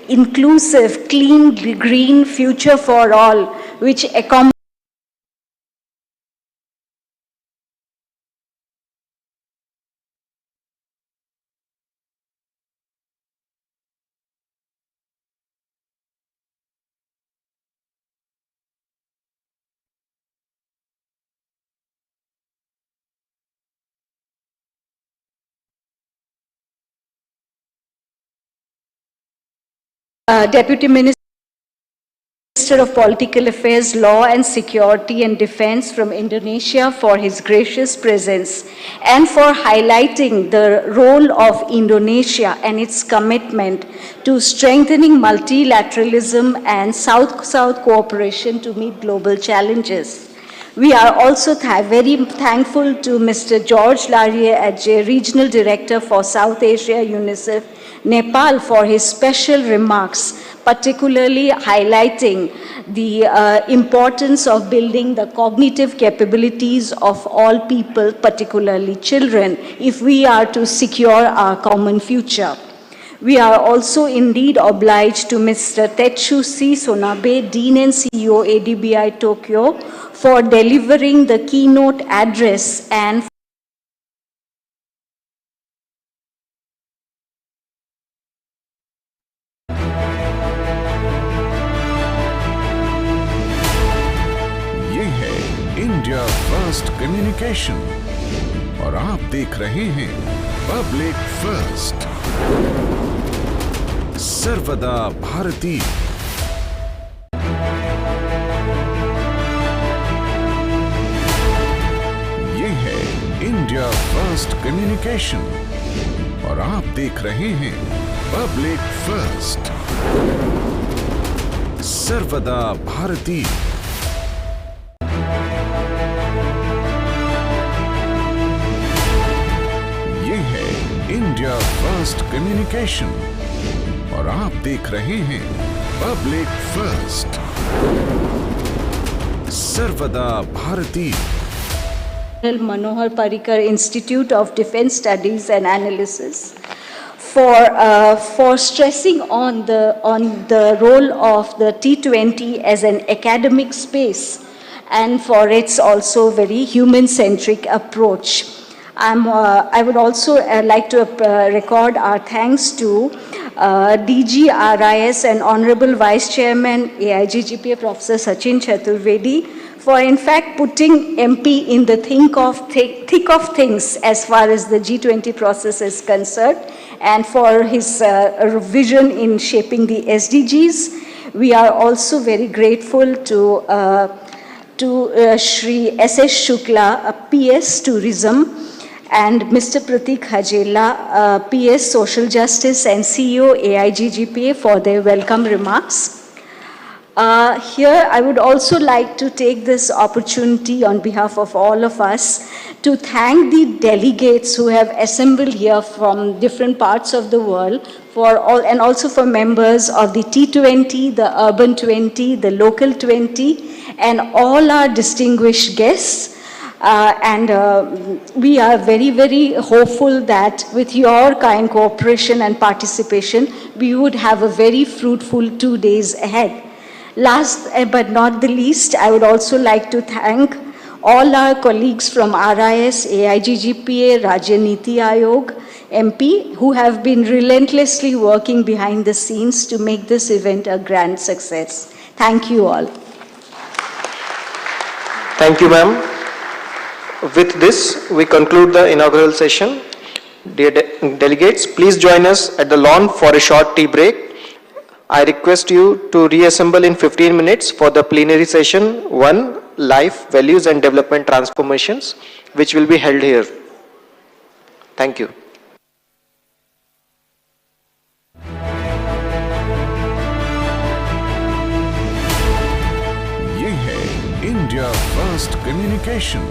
inclusive, clean, green future for all, which accommodates Deputy Minister of Political Affairs, Law and Security and Defense from Indonesia for his gracious presence and for highlighting the role of Indonesia and its commitment to strengthening multilateralism and South-South cooperation to meet global challenges. We are also very thankful to Mr. George Larie Adje, Regional Director for South Asia, UNICEF, Nepal, for his special remarks, particularly highlighting the importance of building the cognitive capabilities of all people, particularly children, if we are to secure our common future. We are also indeed obliged to Mr. Tetsushi Sonabe, Dean and CEO, ADBI Tokyo, for delivering the keynote address and communication और आप देख रहे हैं public first, सर्वदा भारतीय। ये है India first communication और आप देख रहे हैं पब्लिक फर्स्ट, सर्वदा भारतीय। ये है इंडिया फर्स्ट कम्युनिकेशन और आप देख रहे हैं पब्लिक फर्स्ट, सर्वदा भारतीय। Manohar Parrikar Institute of Defence Studies and Analysis for stressing on the role of the T20 as an academic space and for its also very human-centric approach. I would also like to record our thanks to DG RIS and Honorable Vice Chairman AIGGPA Professor Sachin Chaturvedi for in fact putting MP in the thick of things as far as the G20 process is concerned, and for his vision in shaping the SDGs. We are also very grateful to Shri S.S. Shukla, PS Tourism, and Mr. Pratik Hajela, PS Social Justice and CEO AIGGPA for their welcome remarks. Here I would also like to take this opportunity on behalf of all of us to thank the delegates who have assembled here from different parts of the world and also for members of the T20, the Urban 20, the Local 20, and all our distinguished guests. We are very, very hopeful that with your kind cooperation and participation, we would have a very fruitful 2 days ahead. Last but not the least, I would also like to thank all our colleagues from RIS, AIGGPA, Rajya Niti Aayog, MP, who have been relentlessly working behind the scenes to make this event a grand success. Thank you all. Thank you, ma'am. With this, we conclude the inaugural session. Dear delegates, please join us at the lawn for a short tea break. I request you to reassemble in 15 minutes for the plenary session 1, Life, Values and Development Transformations, which will be held here. Thank you. ये है India first communication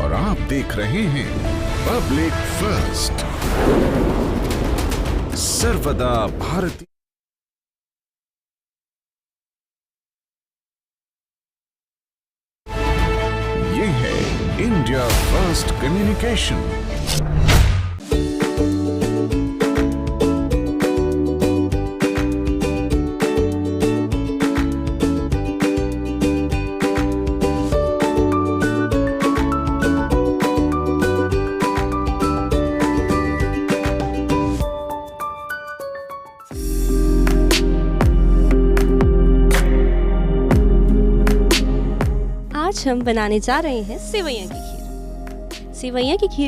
और आप देख रहे हैं public first, सर्वदा भारतीय। ये है इंडिया फर्स्ट कम्युनिकेशन। आज हम बनाने जा रहे हैं सेवइयां की खीर। सेवइयां की खीर